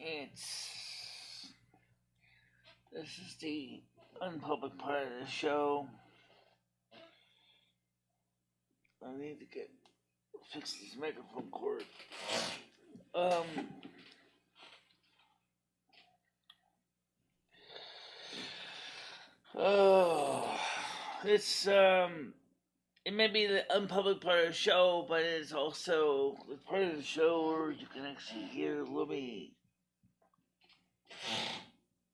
This is the unpublic part of the show. I need to fix this microphone cord. It's it may be the unpublic part of the show, but it's also the part of the show where you can actually hear Libby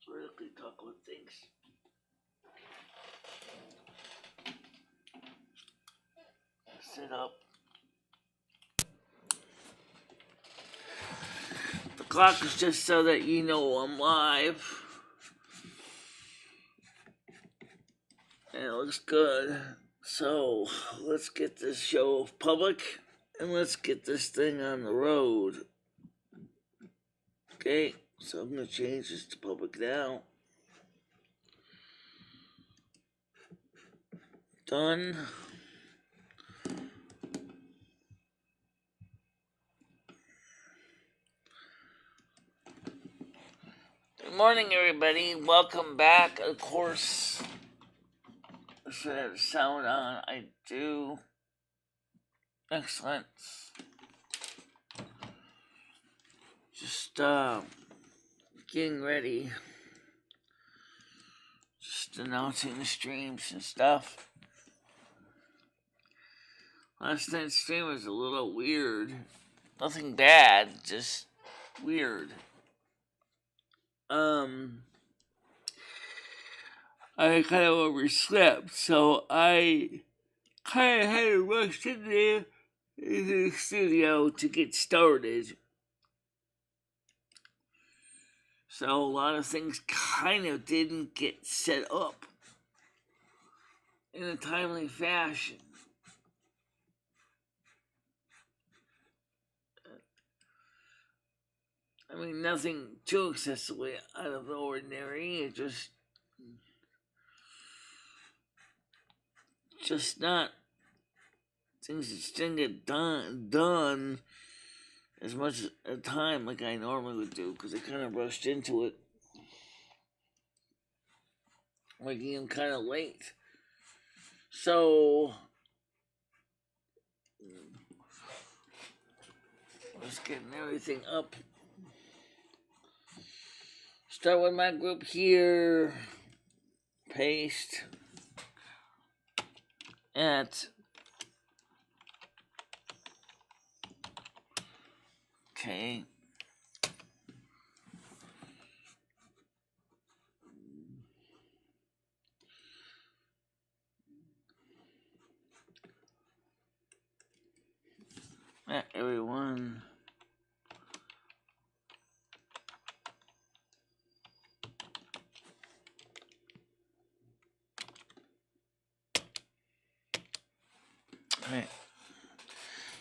vertically talk about things. Set up. The clock is just so that you know I'm live. And it looks good. So let's get this show public and let's get this thing on the road. Okay, so I'm going to change this to public now. Done. Good morning, everybody. Welcome back. Of course, I should have sound on. I do. Excellent. Just getting ready. Just announcing the streams and stuff. Last night's stream was a little weird. Nothing bad, just weird. I kind of overslept, so I kind of had to rush into the studio to get started. So a lot of things kind of didn't get set up in a timely fashion. I mean, nothing too excessively out of the ordinary. It just not things that just didn't get done as much at a time like I normally would do, because I kind of rushed into it, making them kind of late. So just getting everything up. Start with my group here. Paste. At. Okay. At everyone. Alright.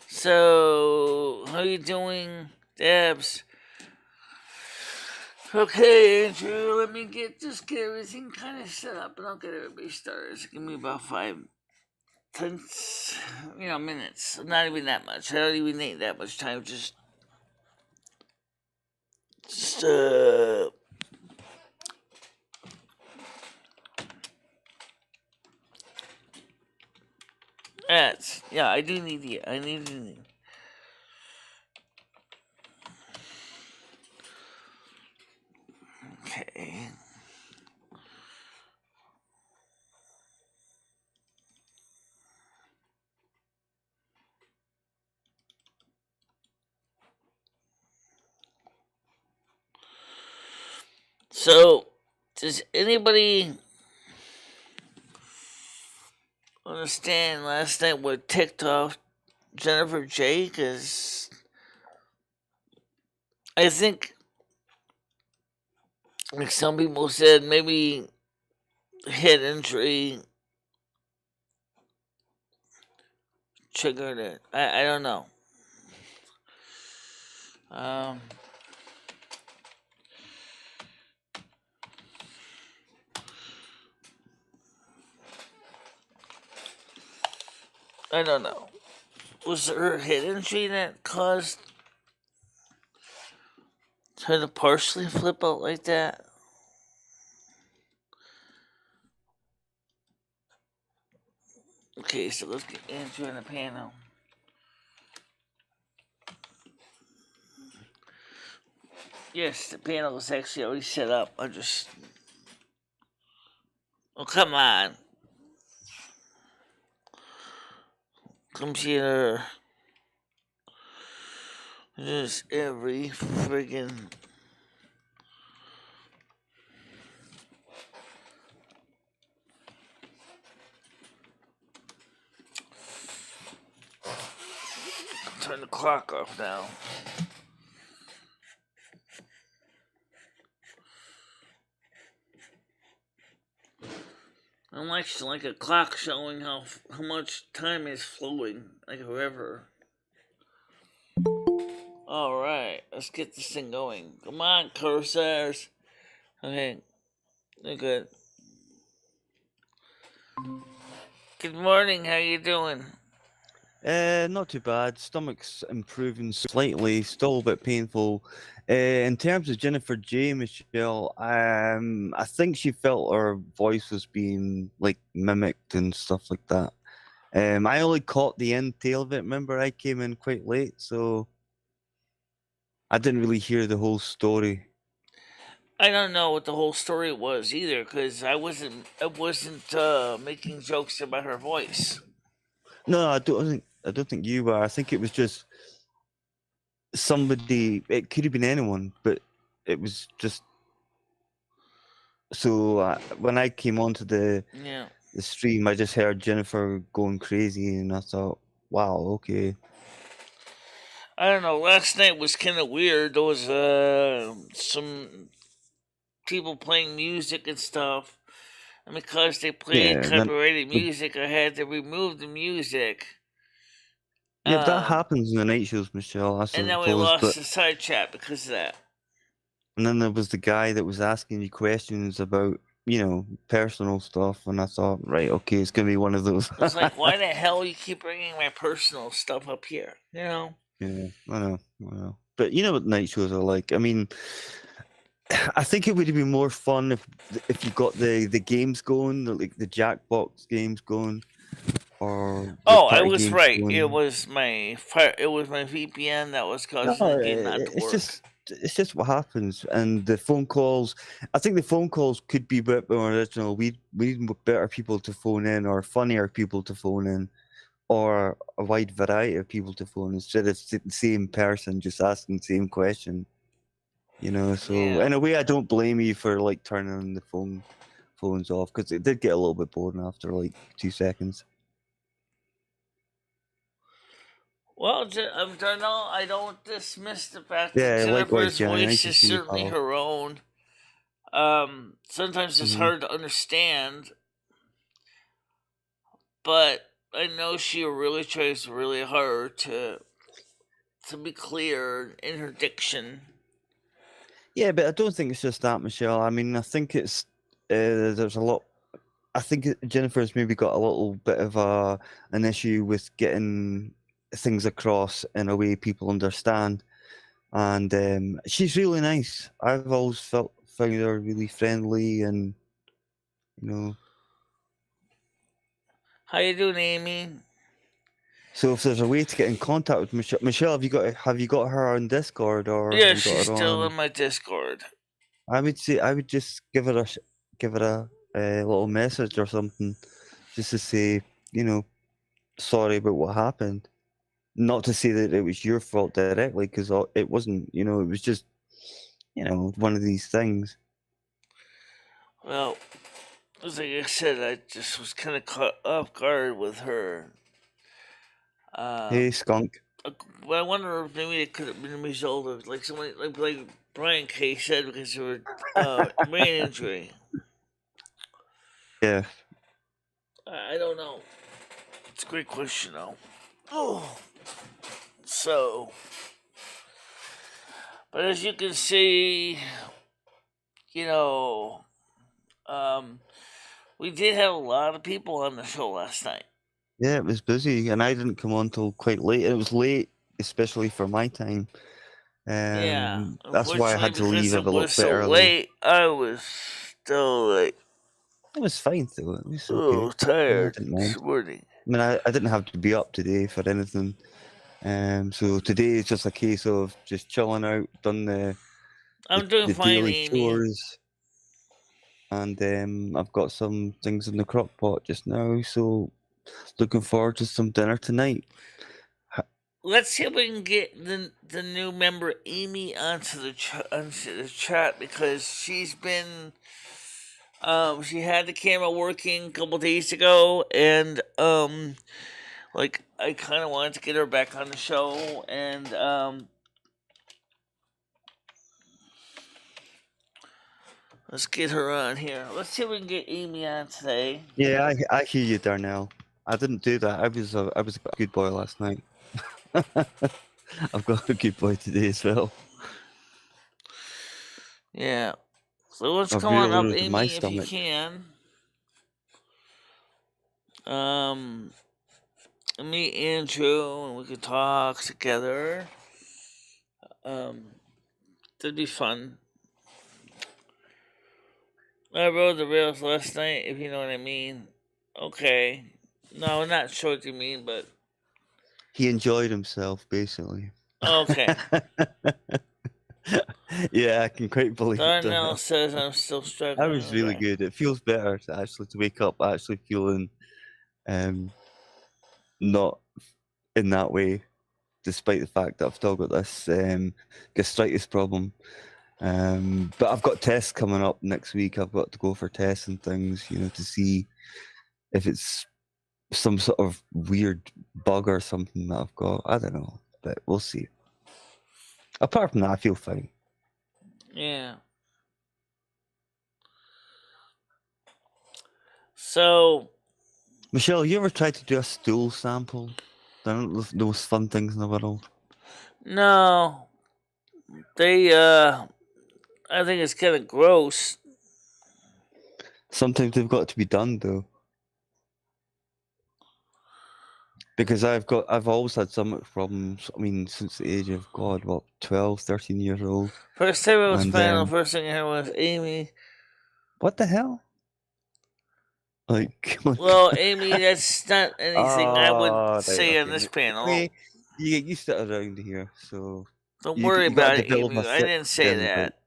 So, how you doing, Debs? Okay, Andrew, let me get everything kind of set up, and I'll get everybody started. So give me about 5 minutes. Not even that much. I don't even need that much time. Just ads. Yeah, I do need the. I need the. Okay. So, does anybody understand last night what ticked off Jennifer J? Because I think, like some people said, maybe head injury triggered it. I don't know. I don't know. Was her head injury that caused Try to partially flip out like that. Okay, so let's get Andrew in the panel. Yes, the panel is actually already set up. I just... Oh, come on. Computer. Just every friggin'... Turn the clock off now. I'm actually like a clock showing how much time is flowing, like a river. Alright, let's get this thing going. Come on, cursors. Okay, they're good. Good morning, how you doing? Not too bad. Stomach's improving slightly, still a bit painful. In terms of Jennifer J, Michelle, I think she felt her voice was being like mimicked and stuff like that. I only caught the end tail of it. Remember, I came in quite late, so I didn't really hear the whole story. I don't know what the whole story was either, because I wasn't making jokes about her voice. No, I don't think you were. I think it was just somebody. It could have been anyone, but it was just. So when I came onto the stream, I just heard Jennifer going crazy, and I thought, "Wow, okay." I don't know. Last night was kind of weird. There was some people playing music and stuff, and because they played copyrighted music, I had to remove the music. Yeah, that happens in the night shows, Michelle. I suppose. And then we lost the side chat because of that. And then there was the guy that was asking you questions about, personal stuff, and I thought, right, okay, it's gonna be one of those. I was like, why the hell you keep bringing my personal stuff up here? You know? Yeah, I know. But you know what night shows are like. I mean, I think it would have been more fun if you got the games going, like the Jackbox games going, or I was right. Going. It was my VPN that was causing the game not to work. It's just what happens, and the phone calls. I think the phone calls could be a bit more original. We need better people to phone in, or funnier people to phone in, or a wide variety of people to phone instead of the same person just asking the same question. So in a way, I don't blame you for like turning the phones off, because it did get a little bit boring after like 2 seconds. Well, I don't dismiss the fact that Jennifer's voice is certainly her own. Sometimes it's hard to understand, but I know she really tries really hard to be clear in her diction. Yeah, but I don't think it's just that, Michelle. I mean, I think it's there's a lot. I think Jennifer's maybe got a little bit of an issue with getting things across in a way people understand, and she's really nice. I've always found her really friendly, and How you doing, Amy? So if there's a way to get in contact with Michelle, have you got her on Discord, or yeah, she's still in my Discord. I would just give her a little message or something, just to say, sorry about what happened. Not to say that it was your fault directly, because it wasn't. It was just, one of these things. Well, as like I said, I just was kind of caught off guard with her. Hey, skunk. Well, I wonder if maybe it could have been a result of like somebody like Brian K said, because of her brain injury. Yeah. I don't know. It's a great question, though. Oh, so, but as you can see, we did have a lot of people on the show last night. Yeah, it was busy, and I didn't come on till quite late. It was late, especially for my time. Yeah, That's why I unfortunately, had to because leave a it little was bit so early. late, I was still like, It was fine though. It was okay. oh, tired I didn't this mind. morning. I mean, I didn't have to be up today for anything. So today is just a case of just chilling out, done I'm doing the fine, daily Amy. chores, and I've got some things in the crock pot just now. So looking forward to some dinner tonight. Let's see if we can get the new member Amy onto the chat, because she's been she had the camera working a couple days ago, and like I kind of wanted to get her back on the show, and let's get her on here. Let's see if we can get Amy on today. Yeah, I hear you, Darnell. I didn't do that. I was a good boy last night. I've got a good boy today as well. Yeah. So let's I've come on up, reloaded my Amy, if you stomach. can. Meet Andrew and we could talk together. That'd be fun. I rode the rails last night, if you know what I mean. Okay. No, I'm not sure what you mean, but He enjoyed himself, basically. okay. Yeah, I can quite believe it. Darnell says I'm still struggling. That was really good. It feels better to wake up actually feeling not in that way, despite the fact that I've still got this gastritis problem. But I've got tests coming up next week. I've got to go for tests and things, to see if it's some sort of weird bug or something that I've got. I don't know, but we'll see. Apart from that, I feel fine. Yeah. So, Michelle, you ever tried to do a stool sample? Those fun things in the world. no. They, I think it's kind of gross. Sometimes they've got to be done though. Because I've always had stomach problems. I mean, since the age of 12, 13 years old. First time I was playing, the first thing I heard was Amy. What the hell? Like, well, Amy, that's not anything I would say okay. on this panel. You get used to it around here, so don't worry about it, Amy. I didn't say that.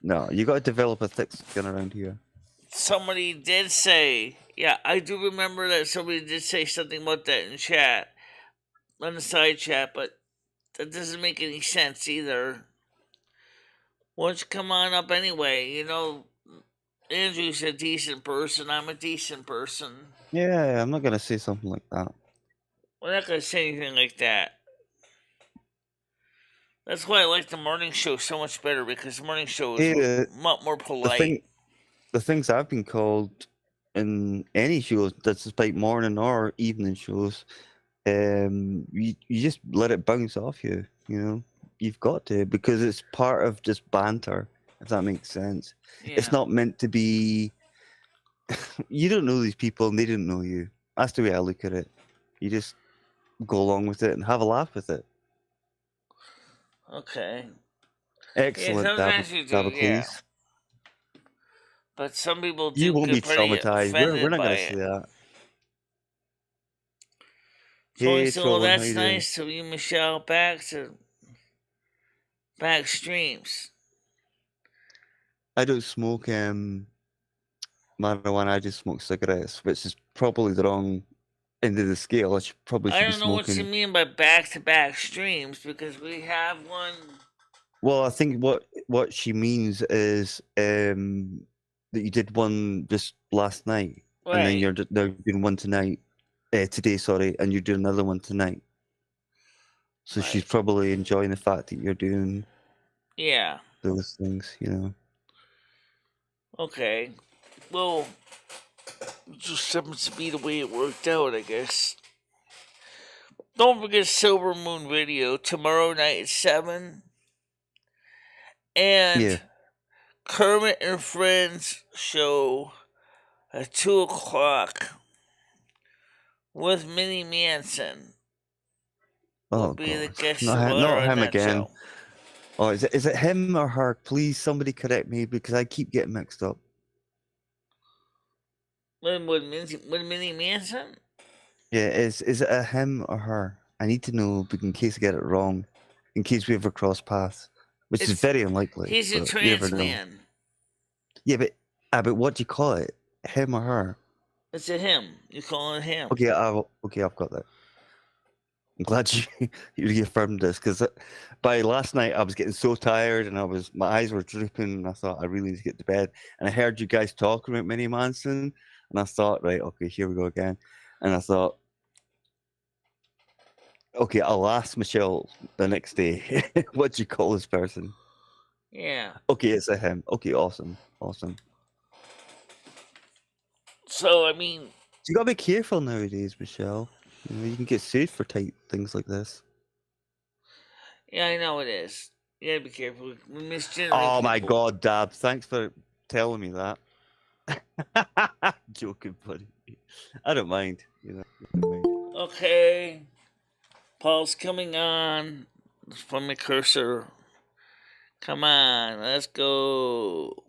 No, you got to develop a thick skin around here. Somebody did say, yeah, I do remember that somebody did say something about that in chat, on the side chat, but that doesn't make any sense either. Why don't you come on up anyway? Andrew's a decent person. I'm a decent person. Yeah, I'm not going to say something like that. We're not going to say anything like that. That's why I like the morning show so much better, because the morning show is much more polite. The things I've been called in any shows, despite morning or evening shows, you just let it bounce off you, You've got to, because it's part of just banter, if that makes sense. Yeah. It's not meant to be... You don't know these people and they don't know you. That's the way I look at it. You just go along with it and have a laugh with it. Okay. Excellent, sometimes you do, yeah. But some people do. You won't be traumatized. We're not going to say that. Hey, so that's nice to you, Michelle. Back streams. I don't smoke marijuana. I just smoke cigarettes, which is probably the wrong end of the scale. I should I don't know what you mean by back-to-back streams, because we have one. Well, I think what she means is that you did one just last night, right. And then you're doing one tonight, today, sorry, and you're doing another one tonight. So right. She's probably enjoying the fact that you're doing those things, Okay. Well, it just happens to be the way it worked out, I guess. Don't forget Silvermoon Radio tomorrow night at 7. And Kermit and Friends show at 2 o'clock with Minnie Manson. Will be the guest not him again. Show. Oh, is it him or her? Please, somebody correct me because I keep getting mixed up. What Minnie Manson? Yeah, is it a him or her? I need to know in case I get it wrong, in case we ever cross paths, which is very unlikely. He's a but you trans never know. man. Yeah, but what do you call it? Him or her? It's a him. You call it him. Okay, I've got that. I'm glad you reaffirmed this because by last night I was getting so tired and my eyes were drooping and I thought I really need to get to bed. And I heard you guys talking about Minnie Manson and I thought, right, okay, here we go again. And I thought, okay, I'll ask Michelle the next day. What do you call this person? Yeah. Okay, it's a him. Okay, awesome. So I mean, you gotta be careful nowadays, Michelle. You know, you can get sued for things like this. Yeah, I know it is. You gotta be careful. We misgenerate Oh my people. God, Dab! Thanks for telling me that. Joking, buddy. I don't mind. You know. Okay. Paul's coming on. From my cursor. Come on, let's go.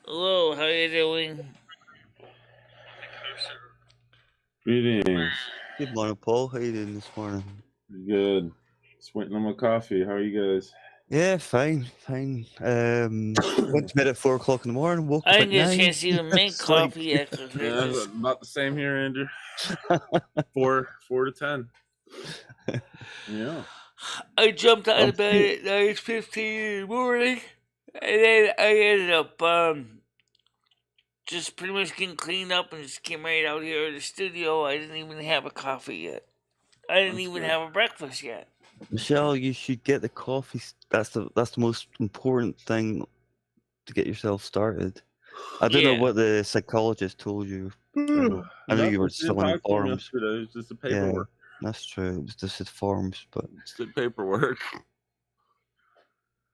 Hello, how you doing? Greetings. Good morning, Paul. How you doing this morning? Good. Just waiting on my coffee. How are you guys? Yeah, fine. Went to bed at 4 o'clock in the morning. Woke I up didn't at get 9. a chance to even make coffee yet. Yeah, about the same here, Andrew. 4 to 10. Yeah. I jumped out of bed at 9:15 in the morning, and then I ended up just pretty much getting cleaned up and just came right out here to the studio. I didn't even have a coffee yet. I didn't even have a breakfast yet. Michelle, you should get the coffee. That's the most important thing to get yourself started. I don't know what the psychologist told you. I know you were filling in forms. Yesterday. It was just the paperwork. Yeah, that's true. It was just the forms, but it's the paperwork.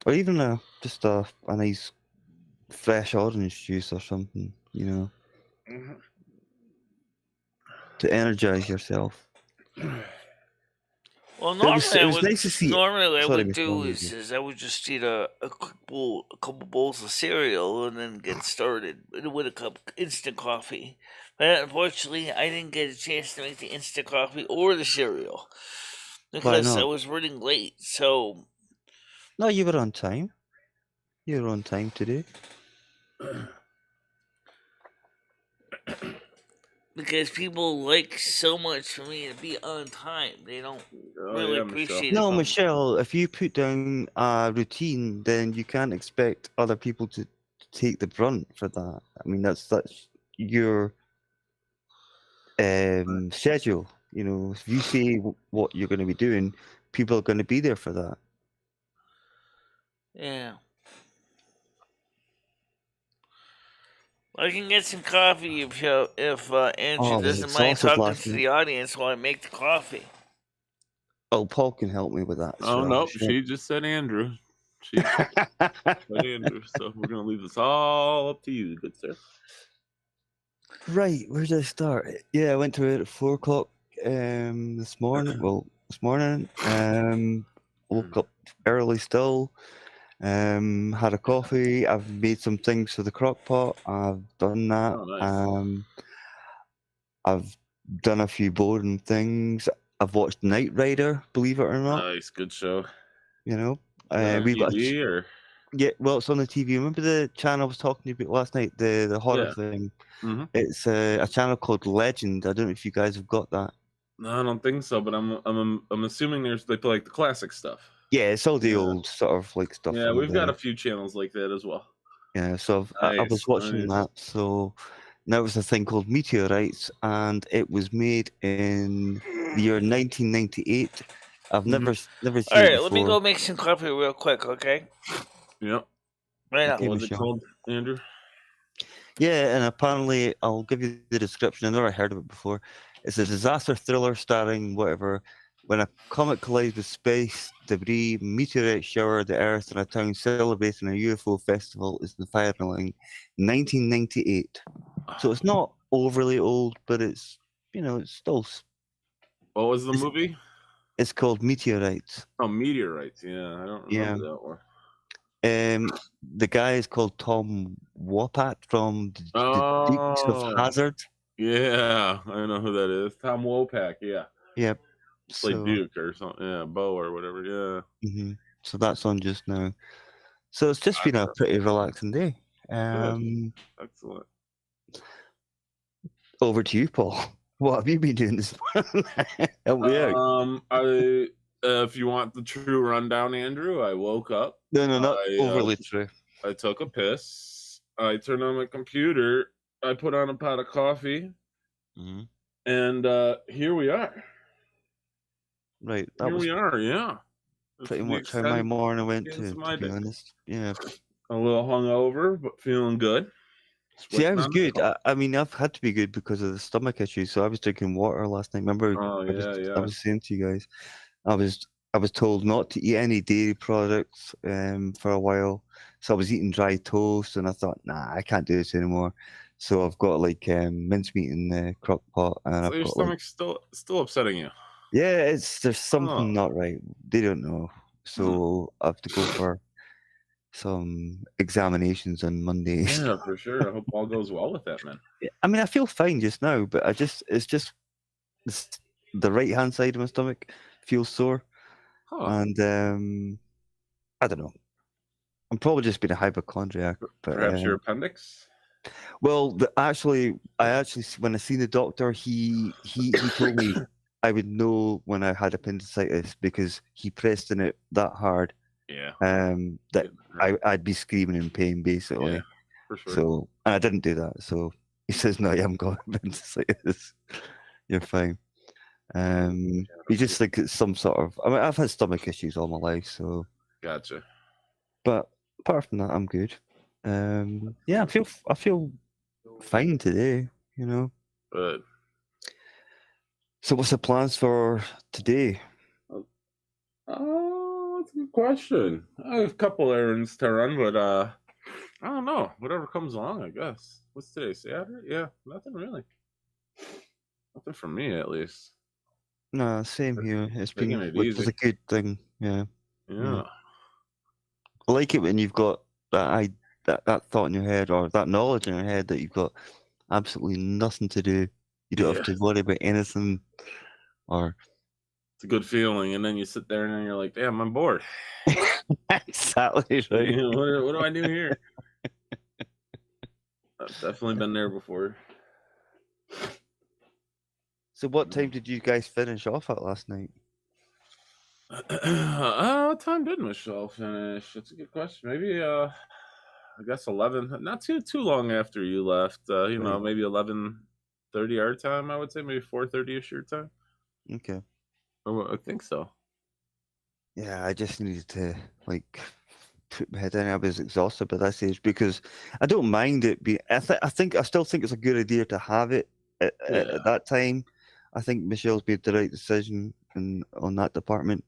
Or even just a nice fresh orange juice or something, you know, to energize yourself. Well, normally it was nice to see. Normally, what I Sorry, would do is I would just eat a couple bowls of cereal and then get started with a cup of instant coffee. But unfortunately, I didn't get a chance to make the instant coffee or the cereal because I was running late. So no, you were on time. You were on time today. Because people like so much for me to be on time, they don't really appreciate it. No, Michelle, if you put down a routine, then you can't expect other people to take the brunt for that. I mean, that's your schedule. You know, if you say what you're going to be doing, people are going to be there for that. Yeah. I can get some coffee if Andrew doesn't mind talking to the audience while I make the coffee. Oh, Paul can help me with that. Oh, no, she just said Andrew. She said Andrew, so we're going to leave this all up to you, good sir. Right, where did I start? Yeah, I went to it at 4 o'clock this morning. Woke up early still. Had a coffee. I've made some things for the crock pot. I've done that. Oh, nice. I've done a few boring things. I've watched Knight Rider, believe it or not. Nice, good show. You know, we've got or? Yeah, well, it's on the TV. Remember the channel I was talking about last night, the horror thing? Mm-hmm. It's a channel called Legend. I don't know if you guys have got that. No, I don't think so, but I'm assuming they play like the classic stuff. Yeah, it's all the old sort of like stuff. Yeah, we've got a few channels like that as well. Yeah, so I was watching that. So now it's a thing called Meteorites, and it was made in the year 1998. I've never seen it before. All right, let me go make some coffee real quick, okay? Yep. Right now. Okay, what's it called, Andrew? Yeah, and apparently I'll give you the description. I've never heard of it before. It's a disaster thriller starring whatever. When a comet collides with space debris, meteorites shower the Earth, and a town celebrating a UFO festival is the firing. 1998. So it's not overly old, but it's, it's still. What was the movie? It's called Meteorites. Oh, Meteorites. Yeah, I don't remember that one. The guy is called Tom Wopat from the Dukes of Hazzard. Yeah, I know who that is. Tom Wopak. Yeah. Yep. Play Duke or something. Yeah, Bo or whatever. Yeah. So that's on just now. So it's just been a pretty relaxing day. Excellent. Over to you, Paul. What have you been doing this morning? If you want the true rundown, Andrew, I woke up. No, not overly true. I took a piss. I turned on my computer. I put on a pot of coffee. And here we are. Right. Here we are, yeah. Pretty much how my morning went to be honest. Yeah. A little hungover, but feeling good. See, I was good. I mean, I've had to be good because of the stomach issue. So I was drinking water last night. Remember, I was saying to you guys, I was told not to eat any dairy products for a while. So I was eating dry toast, and I thought, nah, I can't do this anymore. So I've got like mincemeat in the crock pot, and so your stomach's still upsetting you. Yeah, there's something not right. They don't know, so I have to go for some examinations on Monday. Yeah, for sure. I hope all goes well with that, man. I mean, I feel fine just now, but it's just the right hand side of my stomach feels sore, and I don't know. I'm probably just being a hypochondriac. But, perhaps your appendix. Well, I actually, when I seen the doctor, he told me I would know when I had appendicitis because he pressed in it that hard. Yeah. That I'd be screaming in pain basically. Yeah, for sure. So, and I didn't do that. So he says, "No, you haven't got appendicitis. You're fine." He just like it's some sort of. I mean, I've had stomach issues all my life, so. Gotcha. But apart from that, I'm good. Yeah, I feel fine today. You know. Good. So, what's the plans for today? That's a good question. I have a couple errands to run, but I don't know. Whatever comes along, I guess. What's today? Saturday? Yeah, nothing really. Nothing for me, at least. No, same here. It's been which is a good thing. Yeah. Yeah. I like it when you've got that thought in your head or that knowledge in your head that you've got absolutely nothing to do. You don't have to worry about anything, or it's a good feeling. And then you sit there and then you're like, "Damn, I'm bored." Exactly right. What do I do here? I've definitely been there before. So, what time did you guys finish off at last night? What time did Michelle finish? That's a good question. Maybe I guess 11. Not too long after you left. You know, maybe 11:30 our time. I would say maybe 4:30ish your time. Okay. I think so. Yeah, I just needed to like put my head in. I was exhausted by that stage because I don't mind it being. I still think it's a good idea to have it at that time. I think Michelle's made the right decision on that department.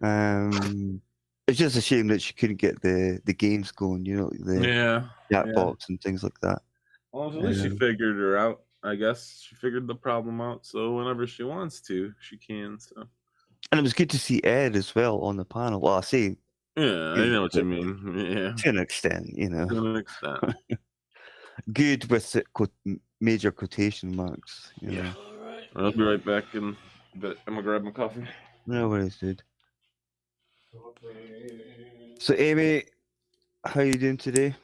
It's just a shame that she couldn't get the games going, you know, the Jackbox and things like that. Well, at least she figured her out. I guess she figured the problem out. So whenever she wants to, she can. So. And it was good to see Ed as well on the panel. Well, I say. Yeah, I know what you mean. Yeah. To an extent, you know. To an extent. Good with major quotation marks. You know. I'll be right back in a bit. I'm going to grab my coffee. No worries, dude. So, Amy, how are you doing today?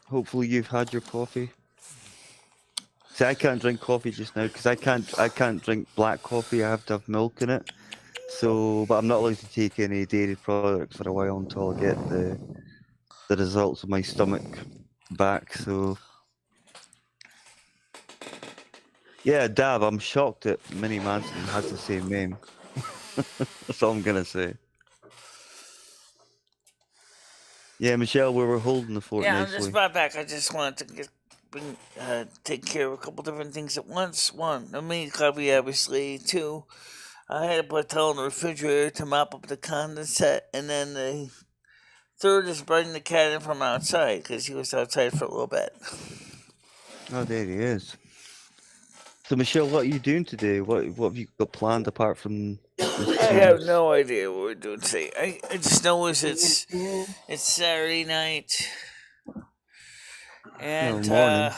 Hopefully you've had your coffee. See, I can't drink coffee just now because I can't drink black coffee. I have to have milk in it. So, but I'm not allowed to take any dairy products for a while until I get the results of my stomach back. So, yeah, Dab, I'm shocked that Minnie Manson has the same name. That's all I'm gonna say. Yeah, Michelle, we were holding the fort nicely. Yeah, I'm just about back. I just wanted to take care of a couple different things at once. One, I made coffee, obviously. Two, I had to put a towel in the refrigerator to mop up the condensate. And then the third is bringing the cat in from outside because he was outside for a little bit. Oh, there he is. So, Michelle, what are you doing today? What have you got planned apart from I have no idea what we're doing today. I just know it's Saturday night, and morning.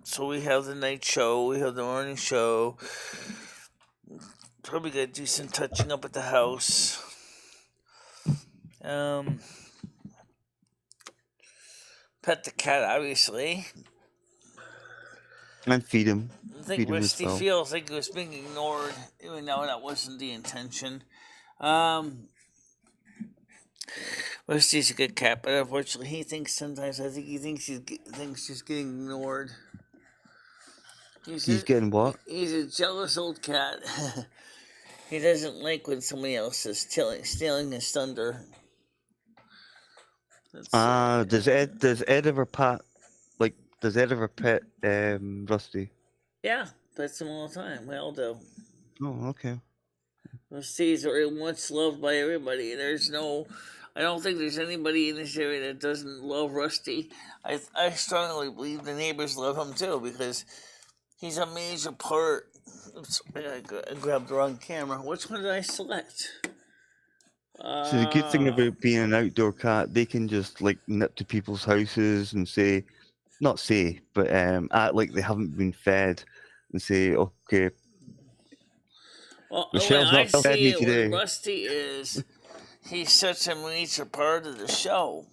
so we have the night show, we have the morning show. Probably gonna do some touching up at the house. Pet the cat, obviously. And feed him. I think Rusty feels like he was being ignored, even though that wasn't the intention. Rusty's a good cat, but unfortunately, he thinks sometimes. I think he thinks she's getting ignored. He's getting what? He's a jealous old cat. He doesn't like when somebody else is stealing his thunder. Does Ed ever pet Rusty? Yeah, pets him all the time. We all do. Oh, okay. Rusty's very much loved by everybody. I don't think there's anybody in this area that doesn't love Rusty. I strongly believe the neighbors love him too, because he's a major part. Oops, I grabbed the wrong camera. Which one did I select? So the good thing about being an outdoor cat, they can just like nip to people's houses and act like they haven't been fed and say, okay. Well, Michelle's not fed me today. Rusty is, he's such a major part of the show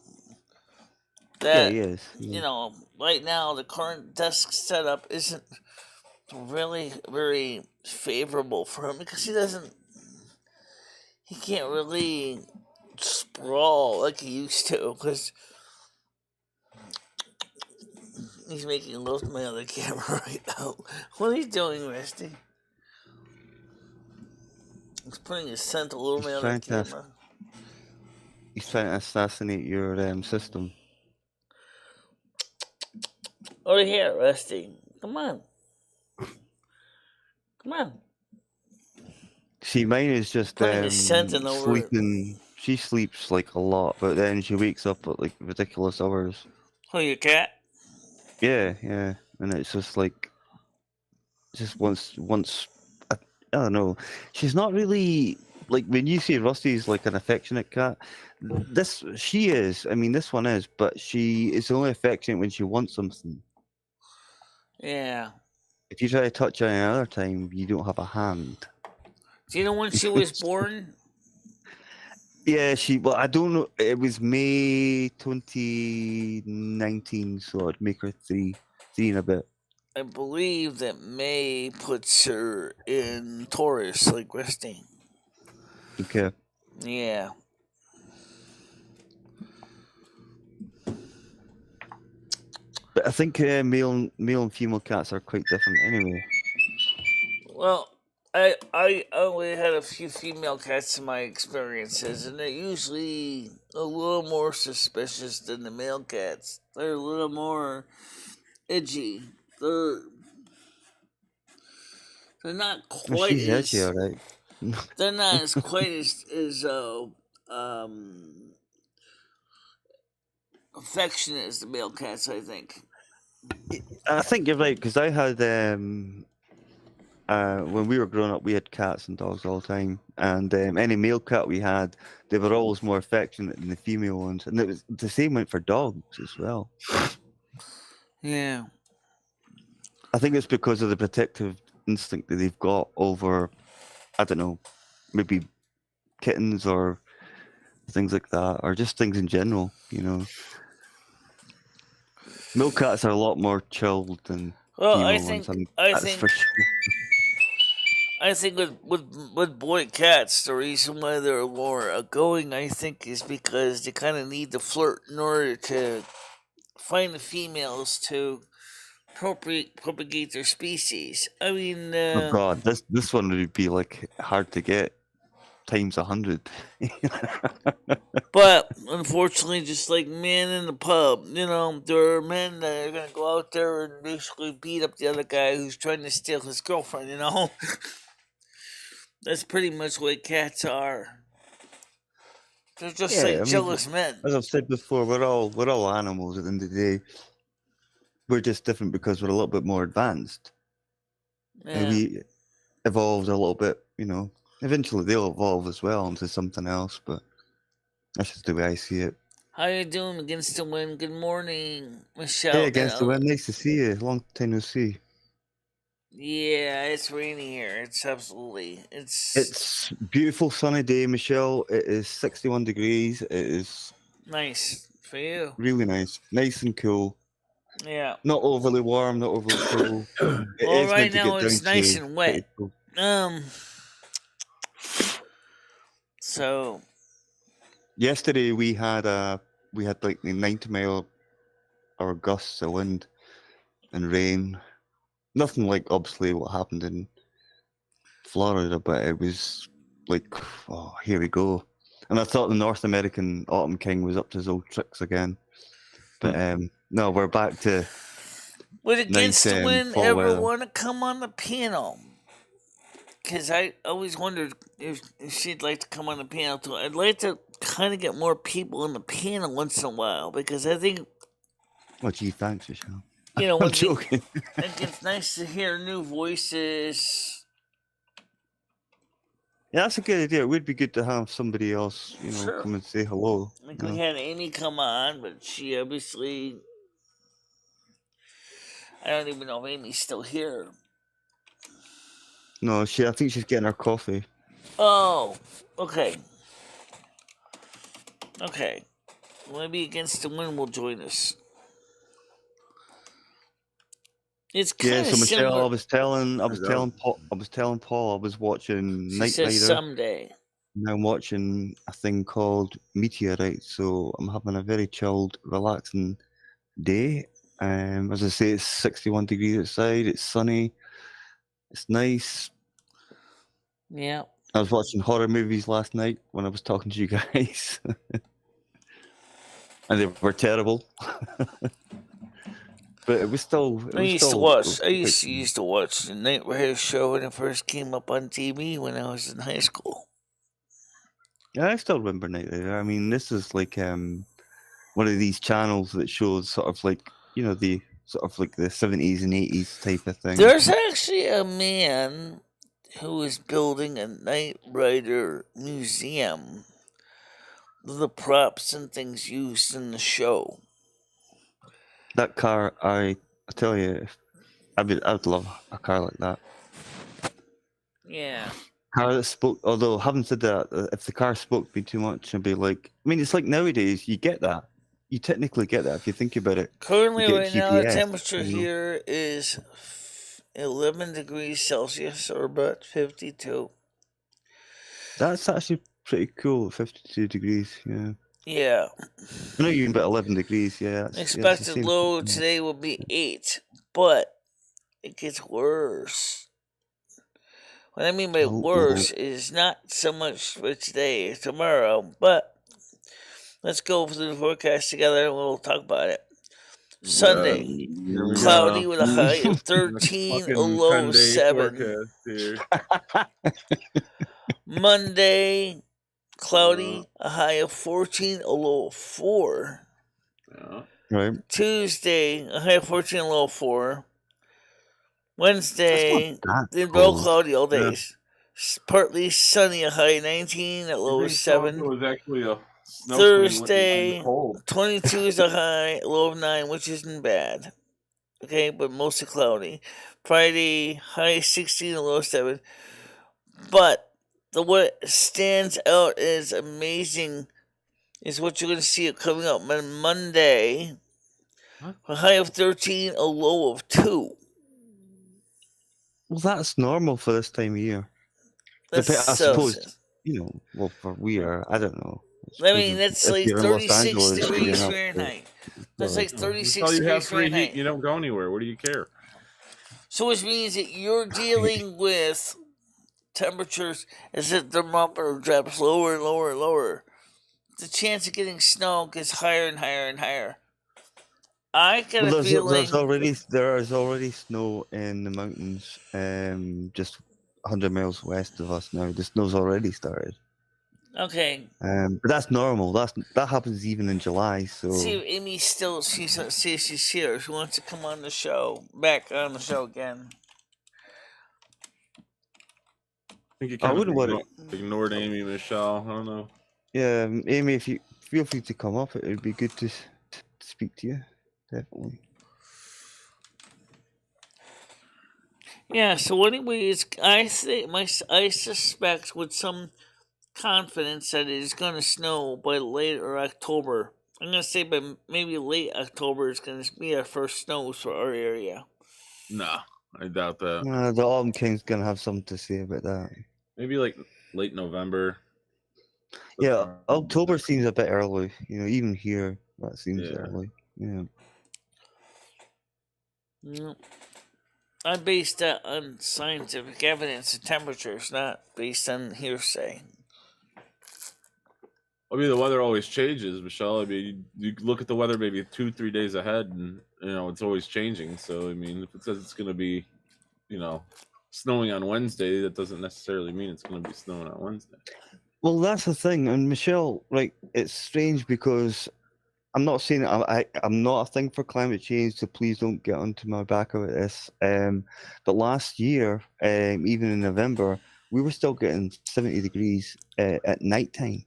that he is. right now the current desk setup isn't really very favorable for him, because he can't really sprawl like he used to, because he's making love to my other camera right now. What are you doing, Rusty? He's putting his scent all over my other camera. He's trying to assassinate your system. Over here, Rusty. Come on. Come on. See, mine is just sleeping. She sleeps like a lot, but then she wakes up at like ridiculous hours. Oh, your cat? Yeah, and it's just like, once. I don't know. She's not really like, when you say Rusty's like an affectionate cat. She is. I mean, this one is, but she is only affectionate when she wants something. Yeah. If you try to touch her another time, you don't have a hand. Do you know when she was born? Yeah, I don't know. It was May 2019, so I'd make her three and a bit. I believe that May puts her in Taurus, like Rusty. Okay. Yeah. But I think male and female cats are quite different anyway. Well, I only had a few female cats in my experiences, and they're usually a little more suspicious than the male cats. They're a little more edgy. They're not quite she's edgy, all right. They're not as quite as affectionate as the male cats, I think. I think you're right, because I had when we were growing up, we had cats and dogs all the time, and any male cat we had, they were always more affectionate than the female ones, and it was the same went for dogs as well. Yeah. I think it's because of the protective instinct that they've got over, I don't know, maybe kittens or things like that, or just things in general, Male cats are a lot more chilled than female ones. That's for sure. I think with boy cats, the reason why they're more outgoing, I think, is because they kind of need to flirt in order to find the females to propagate their species. I mean, oh God, this one would be like hard to get times 100. But unfortunately, just like men in the pub, there are men that are gonna go out there and basically beat up the other guy who's trying to steal his girlfriend. That's pretty much what cats are. They're just jealous men. As I've said before, we're all animals at the end of the day. We're just different because we're a little bit more advanced. And we evolved a little bit, you know. Eventually they'll evolve as well into something else, but that's just the way I see it. How you doing against the wind? Good morning, Michelle. Hey, against the wind, nice to see you. Long time no see. Yeah, it's rainy here. It's absolutely It's beautiful sunny day, Michelle. It is 61 degrees. It is nice for you. Really nice. Nice and cool. Yeah. Not overly warm, not overly cool. Well, right now it's nice and wet. Cool. So yesterday we had like the 90-mile-hour gusts of wind and rain. Nothing like obviously what happened in Florida, but it was like, oh, here we go. And I thought the North American Autumn King was up to his old tricks again. But no, we're back to would Against nice, the Wind fall ever weather. want to come on the panel? Because I always wondered if she'd like to come on the panel too. I'd like to kind of get more people on the panel once in a while, because I think... Oh, gee, thanks, Michelle. You know, I'm joking. I think it's nice to hear new voices. Yeah, that's a good idea. It would be good to have somebody else, you know, Sure. come and say hello. Like we had Amy come on, but she obviously... I don't even know if Amy's still here. No, I think she's getting her coffee. Oh, okay. Okay. Maybe Against the Wind will join us. It's kind of so Michelle, similar. I was telling Paul I was watching She Knight says Rider. someday. And I'm watching a thing called Meteorite, so I'm having a very chilled, relaxing day. As I say, it's 61 degrees outside. It's sunny. It's nice. Yeah. I was watching horror movies last night when I was talking to you guys, and they were terrible. But it was still. I used to watch the Knight Rider show when it first came up on TV when I was in high school. Yeah, I still remember Knight Rider. I mean, this is like one of these channels that shows sort of like, you know, the sort of like the 70s and 80s type of thing. There's actually a man who is building a Knight Rider museum. The props and things used in the show. That car, I tell you, I would love a car like that. Yeah. Car that spoke. Although, having said that, if the car spoke to me too much, I'd be like, I mean, it's like nowadays you get that. You technically get that if you think about it. Currently, right now, the temperature here is 11 degrees Celsius, or about 52. That's actually pretty cool. 52 degrees. Yeah. Yeah. I know you're about 11 degrees. Yeah. Expected low today will be 8, but it gets worse. What I mean by worse is not so much for today or tomorrow, but let's go through the forecast together and we'll talk about it. Sunday, cloudy with a high of 13, a low of 7. Monday, cloudy, a high of 14, a low of 4. Right. Tuesday, a high of 14, a low of 4. Wednesday, the low cloudy all days. Partly sunny, a high of 19, a low of 7. It was actually Thursday, 22 is a high, a low of 9, which isn't bad. Okay, but mostly cloudy. Friday, high 16, a low of 7. But what stands out as amazing is what you're going to see coming up on Monday. A high of 13, a low of 2. Well, that's normal for this time of year. I suppose, you know, well, for we are, I don't know. I mean, that's like 36 degrees Fahrenheit. That's like 36 degrees Fahrenheit. Heat, you don't go anywhere. What do you care? So which means that you're dealing with temperatures as the thermometer drops lower and lower and lower. The chance of getting snow gets higher and higher and higher. I got a feeling there is already snow in the mountains, just 100 miles west of us now. The snow's already started. Okay. But that's normal. That happens even in July. So see if Amy she's here. She wants to come on the show, back on the show again. think you I kind of wouldn't worry. ignored Amy, Michelle. I don't know. Yeah, Amy, if you feel free to come up, it would be good to speak to you. Definitely. Yeah. So, anyways, I suspect with some confidence that it is going to snow by later October. I'm going to say by maybe late October is going to be our first snows for our area. Nah, I doubt that. The Autumn King's gonna have something to say about that. Maybe like late November. Yeah, October seems a bit early. Even here that seems Yeah. early. Yeah. I based that on scientific evidence and temperatures, not based on hearsay. I mean, the weather always changes, Michelle. I mean, you look at the weather maybe 2-3 days ahead, and it's always changing. So, I mean, if it says it's going to be, snowing on Wednesday, that doesn't necessarily mean it's going to be snowing on Wednesday. Well, that's the thing, and Michelle, it's strange because I'm not saying I'm not a thing for climate change, so please don't get onto my back about this. But last year, even in November, we were still getting 70 degrees at nighttime.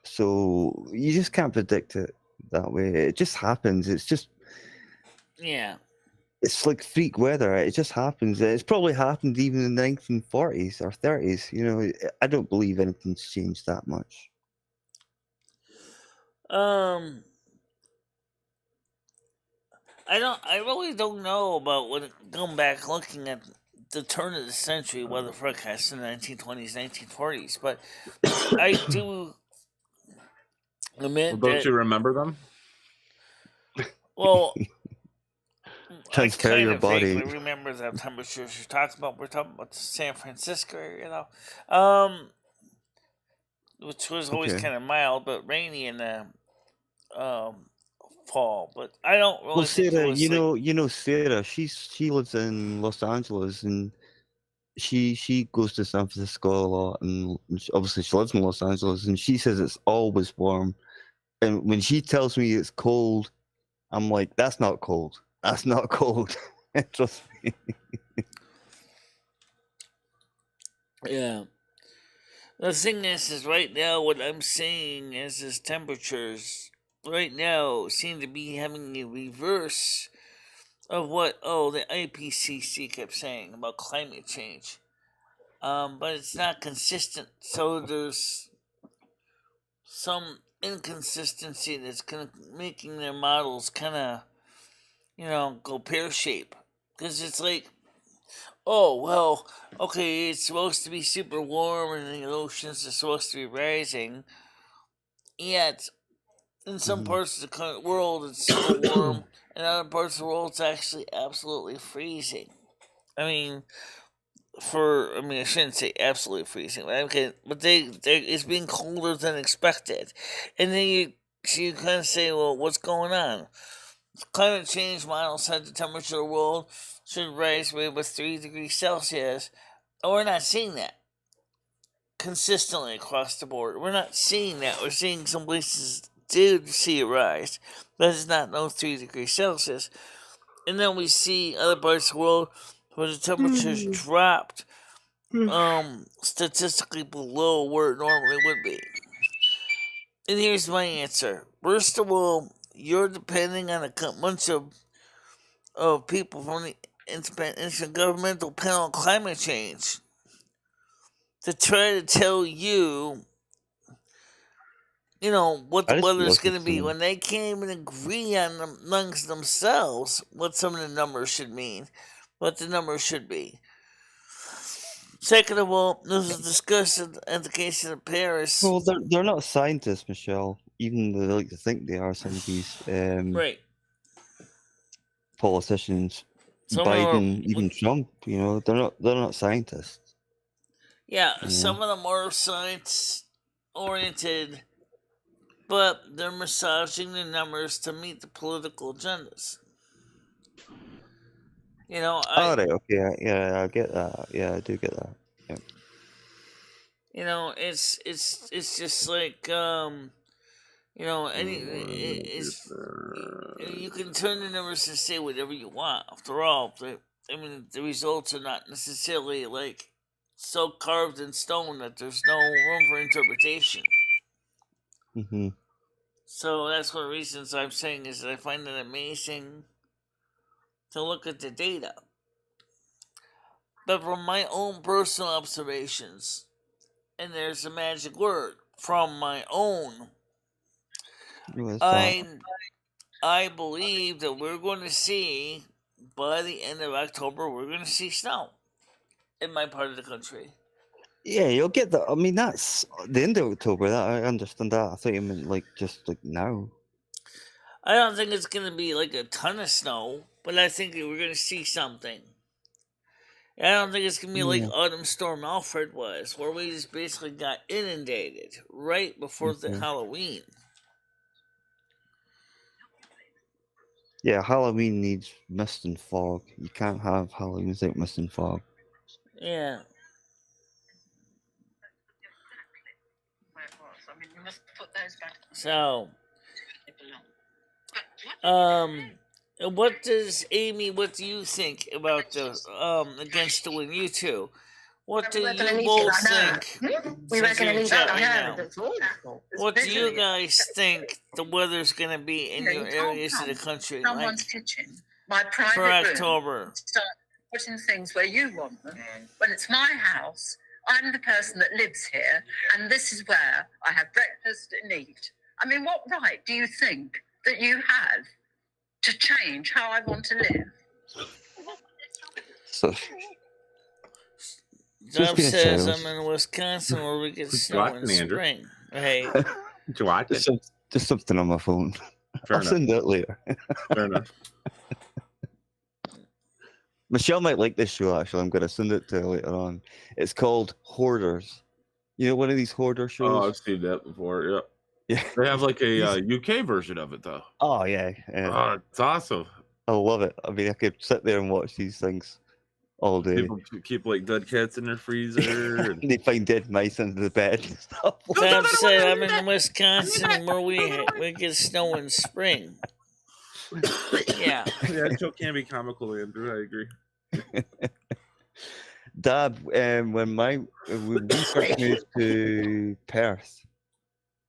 So you just can't predict it that way. It just happens. It's just it's like freak weather. It just happens. It's probably happened even in the 1940s or 30s. I don't believe anything's changed that much. I really don't know about going back looking at the turn of the century weather forecasts in the 1920s, 1940s, but I do admit don't you remember them? Well, transfer your body. I remember the temperatures you're talking about. We're talking about the San Francisco area, which was always kind of mild but rainy in the fall. But I don't really. Well, Sarah, Sarah. She lives in Los Angeles, and she goes to San Francisco a lot, and obviously she lives in Los Angeles, and she says it's always warm. And when she tells me it's cold, I'm like, that's not cold. That's not cold. Trust me. Yeah. The thing is right now what I'm seeing is temperatures right now seem to be having a reverse of what the IPCC kept saying about climate change. But it's not consistent, so there's some inconsistency that's making their models kind of go pear shape, because it's like, oh well, okay, it's supposed to be super warm and the oceans are supposed to be rising, yet in some parts of the world it's super warm and other parts of the world it's actually absolutely freezing. I shouldn't say absolutely freezing, but it's being colder than expected, and then you kind of say, well, what's going on? Climate change models said the temperature of the world should rise by about 3 degrees Celsius, and we're not seeing that consistently across the board. We're not seeing that. We're seeing some places did see it rise, but it's not no 3 degrees Celsius. And then we see other parts of the world where the temperatures dropped statistically below where it normally would be. And here's my answer. First of all, you're depending on a bunch of people from the Intergovernmental Panel on Climate Change to try to tell you, what the weather's going to be when they can't even agree on amongst themselves what some of the numbers should mean, what the numbers should be. Second of all, this was discussed in the case of Paris. Well, they're not scientists, Michelle. Even though they like to think they are, some of these politicians, Biden, even Trump. They're not scientists. Yeah, some of them are science oriented, but they're massaging the numbers to meet the political agendas. Okay, yeah, I get that. Yeah, I do get that. Yeah. It's just like you can turn the numbers to say whatever you want. After all, the results are not necessarily like so carved in stone that there's no room for interpretation. Mm-hmm. So that's one of the reasons I'm saying is that I find it amazing to look at the data. But from my own personal observations, and there's a magic word, from my own, I believe that we're going to see, by the end of October, we're going to see snow in my part of the country. Yeah, you'll get that. I mean, that's the end of October. That I understand that. I thought you meant just now. I don't think it's going to be like a ton of snow, but I think that we're going to see something. I don't think it's going to be like Autumn Storm Alfred was, where we just basically got inundated right before the Halloween. Yeah, Halloween needs mist and fog. You can't have Halloween without mist and fog. Yeah. So, what does Amy? What do you think about the Against the Wind? You two. What do you both think? Since you're in chat right now, what do you guys think the weather's going to be in your areas of the country like for October? Start putting things where you want them. When it's my house, I'm the person that lives here, and this is where I have breakfast and eat. I mean, what right do you think that you have to change how I want to live? So, Dub says I'm in Wisconsin where we get snow in spring. Hey. Just something on my phone. I'll send it later. Fair enough. Michelle might like this show, actually. I'm going to send it to her later on. It's called Hoarders. You know, one of these hoarder shows? Oh, I've seen that before, yeah. Yeah. They have like a UK version of it, though. Oh, yeah. Oh, it's awesome. I love it. I mean, I could sit there and watch these things all day. People keep like dead cats in their freezer. And they find dead mice under the bed and stuff. Sam said I'm in Wisconsin where we get snow in spring. Yeah. Yeah, the show can be comical, Andrew. I agree. Dad, when we first moved to Perth,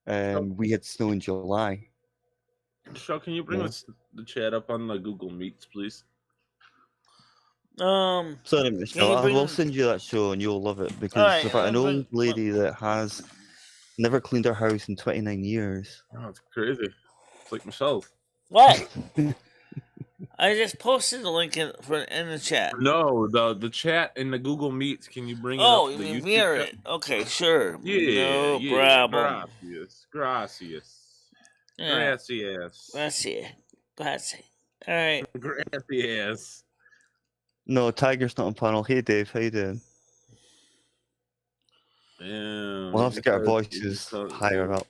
we had snow in July. Michelle, can you bring us the chat up on the Google Meets, please? Sorry, Michelle, I will send you that show and you'll love it because it's about an old lady that has never cleaned her house in 29 years. Oh, it's crazy. It's like Michelle's. What? I just posted the link in the chat. No, the chat in the Google Meets. Can you bring it up? Oh, you mirror it. Okay, sure. Yeah, no problem. Gracias. Yeah. Gracias. All right. Gracias. No, Tiger's not on panel. Hey, Dave. How you doing? Yeah, we'll have to get our voices higher up.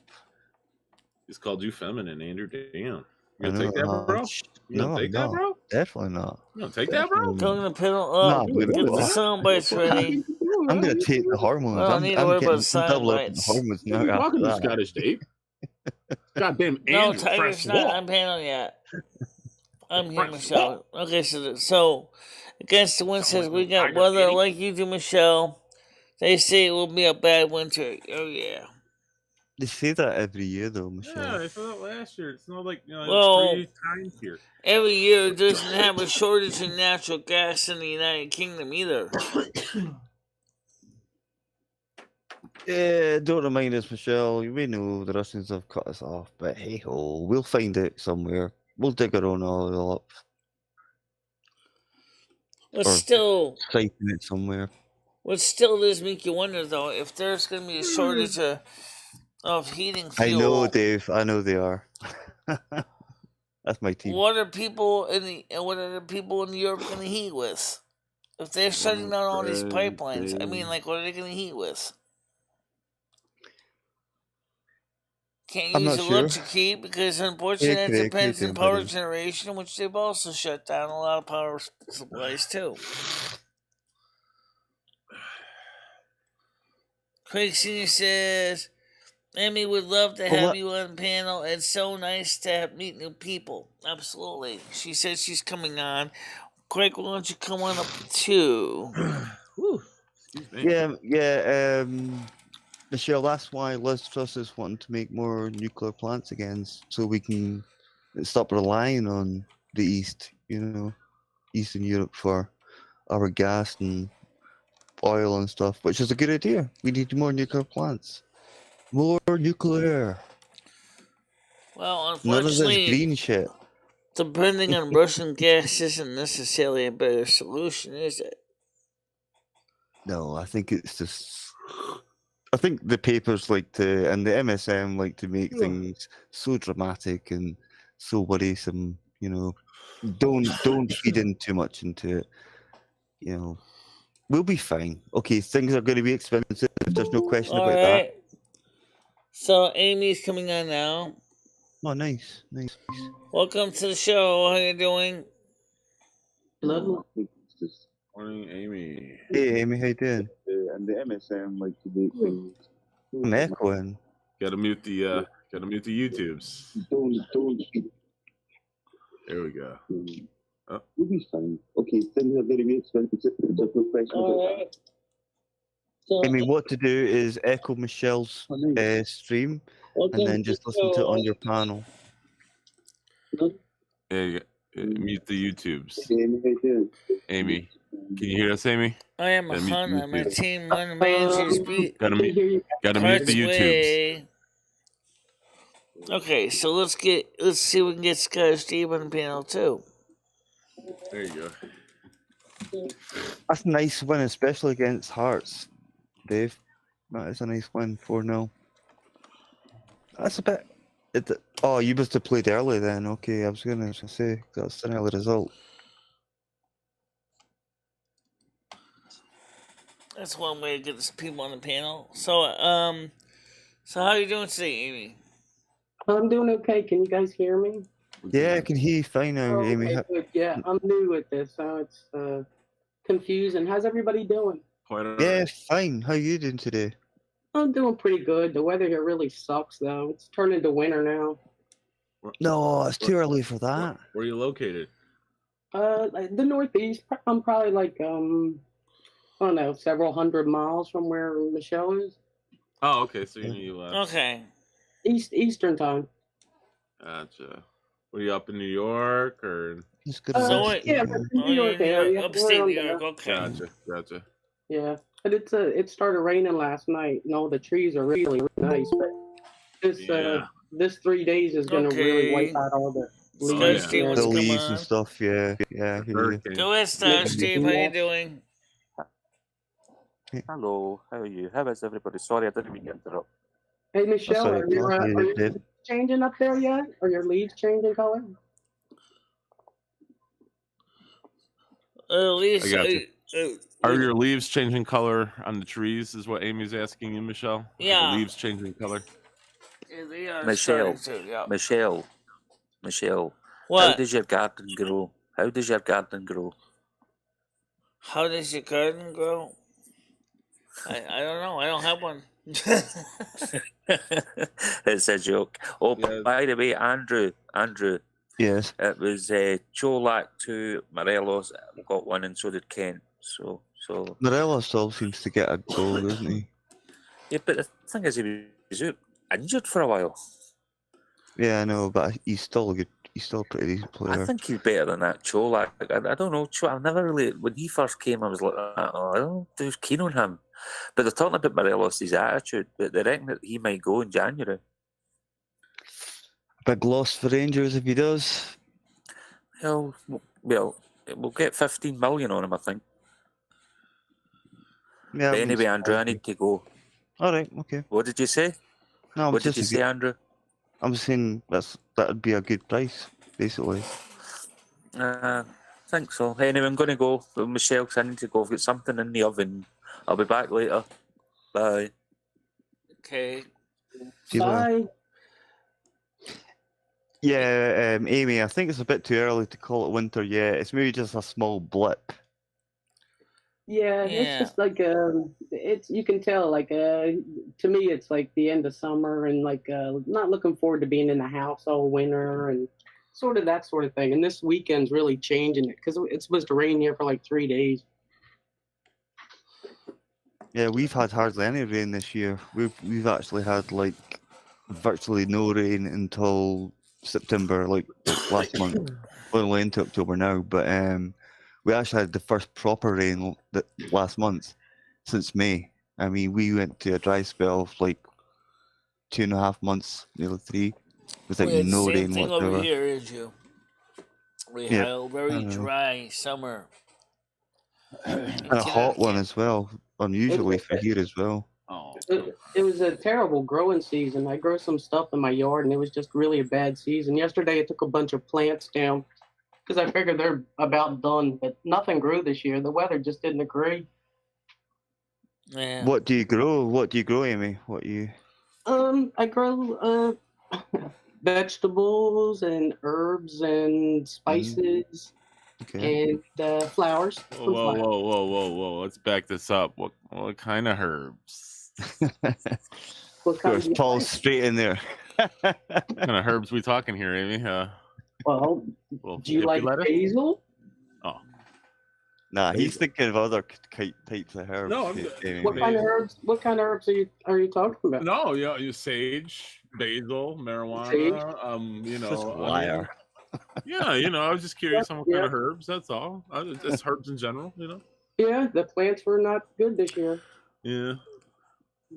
He's called you feminine, Andrew. Damn. You gonna take that, bro? You gonna take that, bro? Definitely not. You gonna take that, bro? Telling the pedal up. Get the sound bites ready. I'm gonna take the hormones. I don't need to worry about sound bites. Hormones now. Welcome to Scottish Dave. Goddamn Andrew. No, Tiger's not on panel yet. I'm here, Michelle. Okay, so Against the Wind says we got weather like you do, Michelle. They say it will be a bad winter. Oh yeah. They say that every year, though, Michelle. Yeah, they said that last year. It's not like 3 times here. Every year it doesn't have a shortage of natural gas in the United Kingdom either. Yeah, don't remind us, Michelle. We know the Russians have cut us off, but hey ho, we'll find it somewhere. We'll dig our own oil up. But still, siphon it somewhere. What still does make you wonder, though, if there's going to be a shortage of heating fuel. I know, Dave. I know they are. That's my team. What are people in Europe going to heat with? If they're shutting down all these pipelines, I mean, like, what are they going to heat with? Can't use electric heat because, unfortunately, it depends on power generation, which they've also shut down a lot of power supplies, too. Craig Sr. says, Amy would love to have you on the panel. It's so nice to meet new people. Absolutely. She says she's coming on. Craig, why don't you come on up too? Yeah. Michelle, that's why Liz Truss is wanting to make more nuclear plants again, so we can stop relying on the East, Eastern Europe for our gas and oil and stuff, which is a good idea. We need more nuclear plants. More nuclear. Well, None of this unfortunately, green shit. depending on Russian gas isn't necessarily a better solution, is it? No, I think it's just. I think the papers like to, and the MSM like to make things so dramatic and so worrisome. Don't feed in too much into it. We'll be fine. Okay, things are going to be expensive. There's no question about that. So Amy's coming on now. Oh, nice. Welcome to the show. How you doing? Hello. Morning, Amy. Hey, Amy, how you doing? And the MSM like to make things. I'm echoing. Gotta mute the YouTubes. Don't. There we go. We'll be fine. Okay, things are going to be expensive. There's no question about that. So, Amy, what to do is echo Michelle's stream and then just listen to it on your panel. Yeah, mute the YouTubes. Amy, how you doing? Amy, can you hear us, Amy? I am a hunter. I'm a team one manager's beat. Gotta mute the YouTubes. Okay, so let's see if we can get Scott Steve on the panel too. There you go. That's a nice win, especially against Hearts, Dave. That is a nice win, 4-0. That's a bit. You must have played early then. Okay, I was going to say that's an early result. That's one way to get the people on the panel. So how are you doing today, Amy? I'm doing okay. Can you guys hear me? Yeah, I can hear you fine now, Amy. Okay, good. Yeah, I'm new at this, so it's confusing. How's everybody doing? Yeah, fine. How are you doing today? I'm doing pretty good. The weather here really sucks, though. It's turned into winter now. No, it's too early for that. Where are you located? The Northeast. I'm probably like I don't know, several hundred miles from where Michelle is. Oh, okay. So you're in the U.S. Okay. Eastern time. Gotcha. Were you up in New York or? Yeah, New York area. Upstate New York. Okay. Gotcha. Yeah, but it started raining last night, and all the trees are really nice. But this 3 days is going to really wipe out all the leaves. The leaves and stuff. Yeah. Go ahead, Steve. How you doing? Hello, how are you? How is everybody? Sorry, I didn't mean to interrupt. Hey, Michelle, are your leaves changing up there yet? Are your leaves changing color? Leaves. Are your leaves changing color on the trees? Is what Amy's asking you, Michelle? Yeah. Are the leaves changing color? Yeah, they are. Michelle. What? How does your garden grow? How does your garden grow? I don't know. I don't have one. It's a joke. Oh, yeah. By the way, Andrew. Yes. It was Cholak to Morelos got one, and so did Kent. So. Morelos still seems to get a goal, doesn't he? Yeah, but the thing is, he was injured for a while. Yeah, I know, but he's still a pretty decent player. I think he's better than that Cholak. I don't know. I never really, when he first came, I was like, I don't think I was keen on him. But they're talking about Morelos' his attitude, but they reckon that he might go in January. Big loss for Rangers if he does. Well, we'll get 15 million on him, I think. Yeah, but anyway, Andrew, I need to go. All right, okay. What did you say? No, what did you say, Andrew? I'm saying that'd be a good price, basically. I think so. Anyway, I'm going to go with Michelle because I need to go. I've got something in the oven. I'll be back later. Bye. Okay. Bye. Yeah, Amy, I think it's a bit too early to call it winter yet. It's maybe just a small blip. Yeah, it's just like it's you can tell like to me it's like the end of summer and like not looking forward to being in the house all winter and sort of that sort of thing. And this weekend's really changing it because it's supposed to rain here for like 3 days. Yeah, we've had hardly any rain this year. We've actually had like virtually no rain until September, like last month. We're only into October now, but we actually had the first proper rain last month since May. I mean, we went to a dry spell of like 2.5 months, nearly 3, without We had the no same rain thing over whatsoever. here as you. We had a very dry summer. And a hot one as well, unusually for here as well. Oh. It was a terrible growing season. I grow some stuff in my yard, and it was just really a bad season. Yesterday, I took a bunch of plants down because I figured they're about done, but nothing grew this year. The weather just didn't agree. Yeah. What do you grow, Amy? I grow vegetables and herbs and spices and flowers. Whoa! Let's back this up. What kind of herbs? What kind of Paul's straight in there. What kind of herbs we talking here, Amy? Well, do you like basil? Oh. Nah, he's thinking of other types of herbs. No, what kind of herbs? What kind of herbs are you talking about? No, you sage, basil, marijuana. Sage? Just liar. Yeah, I was just curious on what kind of herbs. That's all. Just herbs in general, Yeah, the plants were not good this year. Yeah.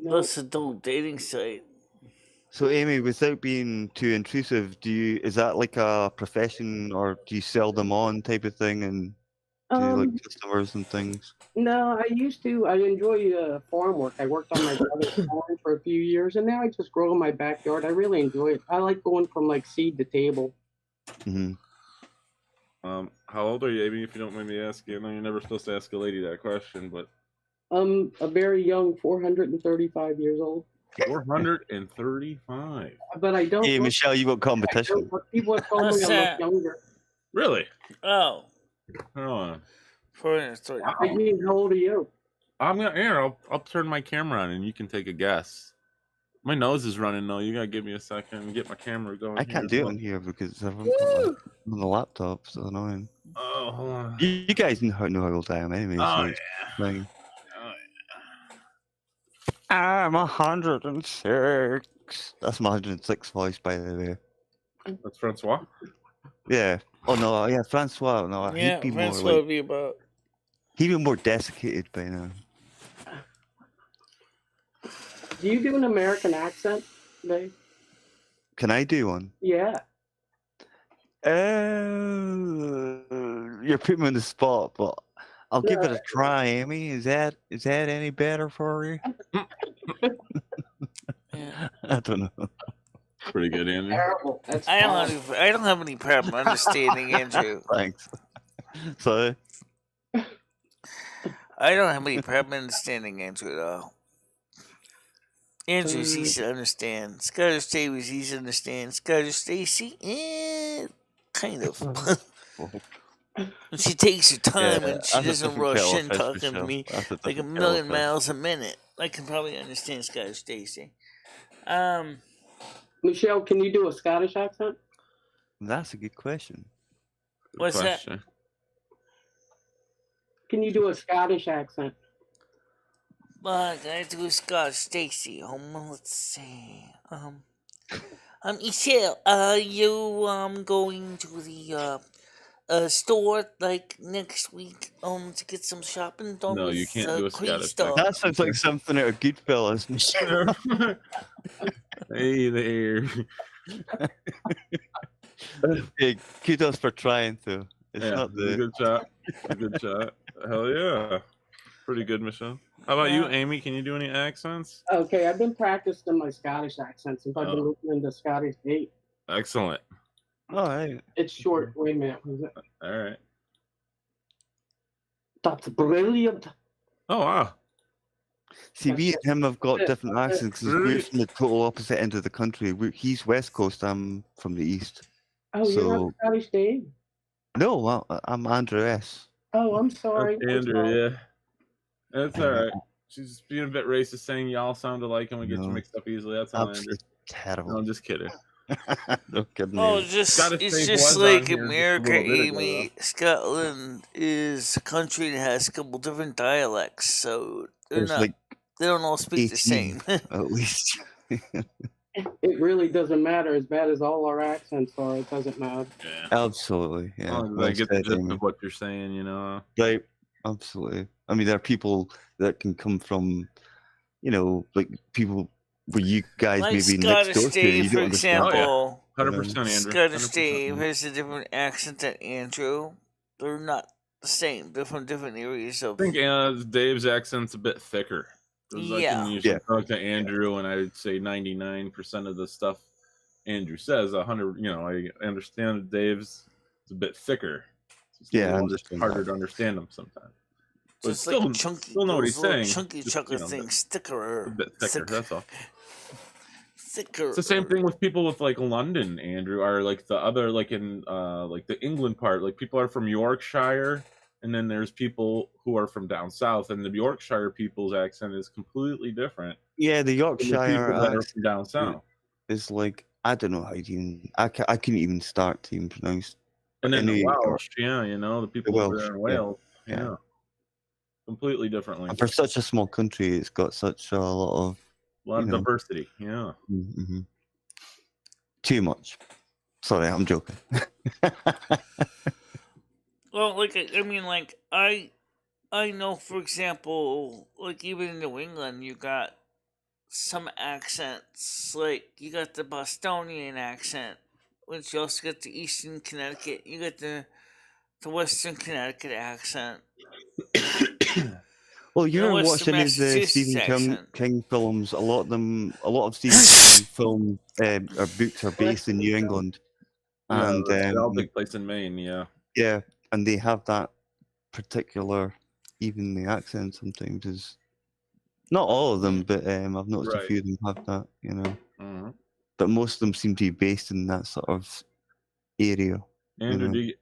That's adult dating site. So, Amy, without being too intrusive, is that like a profession, or do you sell them on type of thing and to like customers and things? No, I used to. I enjoy farm work. I worked on my brother's farm for a few years, and now I just grow in my backyard. I really enjoy it. I like going from like seed to table. Mm-hmm. How old are you, Amy, if you don't mind me asking? I know you're never supposed to ask a lady that question, but... A very young 435 years old. 435. But I don't... Hey, Michelle, you got competition. People have told me I look younger. Really? Oh. Hold on. How old are you? I'll turn my camera on and you can take a guess. My nose is running though. You gotta give me a second and get my camera going. I can't do it on here because I'm on the laptop, so annoying. Oh, hold on. You guys know how old I am anyway. Oh, so yeah. I'm 106. That's my 106 voice, by the way. That's Francois? Yeah. Oh, no. Yeah, Francois. No, yeah, he'd be Francois more would be about... He'd be more desiccated by now. Do you do an American accent, Dave? Can I do one? Yeah. You're putting me on the spot, but I'll give it a try, Amy. Is that any better for you? Yeah. I don't know. Pretty good, Andrew. Terrible. I don't have any problem understanding Andrew. Thanks. So I don't have any problem understanding Andrew at all. Andrew's easy to understand. Scottish Davies easy to understand. Scottish Stacy, kind of. She takes her time and she doesn't rush in talking to me like a million miles a minute. I can probably understand Scottish Stacy. Michelle, can you do a Scottish accent? That's a good question. What's that? Can you do a Scottish accent? But I do a Scottish Stacy. Let's see. Michelle, are you going to the store like next week to get some shopping done? No, you can't do a Scottish accent. That sounds like something out of Goodfellas. Hey there. Hey, kudos for trying to. It's not the good shot. Good shot. Hell yeah. Pretty good, Michelle. How about you, Amy? Can you do any accents? Okay, I've been practicing my Scottish accent since I've been listening to Scottish Date. Excellent. All right. It's short. Wait a minute. What is it? All right. That's brilliant. Oh, wow. See, me and him have got different accents because we're from the total opposite end of the country. He's West Coast, I'm from the East. Oh, you're not Scottish Dave? No, I'm Andrew S. Oh, I'm sorry. That's Andrew, yeah. That's all right. She's being a bit racist, saying y'all sound alike and we get you mixed up easily. That's all, Andrew. Terrible. No, I'm just kidding. No kidding. Oh, it's just like America, Amy. Scotland is a country that has a couple different dialects, so they're not They don't all speak the 18 same. at least. It really doesn't matter. As bad as all our accents are, it doesn't matter. Yeah. Absolutely, I yeah. don't Well I get the said, gist Amy. of what you're saying, you know. Right, absolutely. I mean, there are people that can come from, you know, like people where you guys Like maybe next Scottish door to, and Dave, you for don't understand. example. 100%, Andrew. Scottish 100%. Dave has a different accent than Andrew. They're not the same. They're from different areas of. I think Dave's accent's a bit thicker. 'Cause I can usually talk to Andrew, and I'd say 99% of the stuff Andrew says, 100. You know, I understand Dave's. It's a bit thicker. It's Yeah, I understand harder that. to understand him sometimes. But Just still, like chunky, still know what he's saying. chunky Just, chocolate you know, things, thicker, a bit thicker. That's all. thicker. It's the same thing with people with like London, Andrew, or like the other, like in like the England part. Like people are from Yorkshire, and then there's people who are from down south, and the Yorkshire people's accent is completely different. Yeah, the Yorkshire people that are accent from down south. is like, I don't know how you even. I couldn't even start to even pronounce. And then the any- Welsh, yeah, you know, the people over Welsh, there in yeah, Wales, yeah. yeah. Completely differently. And for such a small country, it's got such a lot of diversity, yeah. Mm-hmm. Too much. Sorry, I'm joking. Well, like I mean, like I know, for example, like even in New England, you got some accents. Like you got the Bostonian accent, which you also got the Eastern Connecticut. You got the Western Connecticut accent. Well, you ever What's watch the any of the Massachusetts Stephen accent? King films? A lot of Stephen King films or books are based in New England, Yeah, and they all take place in Maine, yeah. Yeah, and they have that particular, even the accent sometimes is not all of them, but I've noticed a few of them have that, you know. Mhm. But most of them seem to be based in that sort of area. Andrew, you know. do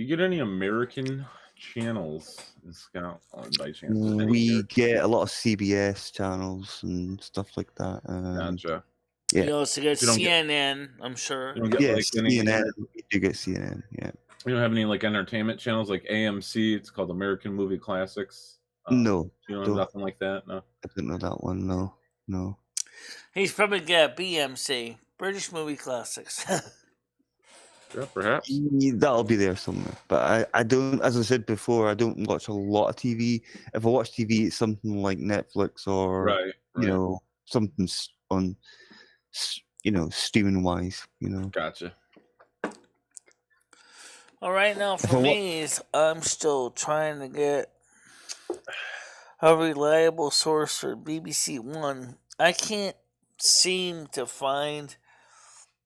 you get any American channels in Scotland by chance? We get a lot of CBS channels and stuff like that. Gotcha. You Yeah. also get You don't get- CNN, I'm sure. You don't get Yeah, like any. CNN. We do get CNN. Yeah. You don't have any like entertainment channels like AMC? It's called American Movie Classics. No. You don't have nothing like that. No. I didn't know that one. No. He's probably got BMC, British Movie Classics. Yeah, perhaps. That'll be there somewhere. But I don't, as I said before, I don't watch a lot of TV. If I watch TV, it's something like Netflix or, Right. you know, something on, you know, streaming wise, you know. Gotcha. All right, now for me, is I'm still trying to get a reliable source for BBC One. I can't seem to find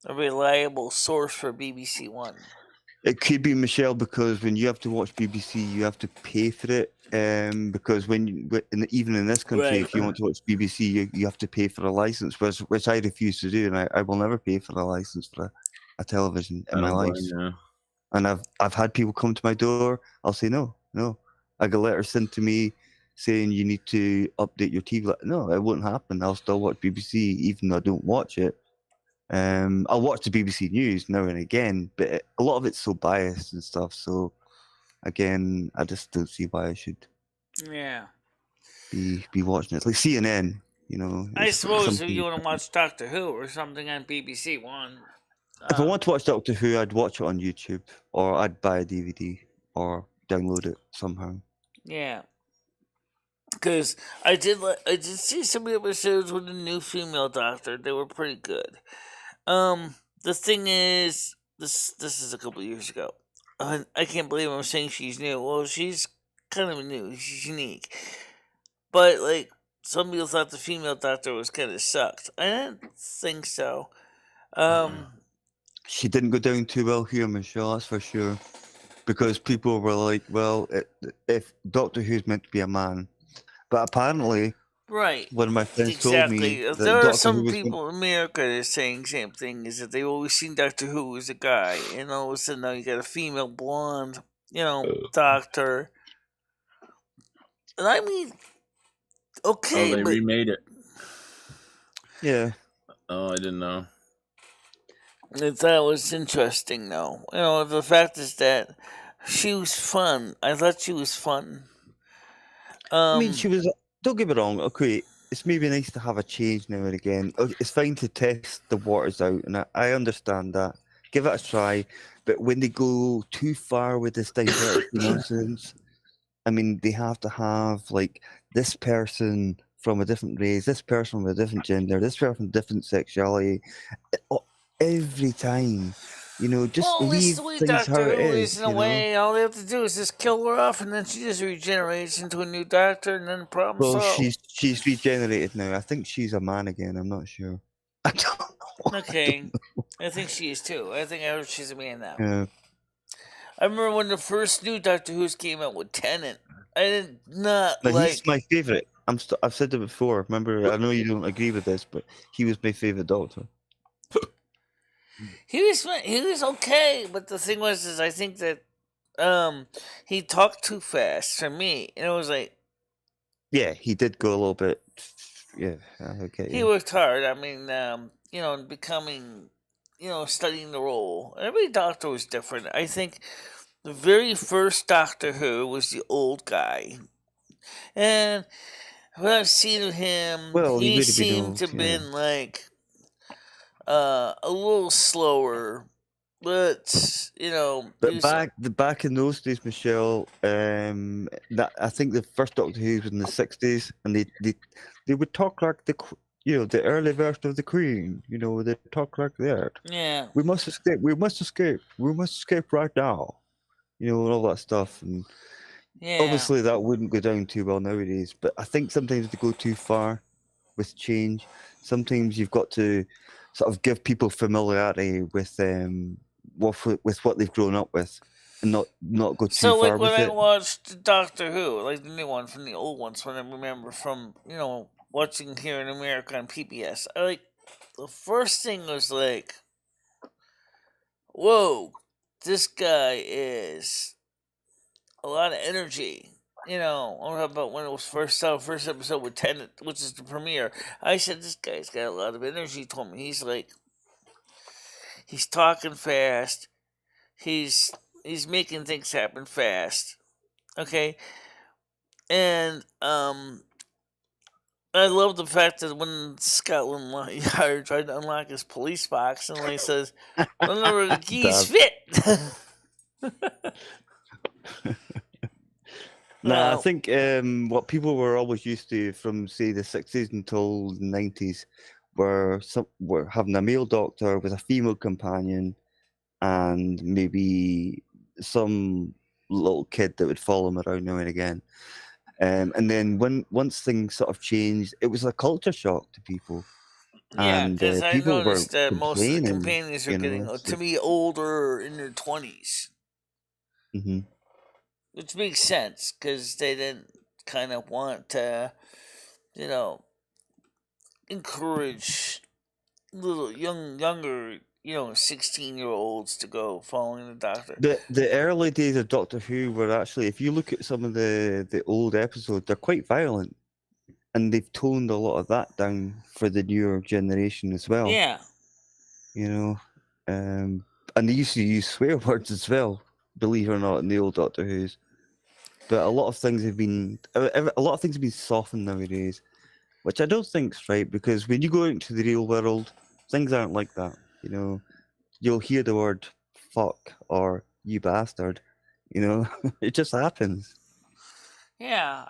a reliable source for BBC One. It could be, Michelle, because when you have to watch BBC, you have to pay for it. Because even in this country, Right. if you want to watch BBC, you have to pay for a license, which I refuse to do, and I will never pay for a license for a television in my life. And I've had people come to my door. I'll say no. I get letters sent to me saying you need to update your TV. No, it won't happen. I'll still watch BBC even though I don't watch it. I'll watch the BBC News now and again, but a lot of it's so biased and stuff. So again, I just don't see why I should be watching it. It's like CNN, you know. I suppose if you want to watch Doctor Who or something on BBC One. If I want to watch Doctor Who, I'd watch it on YouTube, or I'd buy a DVD or download it somehow. Yeah, because I did see some episodes with the new female Doctor. They were pretty good. The thing is, this is a couple years ago. I can't believe I'm saying she's new. Well, she's kind of new. She's unique, but like some people thought the female Doctor was kind of sucked. I didn't think so. She didn't go down too well here, Michelle, that's for sure. Because people were like, well, if Doctor Who's meant to be a man. But apparently, right, one of my friends told me that there are Doctor some Who was people in America that are saying the same thing, is that they've always seen Doctor Who as a guy, and all of a sudden now you got a female blonde, doctor. And I mean, okay, they remade it. Yeah. Oh, I didn't know. That was interesting, though. The fact is that she was fun. I thought she was fun. I mean, she was. Don't get me wrong. Okay, it's maybe nice to have a change now and again. It's fine to test the waters out, and I understand that. Give it a try, but when they go too far with this diversity nonsense, I mean, they have to have like this person from a different race, this person from a different gender, this person from different sexuality, every time. You know, just Well, at least leave the way things how Doctor it Who is. is, in a way, all they have to do is just kill her off, and then she just regenerates into a new Doctor, and then the problem Well, solved. she's regenerated now. I think she's a man again. I'm not sure. I don't know. Okay, I think she is too. I think I heard she's a man now. Yeah. I remember when the first new Doctor Who's came out with Tennant. I did not No, like. he's my favorite. I've said it before. Remember, I know you don't agree with this, but he was my favorite Doctor. He was okay, but the thing was, is I think that he talked too fast for me, and it was like, Yeah, he did go a little bit. Yeah, okay. he worked hard. I mean, becoming, studying the role. Every Doctor was different. I think the very first Doctor Who was the old guy, and when I've seen of him, Well, he he would have been seemed old, to have yeah. been like a little slower, but But he was, back in those days, Michelle, that I think the first Doctor Who was in the '60s, and they would talk like the early version of the Queen. You know, they talk like that. yeah. We must escape. We must escape. We must escape right now. You know, and all that stuff. And Yeah. obviously, that wouldn't go down too well nowadays. But I think sometimes they go too far with change. Sometimes you've got to sort of give people familiarity with what they've grown up with, and not go too So, far like when with I it. watched Doctor Who, like the new one from the old ones, when I remember from watching here in America on PBS, the first thing was like, whoa, this guy is a lot of energy. Or about when it was first episode with Tennant, which is the premiere. I said, this guy's got a lot of energy. He told me he's talking fast. He's making things happen fast. Okay, and I love the fact that when Scotland Yard tried to unlock his police box, and he says, "None of the keys fit." Nah, I think what people were always used to from say the '60s until the '90s were having a male doctor with a female companion, and maybe some little kid that would follow him around now and again. And then once things sort of changed, it was a culture shock to people. Yeah, And because I people were noticed that most of the complaining, companions are getting to be older in their 20s. Mm-hmm. Which makes sense, because they didn't kind of want to, encourage younger, 16-year-olds to go following the Doctor. The early days of Doctor Who were actually, if you look at some of the old episodes, they're quite violent. And they've toned a lot of that down for the newer generation as well. Yeah. And they used to use swear words as well, believe it or not, in the old Doctor Who's. But a lot of things have been softened nowadays, which I don't think's right, because when you go out into the real world, things aren't like that. You'll hear the word fuck or you bastard. It just happens. Yeah,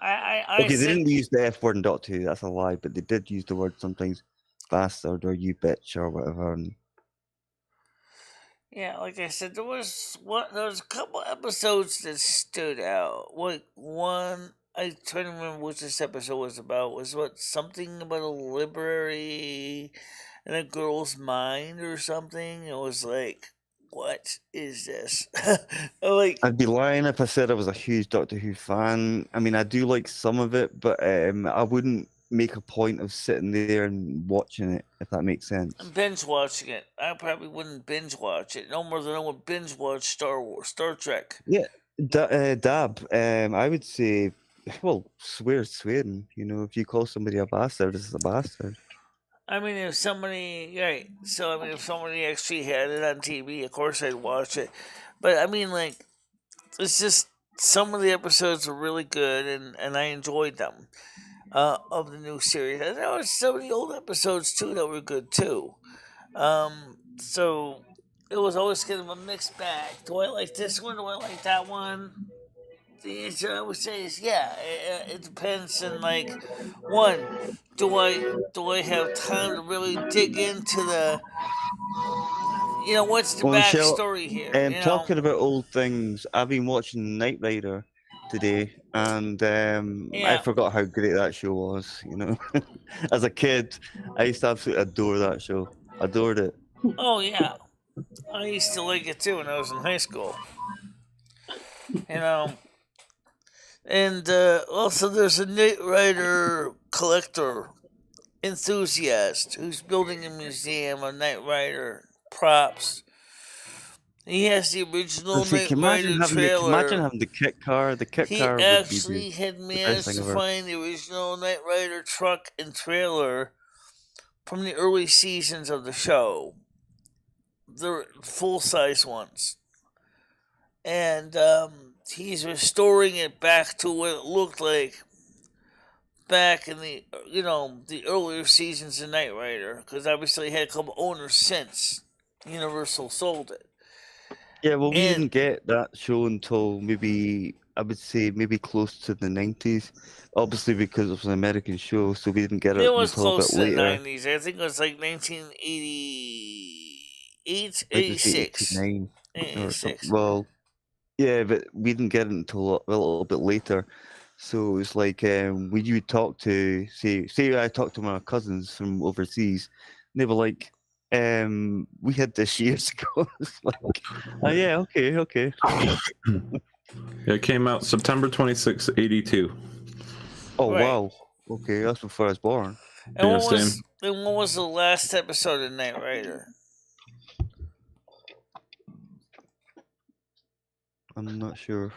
Okay, they didn't use the F word in Doctor Who, that's a lie, but they did use the word sometimes, bastard or you bitch or whatever. Yeah, like I said, there was a couple episodes that stood out. Like one, I try to remember what this episode was about. Was something about a library in a girl's mind or something? It was like, what is this? I'd be lying if I said I was a huge Doctor Who fan. I mean, I do like some of it, but I wouldn't make a point of sitting there and watching it, if that makes sense. Binge watching it. I probably wouldn't binge watch it no more than I would binge watch Star Trek. Yeah, Dab. I would say, well, swearing. If you call somebody a bastard, it's a bastard. I mean, if somebody actually had it on TV, of course I'd watch it. But I mean, it's just some of the episodes were really good, and I enjoyed them. of the new series. And there was some of the old episodes too that were good too. So it was always kind of a mixed bag. Do I like this one? Do I like that one? The answer I would say is yeah. It depends. And like, one, do I have time to really dig into the what's the Well, Michelle, backstory here? talking about old things, I've been watching Knight Rider today, and I forgot how great that show was. As a kid, I used to absolutely adore that show. Adored it. Oh yeah, I used to like it too when I was in high school. And also there's a Knight Rider collector enthusiast who's building a museum of Knight Rider props. He has the original Knight Rider trailer. Imagine having the kit car. The kit car would be actually had managed to find the original Knight Rider truck and trailer from the early seasons of the show. The full-size ones. And he's restoring it back to what it looked like back in the the earlier seasons of Knight Rider, because obviously it had a couple owners since Universal sold it. Yeah, well, we didn't get that show until maybe close to the 90s. Obviously, because it was an American show, so we didn't get it was until close a bit to later. the 90s. I think it was like 1988, 86. 86. Well, yeah, but we didn't get it until a little bit later. So it's like when you would talk to, say I talked to my cousins from overseas, and they were like, we had this years ago. It's like, oh yeah, okay. It came out September 26, 82. Oh wow. Okay, that's before I was born. And what was the last episode of Knight Rider? I'm not sure.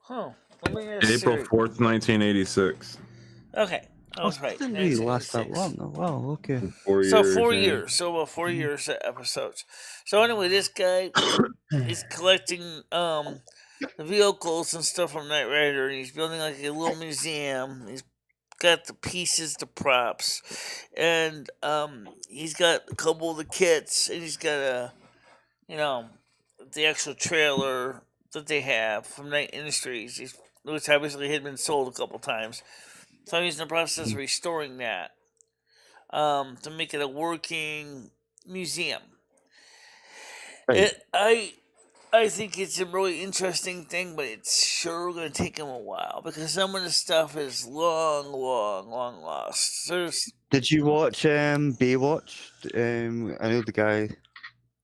Huh. April 4th, 1986. Okay. I was right. It didn't really last that long. Oh, wow, okay. 4 years. So 4 years. So about 4 years episodes. So anyway, this guy is collecting the vehicles and stuff from Knight Rider, and he's building like a little museum. He's got the pieces, the props, and he's got a couple of the kits, and he's got the actual trailer that they have from Knight Industries, which obviously had been sold a couple times. So he's in the process of restoring that to make it a working museum. Right. I think it's a really interesting thing, but it's sure going to take him a while because some of the stuff is long lost. Did you watch Baywatch? I know the guy.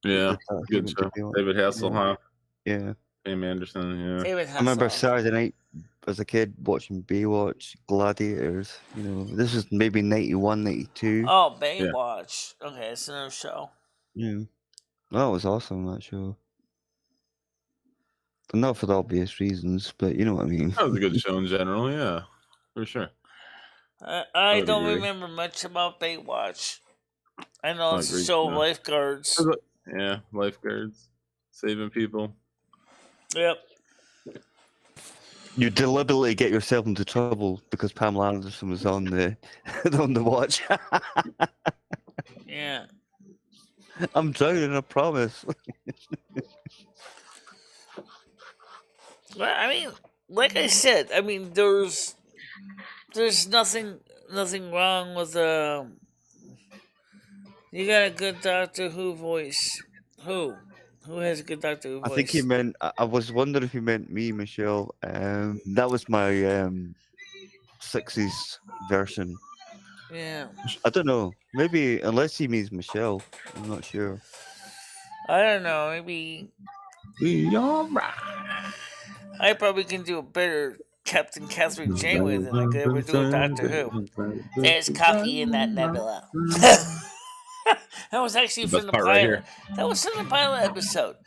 Yeah, good show. David Hasselhoff. Yeah. Sam Anderson. Yeah. David Hasselhoff. I remember Saturday night as a kid watching Baywatch, Gladiators. This is maybe 91, 92. Oh, Baywatch. Yeah. Okay, it's another show. Yeah. That was awesome, that show. But not for the obvious reasons, but you know what I mean. That was a good show in general, yeah. For sure. I don't remember much about Baywatch. I know it's a show of lifeguards. Yeah, lifeguards. Saving people. Yep. You deliberately get yourself into trouble because Pamela Anderson was on the watch. Yeah. I'm drowning, I promise. Well, I mean, like I said, there's nothing wrong with you got a good Doctor Who voice. Who has a good Doctor Who voice? I think he meant. I was wondering if he meant me, Michelle. That was my 60s version. Yeah. I don't know. Maybe unless he means Michelle, I'm not sure. I don't know. Maybe. I probably can do a better Captain Catherine Janeway than I could ever do a Doctor Who. There's coffee in that nebula. That was actually from the pilot. Right, that was from the pilot episode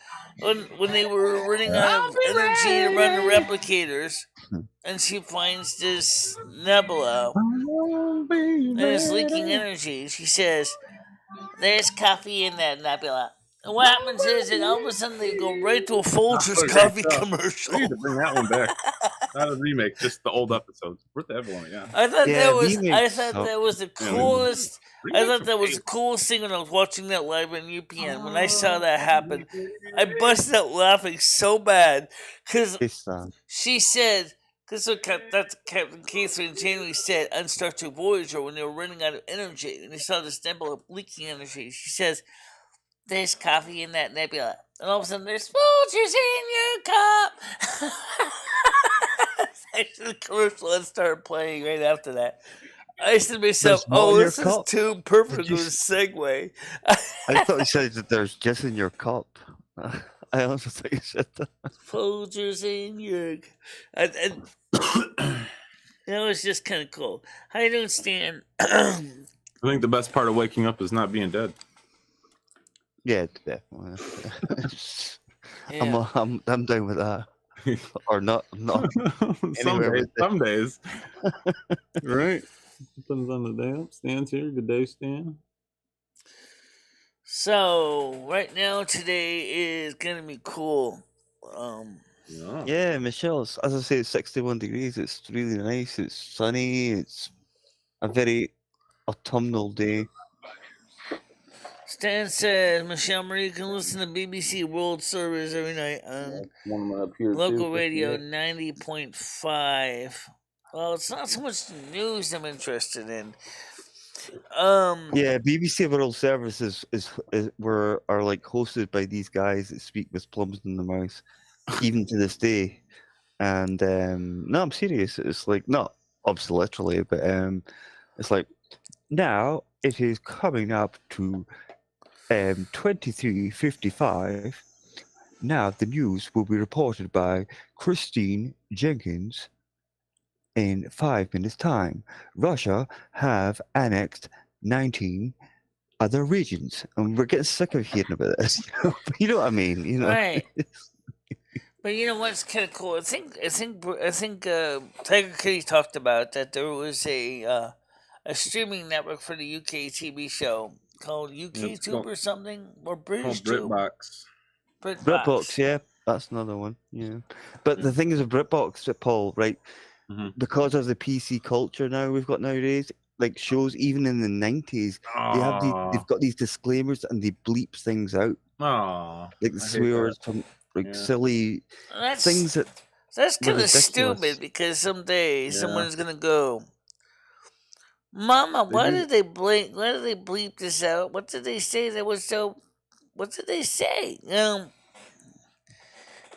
when they were running out of energy to run the replicators, and she finds this nebula and it's leaking energy. She says, "There's coffee in that nebula." And what happens is that all of a sudden they go right to a Folgers Oh, great coffee stuff. commercial. We need to bring that one back. Not a remake, just the old episodes. Worth the one, yeah. I thought Yeah, that was remakes the Yeah, coolest. I remakes thought are that was the great. coolest thing when I was watching that live on UPN. When I saw that happen, I busted out laughing so bad because It's she said, because that's Captain Catherine Janeway said on Star Trek Voyager when they were running out of energy and they saw this nebula of leaking energy. She says, "There's coffee in that nebula," and all of a sudden there's Folgers in your cup. Actually, the commercial had started playing right after that. I said to myself, There's what "Oh, in your this is cup? too perfect Did of you a s- segue." I thought you said that there's just in your cup. I also thought you said that. Folgers in your, and that was just kind of cool. How you doing, Stan? I think the best part of waking up is not being dead. Yeah, definitely. Yeah. I'm down with that. Or not. Some days. Right. Depends on the day. Stan's here. Good day, Stan. So right now, today is gonna be cool. Yeah, Michelle's, as I say, it's 61 degrees. It's really nice. It's sunny. It's a very autumnal day. Stan says Michelle Marie can listen to BBC World Service every night on local radio 90.5. Well, it's not so much the news I'm interested in. Yeah, BBC World Service is are like hosted by these guys that speak with plums in the mouth, even to this day. And no, I'm serious. It's like not obviously literally, but it's like now it is coming up to 23:55. Now the news will be reported by Christine Jenkins. In 5 minutes' time, Russia have annexed 19 other regions, and we're getting sick of hearing about this. You know what I mean? You know, right? But you know what's kind of cool? I think Tiger Kitty talked about that there was a streaming network for the UK TV show called UK Tube or something, or British Tube. BritBox, yeah, that's another one. Yeah, but the thing is with BritBox, Paul, right? Because of the PC culture now we've got nowadays, like shows even in the 90s, they've got these disclaimers and they bleep things out. Like the swears from like silly things that's kind of stupid because someday someone's gonna go, "Mama, why did they bleep this out? What did they say that was so? What did they say?"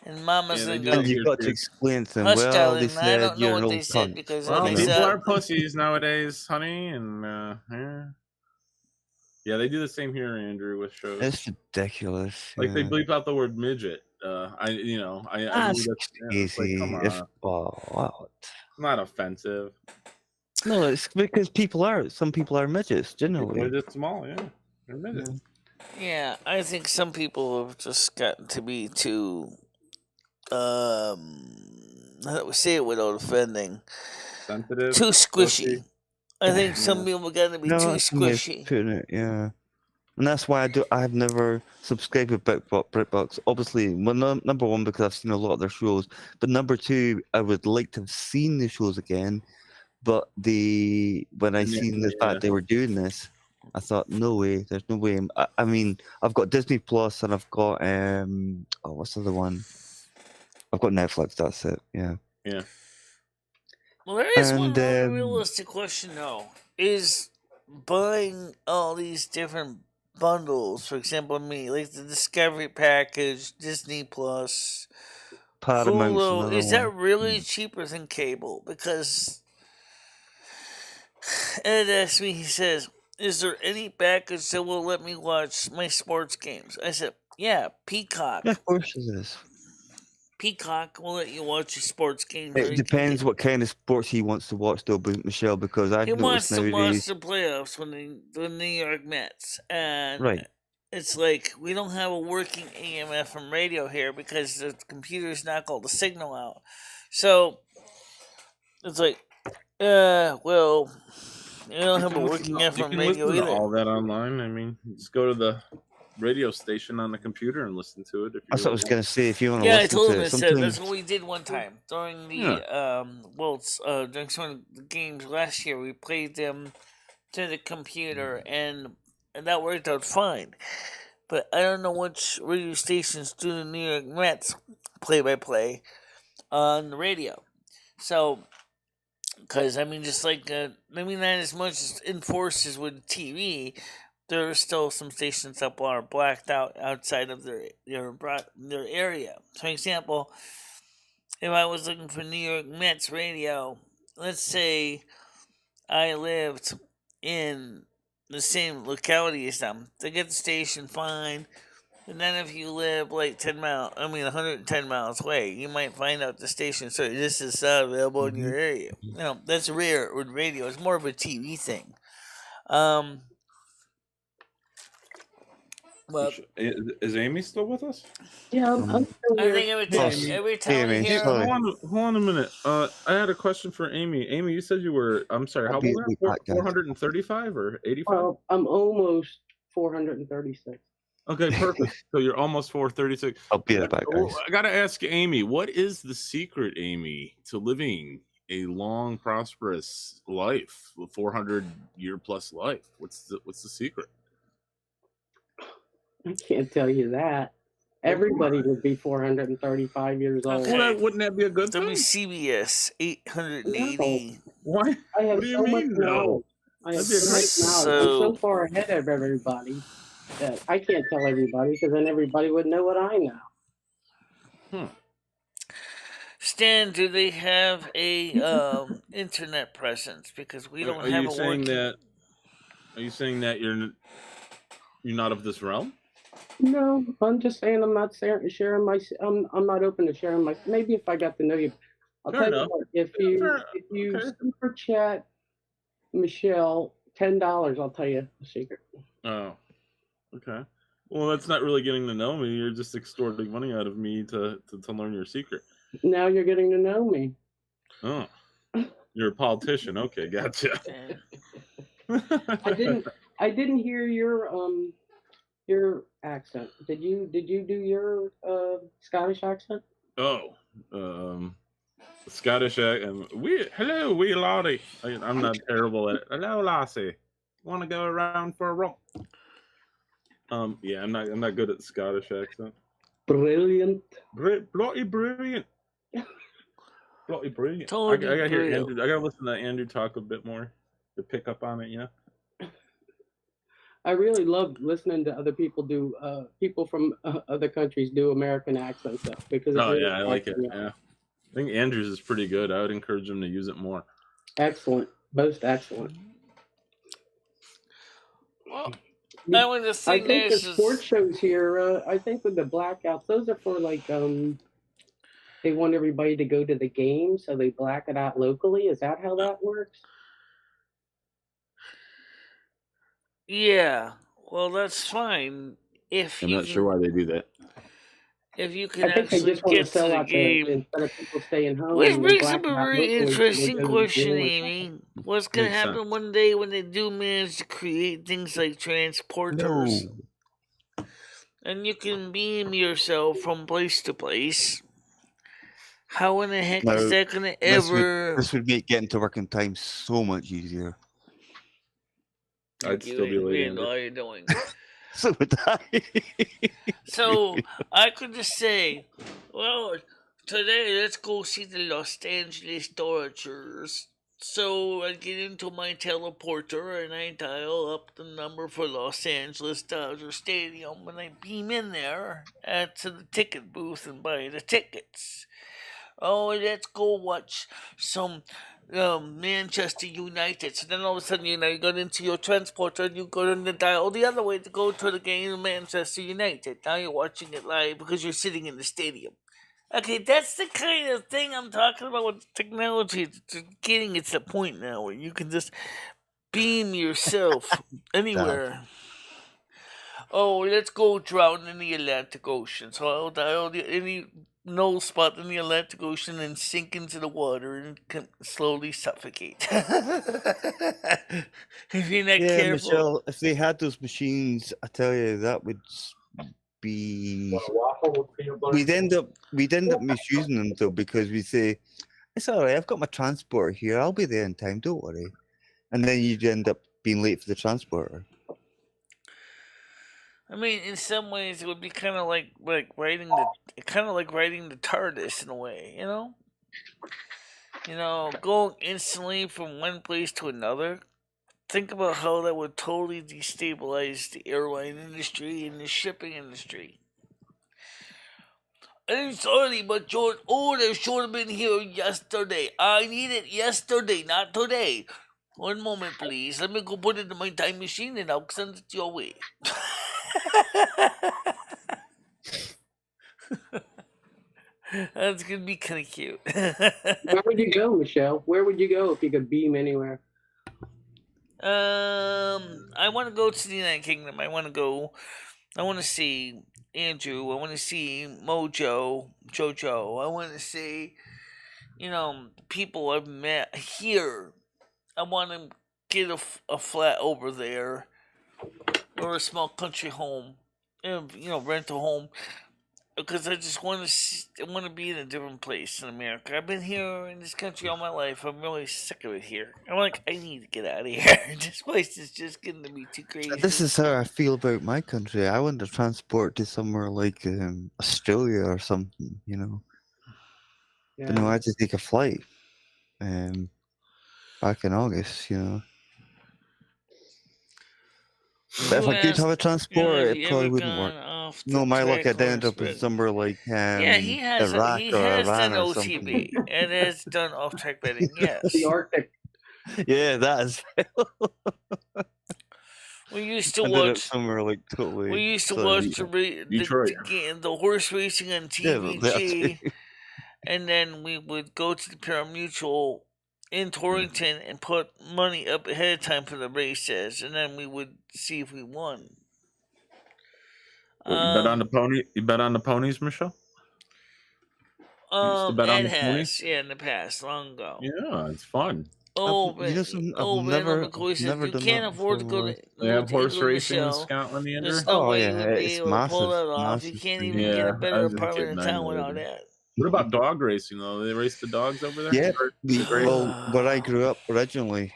And Mama's gonna go, and you've got to explain to them. "Hush, Well, darling, they I said don't know you're an what they old said cunt. because Well, they people said are pussies nowadays, honey, and yeah, they do the same here, Andrew, with shows. It's ridiculous. Like they bleep out the word midget. That's crazy. Come on. What? Not offensive. No, it's because some people are midgets, generally. They're just small, yeah. They're midgets. Yeah, I think some people have just gotten to be too say it without offending. Sensitive. Too squishy. I think some people got to be too squishy. Yeah. And that's why I've never subscribed to BritBox. Obviously, well, number one, because I've seen a lot of their shows. But number two, I would like to have seen the shows again. But when I seen the fact they were doing this, I thought, no way, there's no way. I mean, I've got Disney Plus and I've got what's the other one? I've got Netflix. That's it. Yeah. Yeah. Well, there is one more realistic question though: is buying all these different bundles, for example, me, like the Discovery package, Disney Plus, Hulu, is that really cheaper than cable? Because Ed asked me, he says, "Is there any package that will let me watch my sports games?" I said, "Yeah, Peacock." Yeah, of course it is. Peacock will let you watch your sports games. It depends what kind of sports he wants to watch, though, Michelle, because I've noticed nowadays... He wants to watch the playoffs when the New York Mets. And it's like, we don't have a working AM/FM radio here because the computers knock all the signal out. So, it's like, well, you don't have a working FM radio either. All that online. I mean, just go to the radio station on the computer and listen to it. If you That's what I was going to say. If you want to Yeah, I listen told to him it, I said sometimes that's what we did one time during the during some of the games last year. We played them to the computer, and that worked out fine. But I don't know which radio stations do the New York Mets play-by-play on the radio. So, because I mean, just like maybe not as much as enforces with TV, there are still some stations that are blacked out outside of their area. For example, if I was looking for New York Mets radio, let's say I lived in the same locality as them, they get the station fine. And then if you live like 110 miles away, you might find out the station, so this is available in your area. You know, that's rare with radio. It's more of a TV thing. Well, is Amy still with us? Yeah, I'm still I here. think every time Amy, I hear sorry. Hold on a minute. I had a question for Amy. Amy, you said you were. I'm sorry. How I'll be old are right you? back, guys. 435 or 85? Well, I'm almost 436. Okay, perfect. So you're almost 436. I'll be right back, guys. I gotta ask Amy, what is the secret, Amy, to living a long, prosperous life, a 400-year-plus life? What's the secret? I can't tell you that. Everybody would be 435 years old. Okay. Well, wouldn't that be a good thing? WCBS 880. Why? I have What do you so much mean, no? knowledge. I have That'd be a so great much knowledge. I'm So- so far ahead of everybody that I can't tell everybody because then everybody would know what I know. Stan, do they have a internet presence? Because we don't Are have you a saying working. that? Are you saying that you're not of this realm? No, I'm just saying I'm not sharing my. I'm not open to sharing my. Maybe if I got to know you, I'll Fair tell enough. you what. If you okay. super chat Michelle $10, I'll tell you a secret. Oh, okay. Well, that's not really getting to know me. You're just extorting money out of me to learn your secret. Now you're getting to know me. Oh, you're a politician. Okay, gotcha. I didn't hear your accent. Did you do your Scottish accent? Oh, Scottish accent. Hello, wee laddie. I'm not terrible at it. Hello, lassie. Want to go around for a romp? Yeah, I'm not good at the Scottish accent. Brilliant. Bloody brilliant. Bloody brilliant. Totally I gotta hear brilliant. Andrew. I gotta listen to Andrew talk a bit more to pick up on it. You know. I really love listening to other people do people from other countries do American accents though, because Oh really yeah, I like it. cracks me up. Yeah, I think Andrew's is pretty good. I would encourage him to use it more. Excellent, most excellent. Well, I want to I think think the this sports is. shows here. I think with the blackouts, those are for like they want everybody to go to the game, so they black it out locally. Is that how that works? Yeah. Well, that's fine if I'm you not sure why they do that. if you can I think they actually just want to get to sell the out game. instead of people staying home. Which they brings black up a it out very locally so they interesting go to the question, game. Amy. What's going to Makes happen sense. one day when they do manage to create things like transporters? No. And you can beam yourself from place to place? How in the heck No, is that going to This ever... would make getting to work in time so much easier. I'd still be late. All Andrew. you're doing. So would I. So I could just say, well, today let's go see the Los Angeles Dodgers. So I get into my teleporter and I dial up the number for Los Angeles Dodger Stadium and I beam in there to the ticket booth and buy the tickets. Oh, let's go watch some Manchester United. So then all of a sudden, you got into your transporter and you go in the dial the other way to go to the game of Manchester United. Now you're watching it live because you're sitting in the stadium. Okay, that's the kind of thing I'm talking about with technology. It's getting to the point now where you can just beam yourself anywhere. Oh, let's go drown in the Atlantic Ocean. So I'll dial any null spot in the Atlantic Ocean and sink into the water and slowly suffocate. If you're not Yeah, careful. Michelle, if they had those machines, I tell you, that would be. We'd end up misusing them though, because we say, "It's all right. I've got my transporter here. I'll be there in time. Don't worry." And then you'd end up being late for the transporter. I mean, in some ways, it would be kind of like riding the TARDIS in a way, you know. You know, going instantly from one place to another. Think about how that would totally destabilize the airline industry and the shipping industry. I'm sorry, but your order should have been here yesterday. I need it yesterday, not today. One moment, please. Let me go put it in my time machine and I'll send it your way. That's gonna be kind of cute. Where would you go, Michelle? Where would you go if you could beam anywhere? I want to go to the United Kingdom. I want to see Andrew. I want to see Jojo. I want to see, people I've met here. I want to get a flat over there, or a small country home, rent a home, because I just want to be in a different place in America. I've been here in this country all my life. I'm really sick of it here. I'm like, I need to get out of here. This place is just getting to be too crazy. This is how I feel about my country. I want to transport to somewhere like Australia or something, you know. Yeah. But no, I had to take a flight back in August, you know. But if I could have a transport, it probably wouldn't work. No, my luck, I'd end up in somewhere like Iraq he or has Iran done or OTB something. and has done off-track betting. Yes, The Arctic. Yeah, that is. We used to Ended up watch. somewhere like totally. We used to sorry. watch the Detroit. horse racing on Yeah, but that's TVG, and then we would go to the Parimutuel in Torrington and put money up ahead of time for the races, and then we would see if we won. What, you bet on the pony? You bet on the ponies, Michelle? You used to bet on Ed the ponies? has, yeah, in the past, long ago. Yeah, it's fun. Oh, you know something? I've Randall never McCoy says never you done can't that afford to before go in to. They have horse England, racing in Michelle. Scotland, Andrew. There's no Oh, way yeah, you would be it's able to pull massive, that off. You massive can't thing. even get Yeah, a I better was just apartment in kidding. I town know without they do. that. What about dog racing though? They race the dogs over there. Yeah, Is it great? well, where I grew up originally,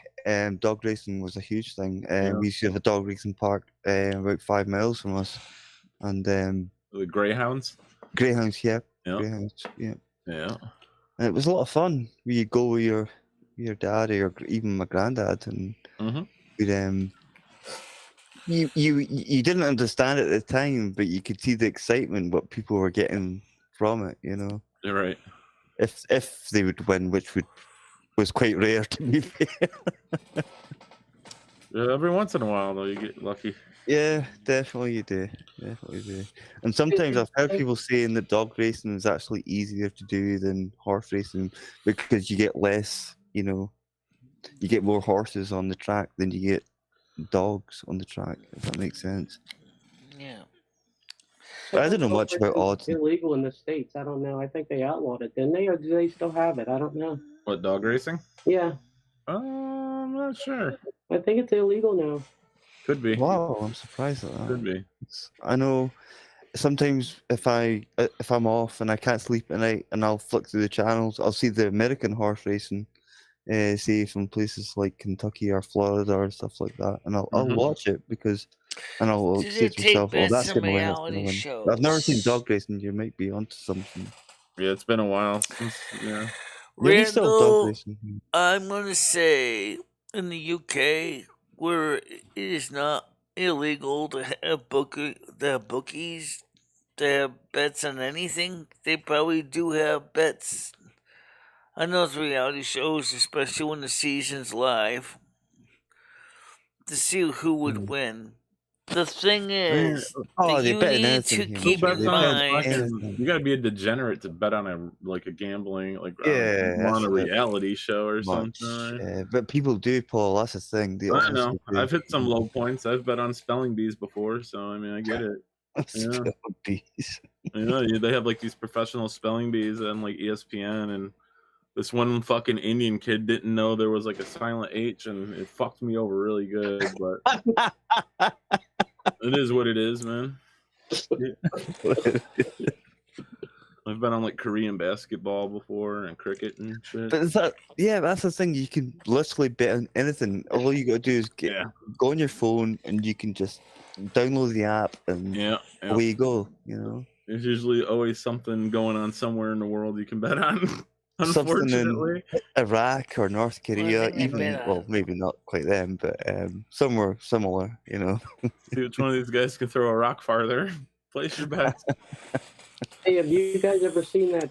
dog racing was a huge thing. We used to have a dog racing park about 5 miles from us, and The greyhounds. greyhounds, yeah, Yeah. greyhounds, yeah. Yeah. And it was a lot of fun. You go with your dad or even my granddad, and we'd you didn't understand it at the time, but you could see the excitement what people were getting from it. You know, You're right. if they would win, which was quite rare to be fair. Every once in a while though, you get lucky. Yeah, definitely you do. Definitely do. And sometimes I've heard people saying that dog racing is actually easier to do than horse racing because you get less, you get more horses on the track than you get dogs on the track, if that makes sense. Yeah. But I don't know much about odds. It's illegal in the States. I don't know. I think they outlawed it, didn't they? Or do they still have it? I don't know. What, dog racing? Yeah. I'm not sure. I think it's illegal now. Could be. Wow, I'm surprised at that. Could be. I know sometimes if I'm off and I can't sleep at night and I'll flick through the channels, I'll see the American horse racing, say from places like Kentucky or Florida or stuff like that, and I'll watch it and I'll say to myself, "Oh, that's gonna win." That's gonna win. But I've never seen dog racing. You might be onto something. Yeah, it's been a while since. Yeah. Randall, I'm gonna say in the UK where it is not illegal to have bookies to have bets on anything, they probably do have bets on those reality shows, especially when the season's live, to see who would win. The thing is, that you need to keep in mind. You got to be a degenerate to bet on a gambling, on a reality show or something. Yeah, but people do, Paul. That's the thing. I know. I've hit some low points. I've bet on spelling bees before, so I mean, I get it. Spelling bees. They have like these professional spelling bees on like ESPN, and this one fucking Indian kid didn't know there was like a silent H, and it fucked me over really good. But it is what it is, man. I've been on like Korean basketball before and cricket and shit. But that's the thing. You can literally bet on anything. All you gotta do is go on your phone and you can just download the app and away you go. There's usually always something going on somewhere in the world you can bet on. Something Unfortunately, in Iraq or North Korea, maybe not quite them, but somewhere similar. See which one of these guys can throw a rock farther. Place your bets. Hey, have you guys ever seen that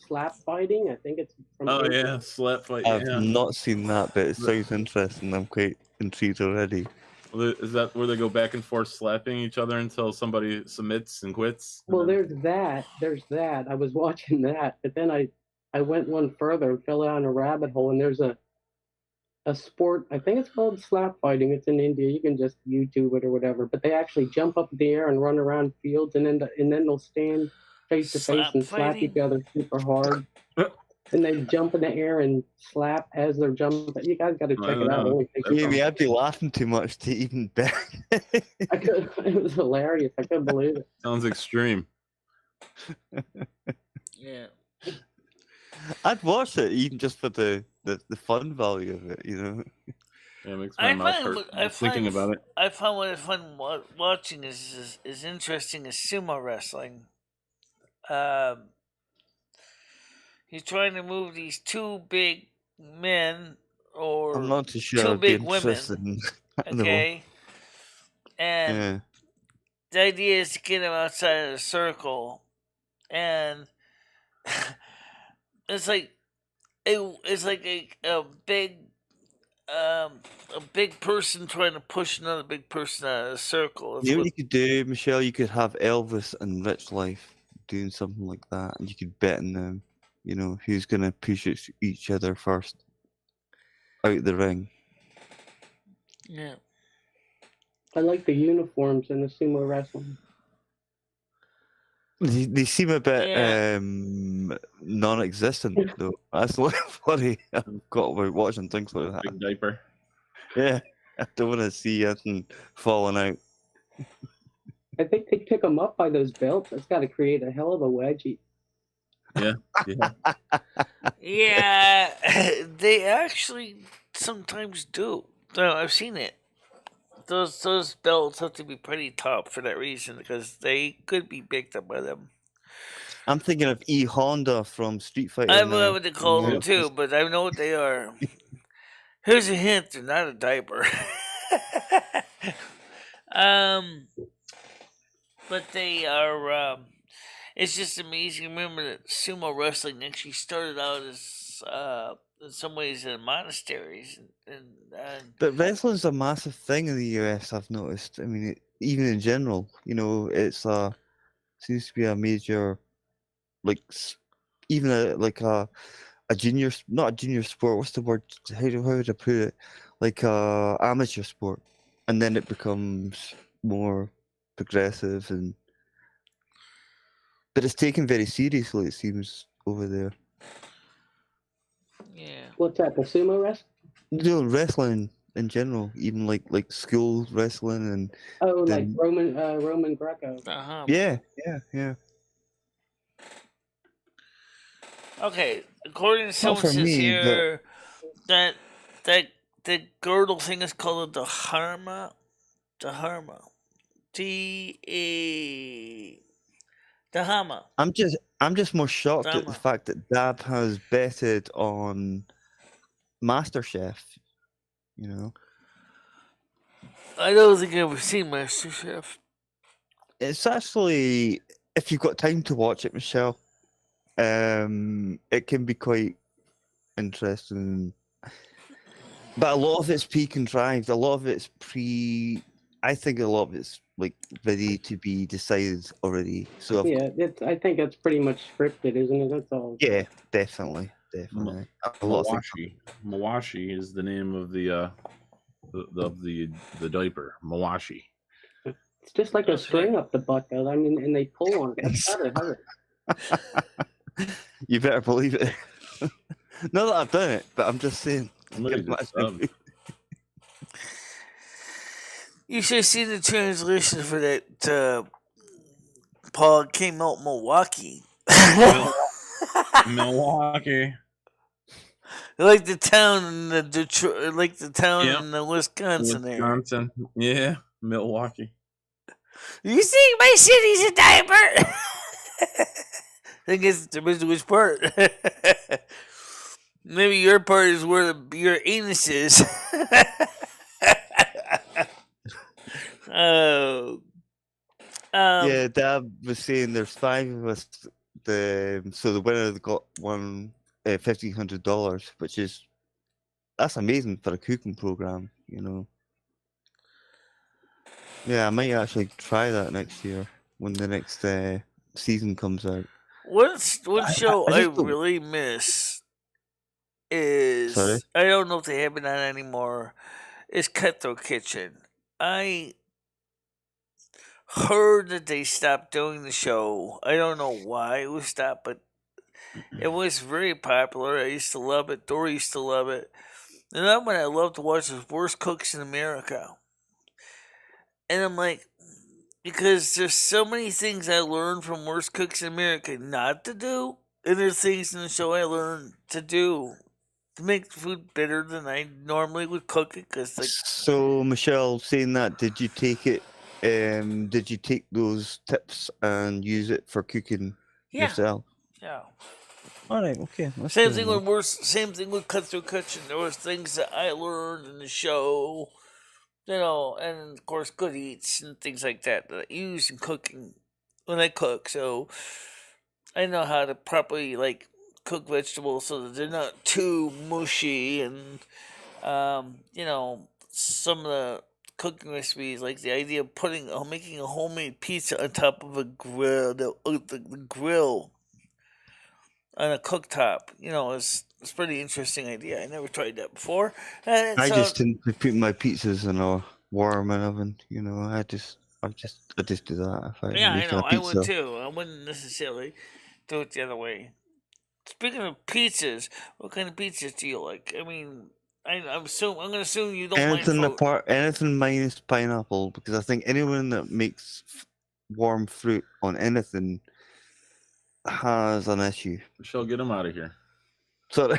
slap fighting? I think it's from. Oh yeah, slap fight. I've not seen that, but it sounds interesting. I'm quite intrigued already. Is that where they go back and forth slapping each other until somebody submits and quits? Well, there's that. I was watching that, but then I went one further and fell down a rabbit hole, and there's a sport. I think it's called slap fighting. It's in India. You can just YouTube it or whatever. But they actually jump up in the air and run around fields, and then they'll stand face to face and slap each other super hard. And they jump in the air and slap as they're jumping. You guys got to check it out. Maybe I'd be laughing too much to even bet. It was hilarious. I couldn't believe it. Sounds extreme. Yeah. I'd watch it even just for the fun value of it, Yeah, it makes my mouth hurt thinking about it. I find what I find watching is interesting as sumo wrestling. He's trying to move these two big men or I'm not too sure two I'd be big women. Okay. And the idea is to get them outside of the circle. And it's like a big person trying to push another big person out of the circle. You know what you could do, Michelle? You could have Elvis and Rich Life doing something like that, and you could bet on them. Who's going to push each other first out the ring. Yeah. I like the uniforms in the sumo wrestling. They seem a bit non-existent, though. That's what funny I've got about watching things like that. Big diaper. Yeah, I don't want to see anything falling out. I think they pick them up by those belts. That's got to create a hell of a wedgie. Yeah. Yeah, they actually sometimes do. No, I've seen it. Those belts have to be pretty tough for that reason because they could be picked up by them. I'm thinking of E Honda from Street Fighter. I know what they call them too, but I know what they are. Here's a hint: they're not a diaper. But they are. It's just amazing. Remember that sumo wrestling actually started out as, in some ways, in monasteries. But wrestling's a massive thing in the US. I've noticed. I mean, even in general, it's seems to be a major, like, even a junior, not a junior sport. What's the word? How would I put it? Like amateur sport, and then it becomes more progressive but it's taken very seriously, it seems, over there. Yeah. What's that? The sumo wrestling? Wrestling in general, even like school wrestling and. Like Roman Greco. Uh-huh. Yeah. Okay, according to someone says here that the girdle thing is called the Dharma. Dharma. Dahama. I'm just more shocked at the fact that Dab has betted on MasterChef. I don't think I've ever seen MasterChef. It's actually, if you've got time to watch it, Michelle, it can be quite interesting. But a lot of it's pre-contrived. A lot of it's I think a lot of it's like ready to be decided already. So I think it's pretty much scripted, isn't it? That's all. Yeah, definitely. Mawashi is the name of the diaper. Mawashi. It's just like a string up the butt, though. I mean, and they pull on it. That's gotta hurt. You better believe it. Not that I've done it, but I'm just saying. You should see the translation for that. Paul came out Milwaukee. Milwaukee. Like the town in the Detroit, like the town in the Wisconsin area. Yeah, Milwaukee. You think my city's a diaper? I guess it depends which part. Maybe your part is where your anus is. Yeah, Dad was saying there's 5 of us. So the winner got $1,500, which that's amazing for a cooking program, you know. Yeah, I might actually try that next year when the next season comes out. One show I really miss is I don't know if they have it on anymore. Is Cutthroat Kitchen. I heard that they stopped doing the show. I don't know why it was stopped, but it was very popular. I used to love it. Dory used to love it. Another one I love to watch is Worst Cooks in America. And I'm like, because there's so many things I learned from Worst Cooks in America not to do, and there's things in the show I learned to do to make food better than I normally would cook it. So, Michelle, saying that, did you take it? Did you take those tips and use it for cooking yourself? Yeah. All right. Okay. Same thing with Cutthroat Kitchen. There was things that I learned in the show, you know, and of course good eats and things like that I use in cooking when I cook. So I know how to properly cook vegetables so that they're not too mushy, and you know, some of the cooking recipes, like the idea of making a homemade pizza on top of a grill, the grill on a cooktop, you know, it's a pretty interesting idea. I never tried that before. I just tend to put my pizzas in a warm oven. You know, I just do that. If I know. I would too. I wouldn't necessarily do it the other way. Speaking of pizzas, what kind of pizzas do you like? I mean, I'm going to assume you don't anything minus pineapple, because I think anyone that makes warm fruit on anything has an issue. Michelle, get him out of here. Sorry.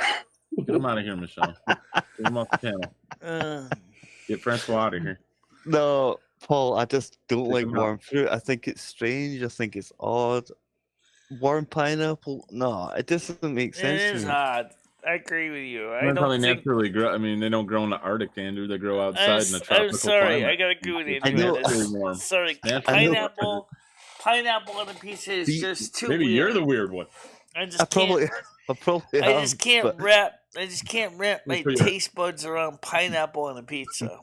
Get him out of here, Michelle. Get him off the panel. Get Francois out of here. No, Paul, I just don't like warm fruit. I think it's strange. I think it's odd. Warm pineapple? No, it doesn't make sense. It is odd. I agree with you. I don't think naturally grow. I mean, they don't grow in the Arctic, Andrew. They grow outside in the tropical I'm sorry. climate. I gotta agree with you. Sorry, pineapple on a pizza is just too maybe weird. You're the weird one. I just can't wrap my taste buds around pineapple on a pizza.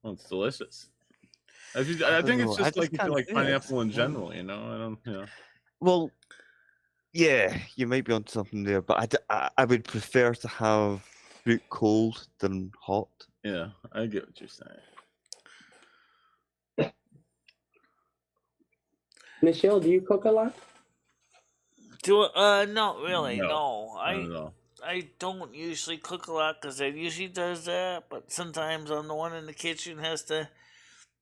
Well, it's delicious. I think it's just like you feel like pineapple in general. You know, I don't. You know. Well, yeah, you might be onto something there, but I would prefer to have fruit cold than hot. Yeah, I get what you're saying. Michelle, do you cook a lot? Not really. No. I don't usually cook a lot because Ed usually does that, but sometimes I'm the one in the kitchen has to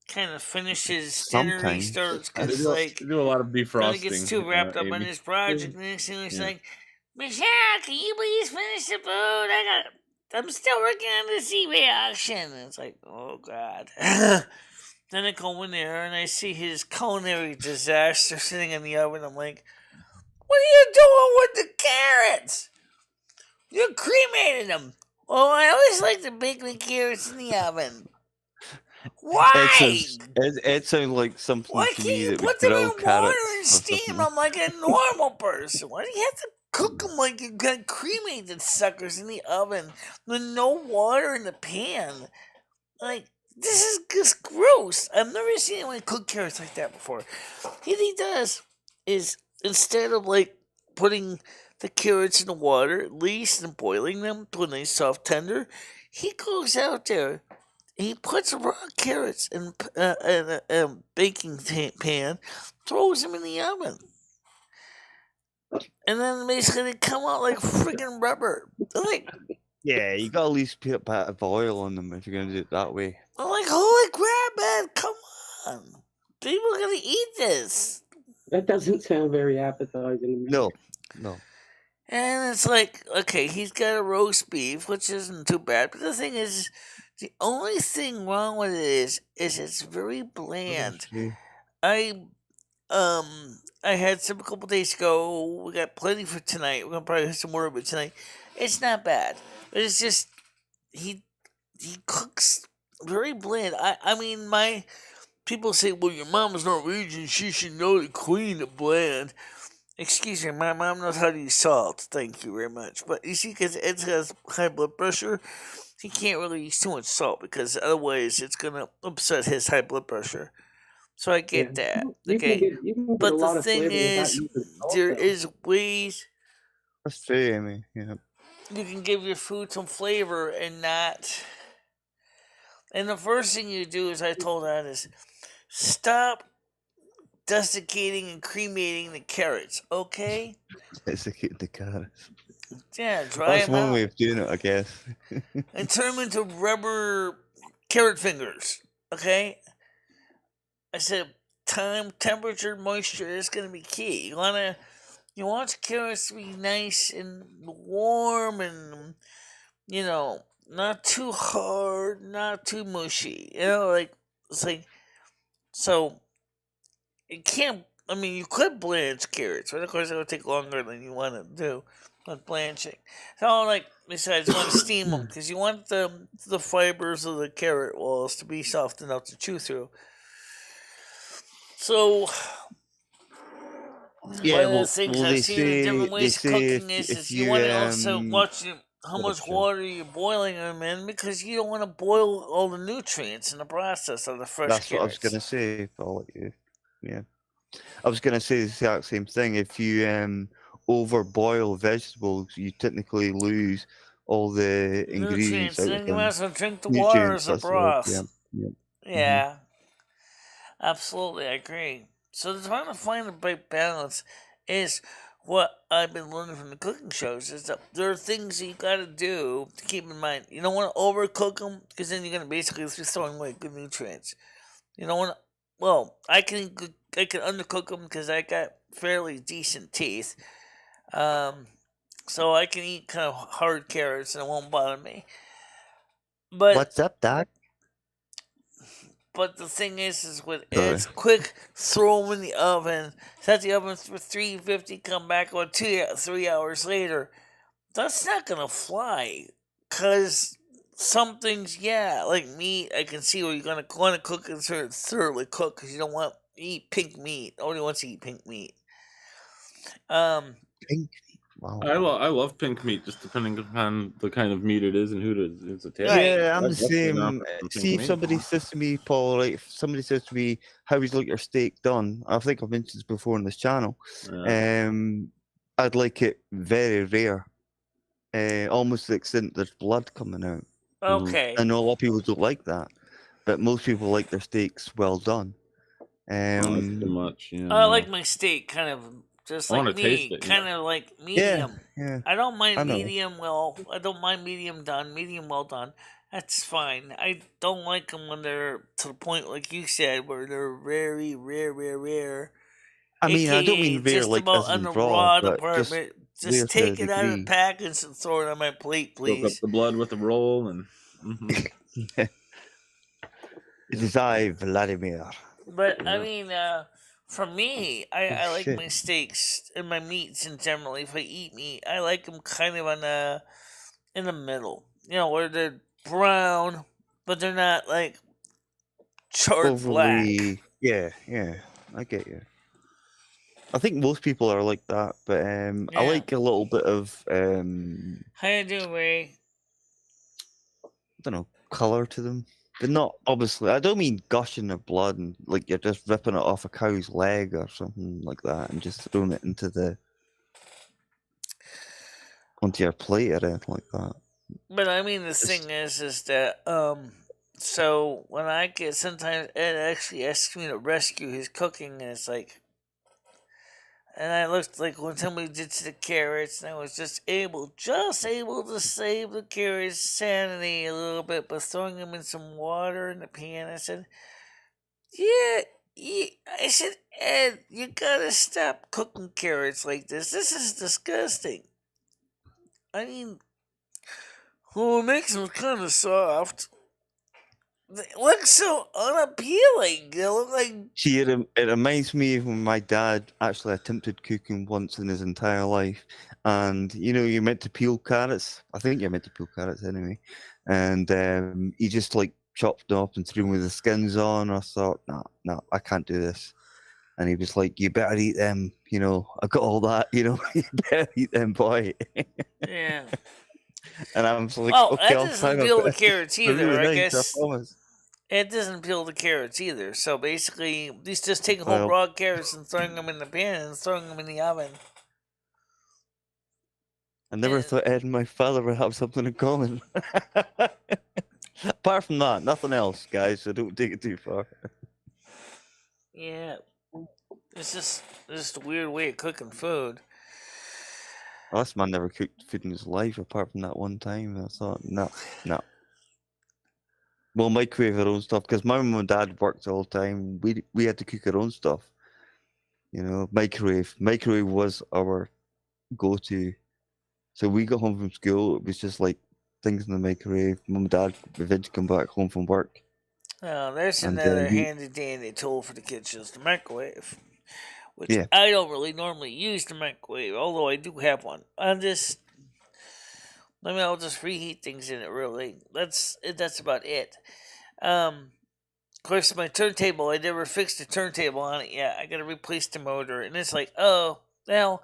kind of finish his dinner restarts because do a lot of defrosting. He gets too wrapped up in his project, and next thing he's like, Michelle, can you please finish the food? I'm still working on this eBay auction. And it's like, oh god. Then I go in there and I see his culinary disaster sitting in the oven. I'm like, what are you doing with the carrots? You cremated them. Oh, I always like to bake the carrots in the oven. Why? It sounds like something. Why can't you put them in water and steam them like a normal person? Why do you have to cook them like you got cremated suckers in the oven with no water in the pan? Like, this is just gross. I've never seen anyone cook carrots like that before. What he does is, instead of putting the carrots in the water at least and boiling them to a nice soft tender, he goes out there he puts raw carrots in a baking pan, throws them in the oven, and then basically they come out like friggin' rubber. They're like, Yeah, you got to at least put a bit of oil on them if you're going to do it that way. I'm like, holy crap, man! Come on, people are gonna eat this. That doesn't sound very appetizing to me. No. And it's like, okay, he's got a roast beef, which isn't too bad. But the thing is, the only thing wrong with it is it's very bland. I had some a couple days ago. We got plenty for tonight. We're gonna probably have some more of it tonight. It's not bad, but it's just he cooks very bland. I mean, my people say, well, your mom's Norwegian, she should know the queen of bland. Excuse me, my mom knows how to use salt. Thank you very much. But you see, because Ed has high blood pressure, he can't really use too much salt because otherwise it's going to upset his high blood pressure. So I get that. Okay. But the thing is, there is ways. That's true, Amy. Yeah. You can give your food some flavor and not. And the first thing you do, as I told Ed, is stop desiccating and cremating the carrots, okay? Desiccating the carrots. Yeah, dry That's them one out. way of doing it, I guess. And turn them into rubber carrot fingers, okay? I said time, temperature, moisture is going to be key. You want your carrots to be nice and warm and, not too hard, not too mushy. It's like, so it can't. I mean, you could blanch carrots, but of course it would take longer than you want to do with blanching. So, besides, you want to steam them because you want the fibers of the carrot walls to be soft enough to chew through. So, yeah, one of the things I've seen in different ways of cooking is you want to also watch how much water you're boiling them in because you don't want to boil all the nutrients in the process of the fresh That's carrots. what I was going to say, Paul. Yeah. I was going to say the exact same thing. If you overboil vegetables, you technically lose all the ingredients. And then you might as well drink the water as a broth. Yeah. Absolutely, I agree. So trying to find a right balance is what I've been learning from the cooking shows, is that there are things that you got to do to keep in mind. You don't want to overcook them because then you're going to basically be throwing away good nutrients. You don't want to. Well, I can undercook them because I got fairly decent teeth, so I can eat kind of hard carrots and it won't bother me. But what's up, Doc? But the thing is with it's quick, throw them in the oven, set the oven for 350, come back on 3 hours later. That's not going to fly. Because some things, like meat, I can see where you're going to want to cook it thoroughly cooked because you don't want to eat pink meat. Nobody wants to eat pink meat. Pink meat. Wow. I love pink meat, just depending upon the kind of meat it is and who it's attached. Yeah, I'm the same. See, if somebody says to me, Paul, if somebody says to me, how would you like your steak done? I think I've mentioned this before on this channel. I'd like it very rare. Almost to the extent there's blood coming out. Okay. I know a lot of people don't like that, but most people like their steaks well done. Not too much. I like my steak kind of just like me, kind of like medium. Yeah. I don't mind medium well. I don't mind medium done, medium well done. That's fine. I don't like them when they're to the point, like you said, where they're very rare. I mean, I don't mean rare like as in raw, but just take it out of the package and throw it on my plate, please. Soak up the blood with the roll and. It is I, Vladimir. But I mean, for me, I like my steaks and my meats in general. If I eat meat, I like them kind of in the middle. Where they're brown, but they're not like charred black. Yeah, I get you. I think most people are like that, but I like a little bit of how you doing, Ray? I don't know, color to them. But not, obviously, I don't mean gushing of blood and like you're just ripping it off a cow's leg or something like that and just throwing it onto your plate or anything like that. But I mean, the thing is that So when I get sometimes Ed actually asks me to rescue his cooking, and it's like, and I looked like when somebody did to the carrots, and I was just able to save the carrots' sanity a little bit by throwing them in some water in the pan. I said, yeah. I said, Ed, you gotta stop cooking carrots like this. This is disgusting. I mean, well, it makes them kind of soft. They look so unappealing. They look like. See, it reminds me of when my dad actually attempted cooking once in his entire life. And, you're meant to peel carrots. I think you're meant to peel carrots anyway. And he just, chopped them up and threw them with the skins on. I thought, no, I can't do this. And he was like, you better eat them. I got all that, you better eat them, boy. Yeah. And I'm just like, well, okay, that doesn't peel the carrots either. Really I nice, guess I promise. it doesn't peel the carrots either. So basically, he's just taking whole raw carrots and throwing them in the pan and throwing them in the oven. I never thought Ed and my father would have something in common. Apart from that, nothing else, guys. So don't take it too far. Yeah, it's just a weird way of cooking food. Well, this man never cooked food in his life apart from that one time. I thought, no. We'll microwave our own stuff because my mum and dad worked all the time. We had to cook our own stuff. Microwave. Microwave was our go-to. So we got home from school. It was just like things in the microwave. Mum and dad eventually come back home from work. Oh, there's another handy dandy tool for the kitchens, the microwave. Which I don't really normally use the microwave, although I do have one. I'll just reheat things in it. Really, that's about it. Of course, my turntable, I never fixed the turntable on it yet. I got to replace the motor, and it's like, oh well,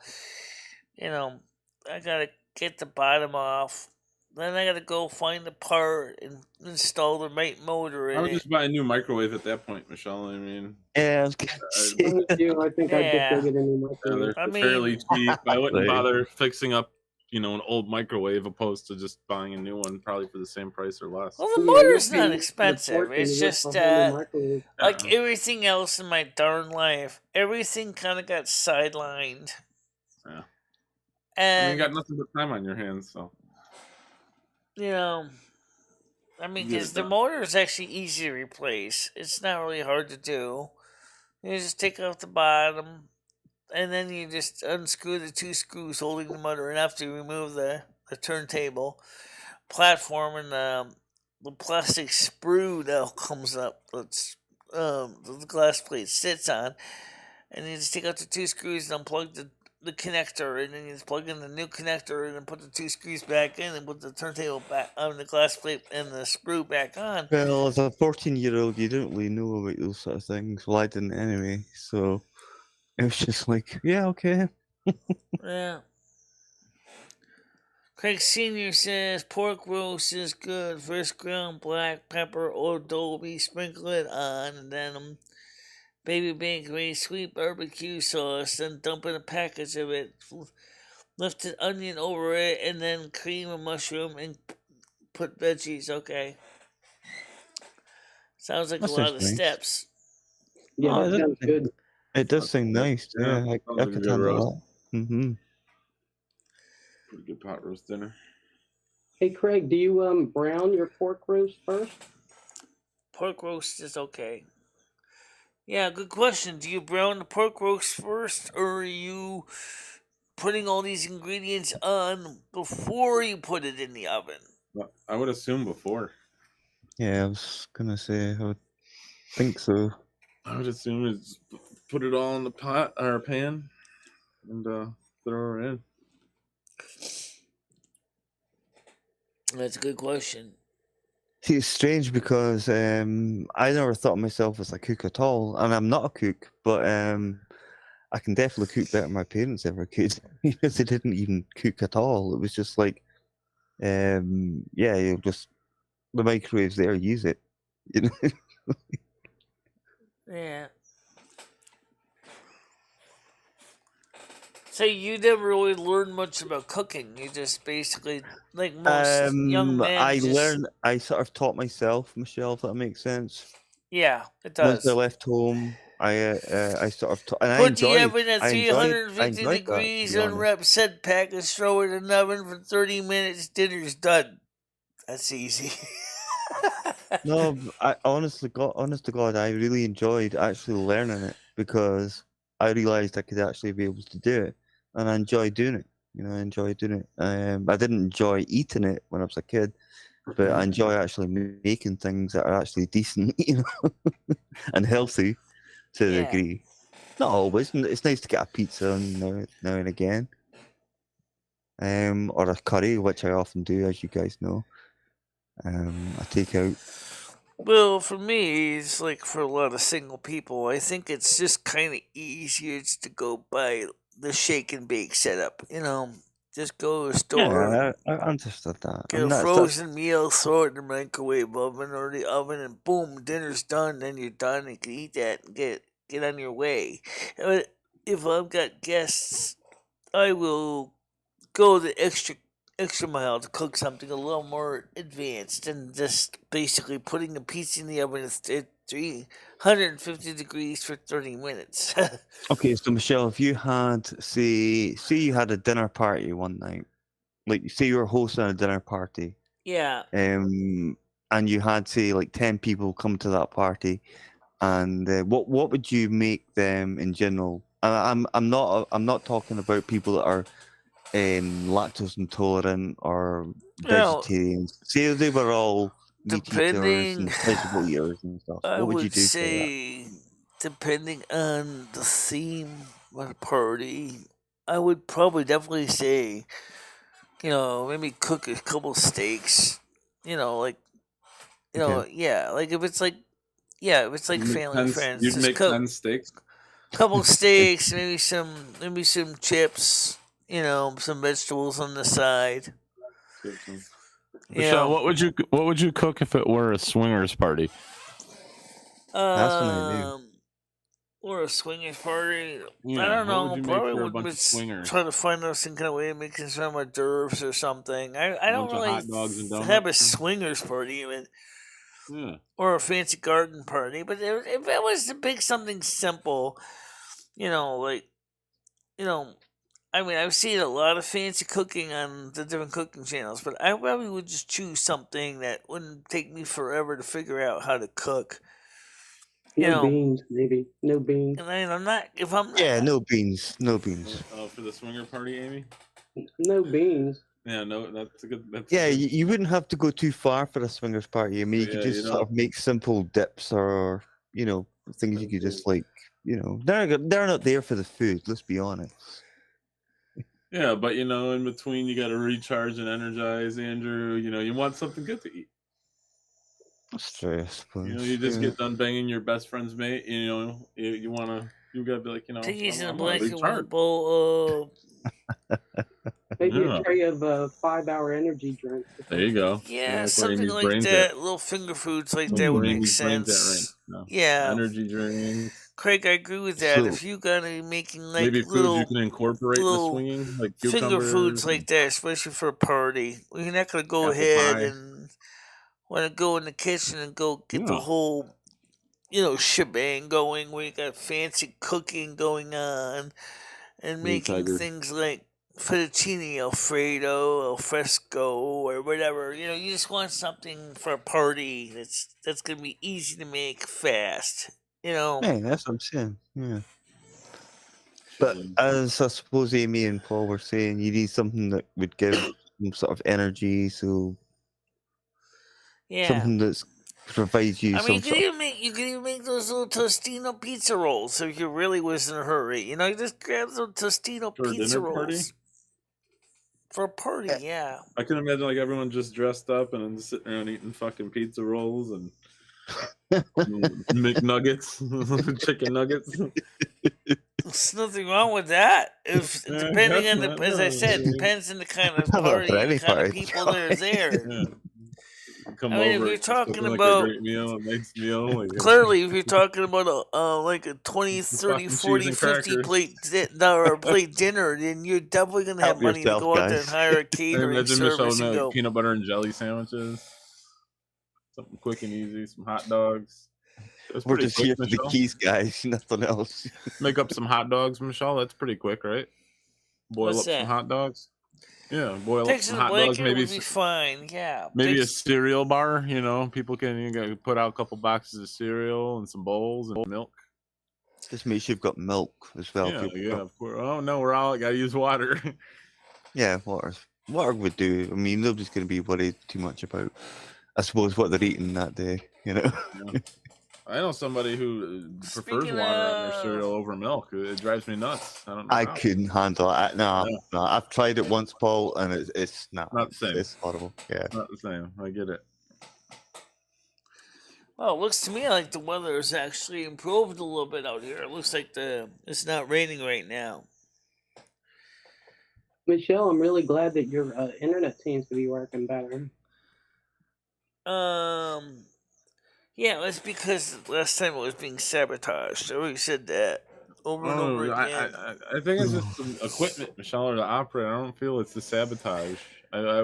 I gotta get the bottom off. Then I gotta go find the part and install the right motor in it. I would just buy a new microwave at that point, Michelle. I mean, yeah, I was gonna say. I think I'd just go get a new microwave. They're fairly cheap. I wouldn't bother fixing up, an old microwave opposed to just buying a new one, probably for the same price or less. Well, the motor's not expensive. It's just like everything else in my darn life, everything kind of got sidelined. Yeah. And you got nothing but time on your hands, so. Because the motor is actually easy to replace. It's not really hard to do. You just take off the bottom, and then you just unscrew the two screws holding the motor enough to remove the turntable platform, and the plastic sprue now comes up. That's the glass plate sits on, and you just take out the two screws and unplug the connector, and then you just plug in the new connector and then put the two screws back in and put the turntable back on the glass plate and the sprue back on. Well, as a 14-year-old, you don't really know about those sort of things. Well, I didn't anyway, so it was just like, yeah, okay. Yeah. Craig Sr. says pork roast is good. First ground black pepper or adobe, sprinkle it on, and then baby bakery, sweet barbecue sauce, then dump in a package of it. Lift an onion over it, and then cream a mushroom and put veggies. Okay. Sounds like a lot of steps. Yeah, that sounds good. It does sound nice. Yeah, I could handle that. Mm-hmm. Pretty good pot roast dinner. Hey, Craig, do you brown your pork roast first? Pork roast is okay. Yeah, good question. Do you brown the pork roast first, or are you putting all these ingredients on before you put it in the oven? I would assume before. Yeah, I was gonna say, I would think so. I would assume it's put it all in the pot or pan and throw it in. That's a good question. See, it's strange because I never thought of myself as a cook at all, and I'm not a cook, but I can definitely cook better than my parents ever could. Because they didn't even cook at all. It was just like, you just the microwave's there, use it. Yeah. So you never really learned much about cooking. You just basically, like most young men, I sort of taught myself, Michelle, if that makes sense. Yeah, it Once I does. left home, I sort of and I Put the enjoyed. oven at I 350 enjoyed that, to degrees, be honest. unwrap set package, throw it in the oven for 30 minutes, dinner's done. That's easy. No, honest to God, I really enjoyed actually learning it because I realized I could actually be able to do it, and I enjoy doing it. You know, I enjoy doing it. I didn't enjoy eating it when I was a kid, but I enjoy actually making things that are actually decent, you know, and healthy to a Yeah. degree. Not always. It's nice to get a pizza now and again, or a curry, which I often do, as you guys know. I take out. Well, for me, it's like for a lot of single people, I think it's just kind of easier just to go by the shake and bake setup. You know, just go to the store, Yeah, I understood that. get a frozen meal, throw it in the microwave oven or the oven, and boom, dinner's done. Then you're done. You can eat that and get on your way. But if I've got guests, I will go the extra mile to cook something a little more advanced than just basically putting a pizza in the oven at 350 degrees for 30 minutes. Okay, so Michelle, if you had say you had a dinner party one night, like say you were hosting a dinner party, Yeah. and you had say like 10 people come to that party, and what would you make them in general? I'm not talking about people that are lactose intolerant or Well, vegetarians. Say they were all meat eaters depending, and vegetable eaters and stuff. I What would you would do for that? say, depending on the theme of the party, I would probably definitely say, you know, maybe cook a couple steaks. You know, like, you know, Okay. yeah, like if it's like, yeah, if it's like family and friends, You'd just make cook 10 steaks. couple steaks, maybe some chips, you know, some vegetables on the side. Michelle, what would you cook if it were a swingers party? That's an idea. Or a swingers party. Yeah, I don't what would know. you make Probably for a would bunch of swingers? try to find out some kind of way of making some hors d'oeuvres or something. I don't bunch of really hot dogs and have a donuts? swingers party even. Yeah. Or a fancy garden party. But if it was to pick something simple, you know, like, you know, I mean, I've seen a lot of fancy cooking on the different cooking channels, but I probably would just choose something that wouldn't take me forever to figure out how to cook. You No know, beans, maybe. No beans. and I'm not. If I'm not, Yeah, no beans. No beans. Oh, for the swinger party, Amy? No beans. Yeah, no, that's a good. Yeah, you wouldn't have to go too far for a swingers party. I mean, you could Yeah, just sort of make simple dips or, you know, things you could just like, you know, they're not there for the food. Let's be honest. Yeah, but you know, in between, you got to recharge and energize, Andrew. You know, you want something good to eat. That's true, I suppose. You know, you just get done banging your best friend's mate. You know, you gotta be like, you know, piggies in a I'm gonna blanket with a recharge. bowl Maybe Yeah. a tray of 5-hour energy drinks. There you go. yeah, that's something where Amy's like brain's that. at. Little finger foods like That's that would where make Amy's brain's at sense. right now. Yeah, Energy drinks. Craig, I agree with that. So- If you gotta making like Maybe foods little you can incorporate in the little swinging, like finger cucumbers. foods like that, especially for a party, well, you're not gonna go Apple ahead pie. and want to go in the kitchen and go get the Yeah. whole, you know, shebang going where you got fancy cooking going on and making Tiger. things like fettuccine alfredo, al fresco, or whatever. You know, you just want something for a party that's gonna be easy to make fast. You know, Yeah, that's what I'm saying. Yeah. But as I suppose Amy and Paul were saying, you need something that would give some sort of energy, so yeah. something that's provides you I some mean, sort of you can even make those little Tostino pizza rolls if you really was in a hurry. You know, you just grab some Tostino For a pizza dinner party? rolls for a party. Yeah. I can imagine like everyone just dressed up and then sitting around eating fucking pizza rolls and McNuggets, chicken nuggets. There's nothing wrong with that. If Yeah, depending that's on the, not- as I no, said, I mean- depends on the kind of Not party, for any and kind of party, people that are there. Yeah. Come I mean, if over, you're it's just talking looking like a about great meal, a nice meal. Like, clearly, if you're talking about like a 20, some 30, fucking cheese 40, and 50 crackers. plate or a plate dinner, then you're definitely gonna have Help money to yourself, go out there and guys. hire a I catering imagine Michelle service and with go. peanut butter and jelly sandwiches, something quick and easy, some hot dogs. That's We're pretty just quick, here for the Michelle. keys, guys. Nothing else. Make up some hot dogs, Michelle. That's pretty quick, right? Boil What's up some that? hot dogs. Yeah, boil up Pigs some in a hot dogs. blanket would be fine. Yeah, Maybe a pigs. cereal bar. You know, people can put out a couple boxes of cereal and some bowls and milk. Just make sure you've got milk as well. Yeah, of course. Oh no, we're all gotta use water. Yeah, water would do. I mean, nobody's going to be worried too much about, I suppose, what they're eating that day. You know. Yeah. I know somebody who prefers Speaking water on their cereal of- over milk. It drives me nuts. I don't know. I how. couldn't handle it. No, Yeah. no, I've tried it once, Paul, and it's not Not the same. It's horrible. Yeah. Not the same. I get it. Well, it looks to me like the weather has actually improved a little bit out here. It looks like it's not raining right now. Michelle, I'm really glad that your internet seems to be working better. Yeah, it's because last time it was being sabotaged. I already said that over and over again. I think it's just some equipment, Michelle, or the operator. I don't feel it's the sabotage.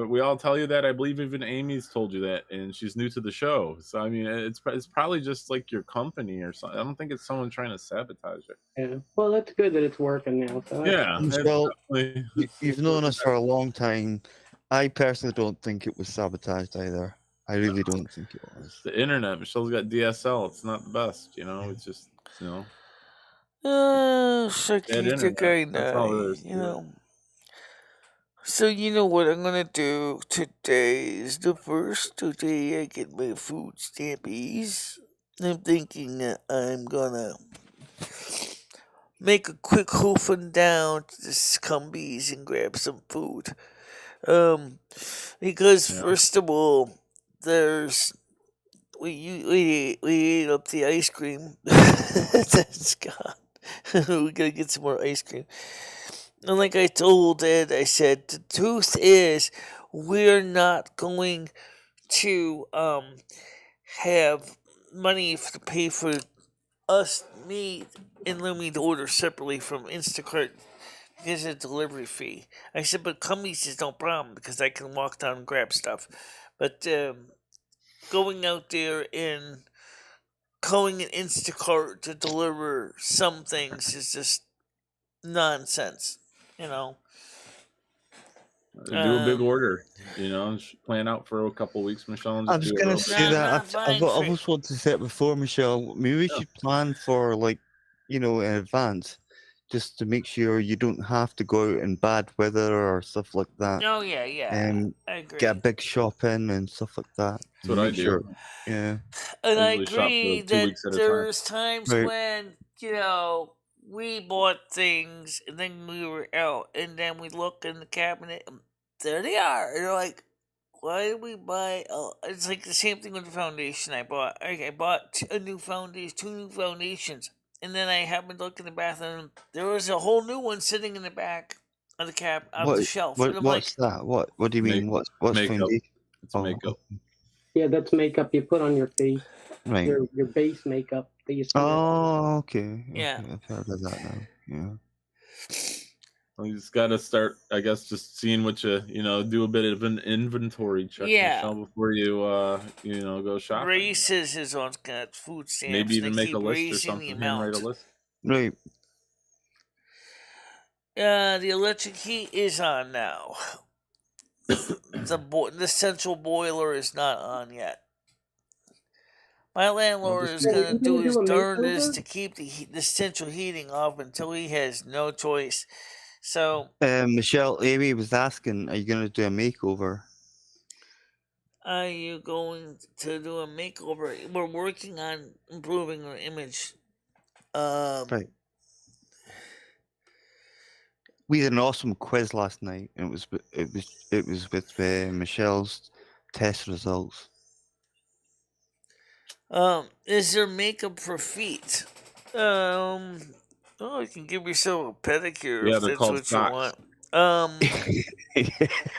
We all tell you that. I believe even Amy's told you that, and she's new to the show. So I mean, it's probably just like your company or something. I don't think it's someone trying to sabotage it. Yeah. Well, that's good that it's working now. So Yeah. Michelle, you've known us for a long time. I personally don't think it was sabotaged either. I really don't think it was. The internet. Michelle's got DSL. It's not the best, you know. It's just, you know. That's all it is. You know. So you know what I'm gonna do today is the first day I get my food stampies. I'm thinking that I'm gonna make a quick hoofing down to the Scumbies and grab some food. Because first of all, we ate up the ice cream. That's gone. We gotta get some more ice cream. And like I told Ed, I said the truth is we're not going to have money to pay for me and Lumi to order separately from Instacart because of the delivery fee. I said, but Cumbies is no problem because I can walk down and grab stuff. But going out there and calling an Instacart to deliver some things is just nonsense, you know. Do a big order, you know. Plan out for a couple weeks, Michelle. And just I was going to say that. I've always wanted to say it before, Michelle. Maybe we should plan for, like, you know, in advance, just to make sure you don't have to go out in bad weather or stuff like that. Oh yeah. I agree. Get a big shopping and stuff like that. That's what I do. Sure. Yeah. And I agree that there's times Right. when, you know, we bought things and then we were out and then we look in the cabinet and there they are. And you're like, why did we buy? It's like the same thing with the foundation I bought. I bought two new foundations. And then I happened to look in the bathroom. There was a whole new one sitting in the back of the the shelf. What's that? What do you mean? What's makeup? foundation? It's makeup. yeah, that's makeup you put on your face. Right. Your base makeup that you. Okay. Yeah. I've heard of that now. Yeah. Well, you just got to start, I guess, just seeing what you know, do a bit of an inventory check, Michelle, before you, you know, go shopping. Races is on got food stamps. Maybe even they make a keep list or raising something. the amount. Handwrite a list. Right. The electric heat is on now. The central boiler is not on yet. My landlord is going to do his darndest to keep the central heating off until he has no choice. So, Michelle, Amy was asking, are you going to do a makeover? are you going to do a makeover? We're working on improving our image. Right. We had an awesome quiz last night, and it was with Michelle's test results. Is there makeup for feet? You can give yourself a pedicure if that's what socks. you want.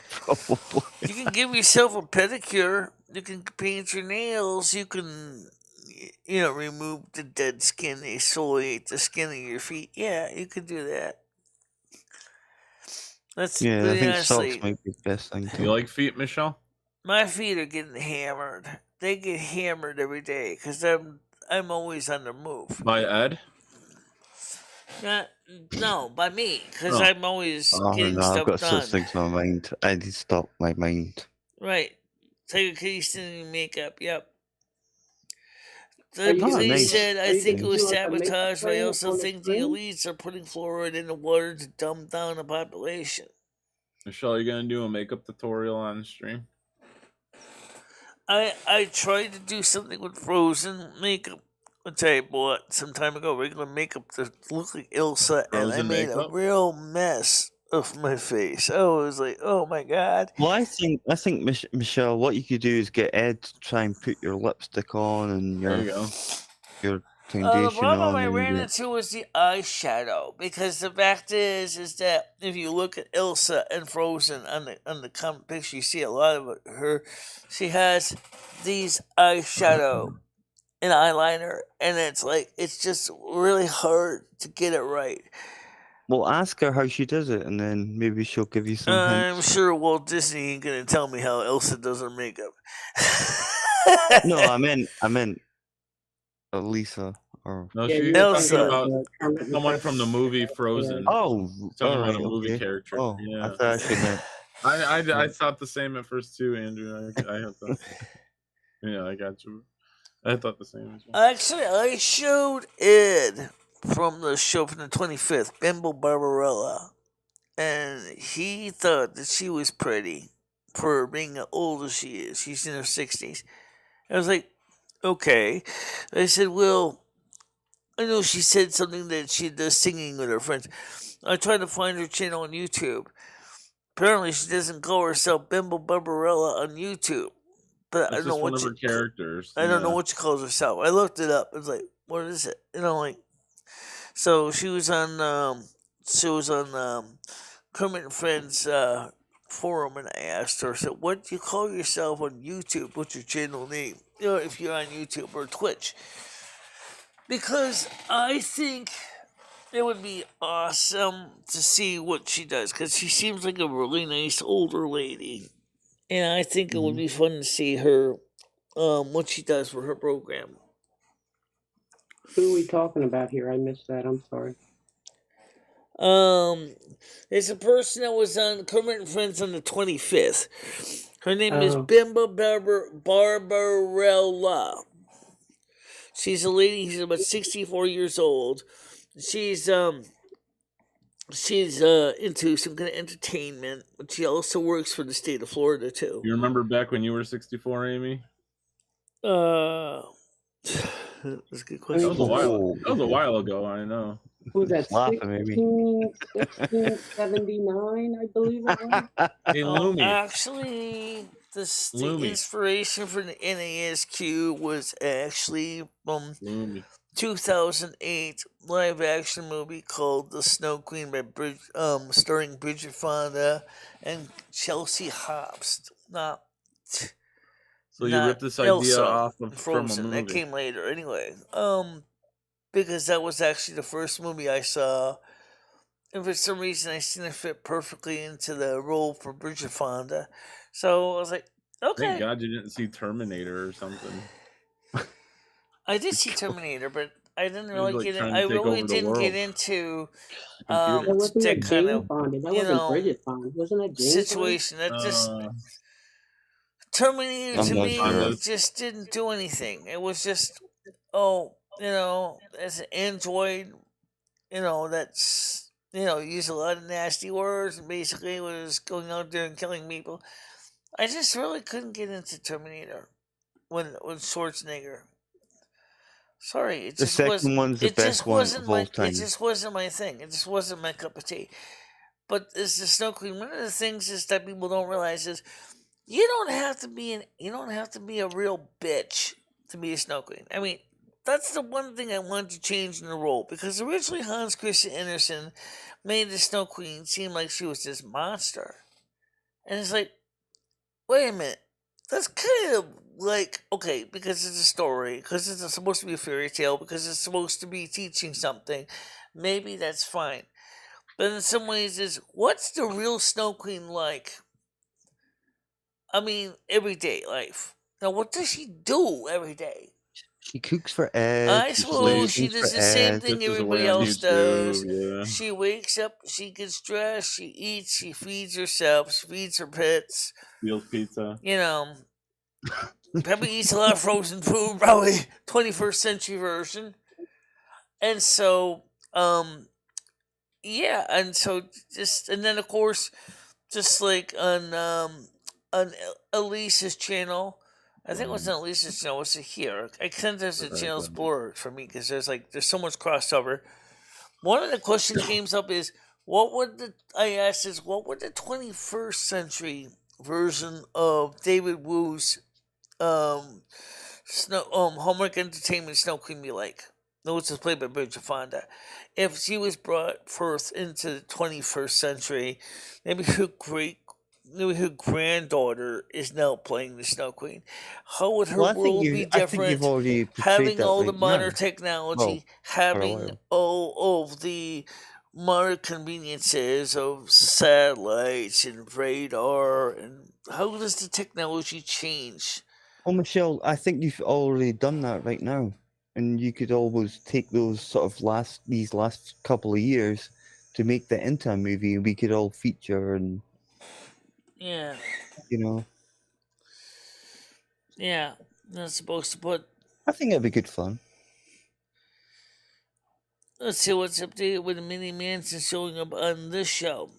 Probably. You can give yourself a pedicure. You can paint your nails. You can, remove the dead skin, exfoliate the skin of your feet. Yeah, you could do that. That's Yeah, I really think socks honestly. might be the best thing You to. like feet, Michelle? My feet are getting hammered. They get hammered every day because I'm always on the move. By Ed? No, by me because Oh. I'm always Oh getting no, I've stuff got done. such things in my mind. I need to stop my mind. Right. Take a case in makeup. Yep. Are The you Oh, gonna police nice. said, I are you think gonna it was do like a makeup sabotage, but I thing also on the think the screen? elites are putting fluoride in the water to dumb down the population. Michelle, you gonna do a makeup tutorial on the stream? I tried to do something with frozen makeup, which I bought some time ago, regular makeup to look like Ilsa, and I Frozen made a makeup? real mess of my face. I was like, oh my god. Well, I think Michelle, what you could do is get Ed to try and put your lipstick on and There you go. your The foundation problem on. I And ran your... into was the eyeshadow, because the fact is that if you look at Ilsa and Frozen on the comic picture, you see a lot of her. She has these eyeshadow and eyeliner, and it's just really hard to get it right. Well, ask her how she does it, and then maybe she'll give you some I'm hints. sure Walt Disney ain't gonna tell me how Elsa does her makeup. No, I meant Lisa or. No, Yeah, she you was were talking Elsa. thinking of about Kermit the someone Frog. from the movie Frozen. Oh, Talking all about right, a movie okay. character. Oh, I Yeah. thought actually meant. I thought the same at first too, Andrew. I have to. Yeah, I got you. I thought the same as well. Actually, I showed Ed from the show from the 25th, Bimbo Barbarella, and he thought that she was pretty for being as old as she is. She's in her 60s. I was like, okay. I said, well, I know she said something that she does singing with her friends. I tried to find her channel on YouTube. Apparently, she doesn't call herself Bimbo Barbarella on YouTube. But I That's don't know just one what of her characters. I don't know Yeah. what she calls herself. I looked it up. I was like, what is it? So she was on Kermit and Friends forum, and I asked her, so what do you call yourself on YouTube? What's your channel name? If you're on YouTube or Twitch. Because I think it would be awesome to see what she does, because she seems like a really nice older lady. And I think it would be fun to see her what she does for her program. Who are we talking about here? I missed that. I'm sorry. It's a person that was on Kermit and Friends on the 25th. Her name is Oh. Bimbo Barbarella. She's a lady. She's about 64 years old. She's into some kind of entertainment, but she also works for the state of Florida too. You remember back when you were 64, Amy? That's a good question. That was a while ago. I know. Who's that? Laughing, maybe. 1679, I believe it was. Hey, Lumi. Actually, the inspiration for the NASQ was actually from Lumi. 2008 live action movie called The Snow Queen by starring Bridget Fonda and Chelsea Hobbs. So you ripped this idea Elsa off in from a Frozen. movie. That came later, anyway. Because that was actually the first movie I saw, and for some reason I seen it fit perfectly into the role for Bridget Fonda. So I was like, okay. Thank God you didn't see Terminator or something. I did see Terminator, but I didn't He was, really like, get in. trying to I take really over the didn't get world. into That wasn't that a kind Jane of Fonda. That wasn't Bridget Fonda. Wasn't that Jane situation. That just Uh, Terminator I'm to not me sure. just didn't do anything. It was just as an android, that's used a lot of nasty words and basically was going out there and killing people. I just really couldn't get into Terminator when Schwarzenegger. Sorry, it The just second wasn't. one's the It best just one wasn't of all my. time. It just wasn't my thing. It just wasn't my cup of tea. But as the Snow Queen, one of the things is that people don't realize is you don't have to be a real bitch to be a Snow Queen. I mean, that's the one thing I wanted to change in the role, because originally Hans Christian Andersen made the Snow Queen seem like she was this monster, and it's like, wait a minute, that's kind of like, okay, because it's a story, because it's supposed to be a fairy tale, because it's supposed to be teaching something. Maybe that's fine. But in some ways, is what's the real Snow Queen like? I mean, everyday life. Now, what does she do every day? She cooks for Ed. I She suppose she cleans does for the same Ed. thing This is away everybody on else does. YouTube. Yeah. She wakes up, she gets dressed, she eats, she feeds herself, she feeds her pets. Steals pizza. You know, probably eats a lot of frozen food, probably 21st century version. And so, yeah, and so and then of course, just like on Elise's channel, I think it was on Elise's channel. Was it here? I think there's a channel's blurred for me because there's so much crossover. One of the questions comes up is what would the 21st century version of David Wu's Homework Entertainment Snow Queen be like? Which is played by Bridget Fonda. If she was brought forth into the 21st century, maybe her granddaughter is now playing the Snow Queen. How would her Well, world be I think you've different? already portrayed Having that all the right modern now. technology, Well, having while. all of the modern conveniences of satellites and radar, and how does the technology change? Oh, Michelle, I think you've already done that right now, and you could always take those sort of these last couple of years to make that into a movie, and we could all feature and Yeah, you know. yeah. That's supposed to put. I think it'd be good fun. Let's see what's updated with Minnie Manson showing up on this show.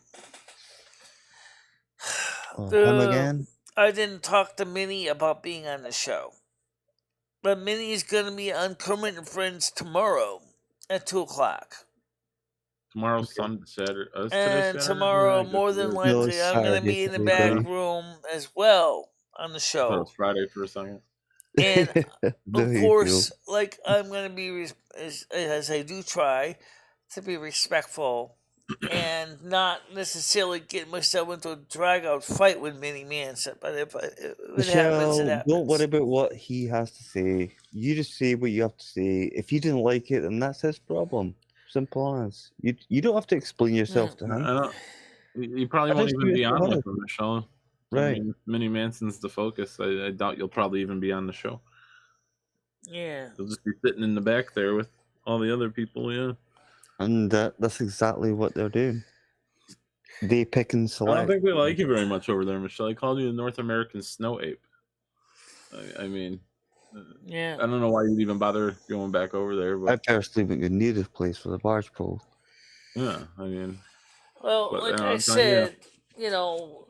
Him again? I didn't talk to Minnie about being on the show. But Minnie is going to be on Kermit and Friends tomorrow at 2 o'clock. Tomorrow's Saturday. And tomorrow, more than likely, I'm going to be in the back room as well on the I thought it show. was Friday for a second. And of course, like I'm going to be, as I do try, to be respectful and not necessarily get myself into a drag-out fight with Minnie Manson. But if it Michelle, happens, it happens. don't worry about what he has to say. You just say what you have to say. If you didn't like it, then that's his problem. Simple as. You don't have to explain yourself to him. You probably won't even be on with him, Michelle. Right. I mean, Minnie Manson's the focus. I doubt you'll probably even be on the show. Yeah. You'll just be sitting in the back there with all the other people, yeah. And that's exactly what they're doing. They pick and select. I don't think they like you very much over there, Michelle. I called you the North American snow ape. I mean, yeah. I don't know why you'd even bother going back over there. But I personally think you need a place for the barge pole. Yeah, I mean. Well, like I said, you know,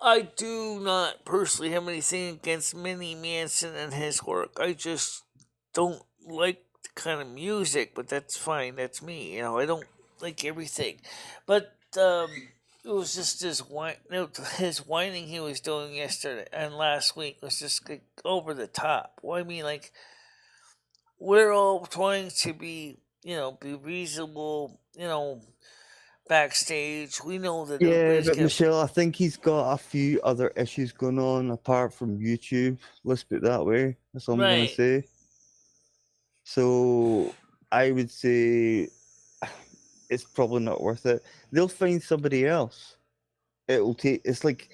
I do not personally have anything against Minnie Manson and his work. I just don't like the kind of music, but that's fine. That's me. You know, I don't like everything. But it was just his whining he was doing yesterday and last week was just like over the top. Well, I mean, like, we're all trying to be, be reasonable, backstage. We know that. Yeah, but Michelle, I think he's got a few other issues going on apart from YouTube. Let's put it that way. That's all I'm going to say. So I would say it's probably not worth it. They'll find somebody else. It'll take. It's like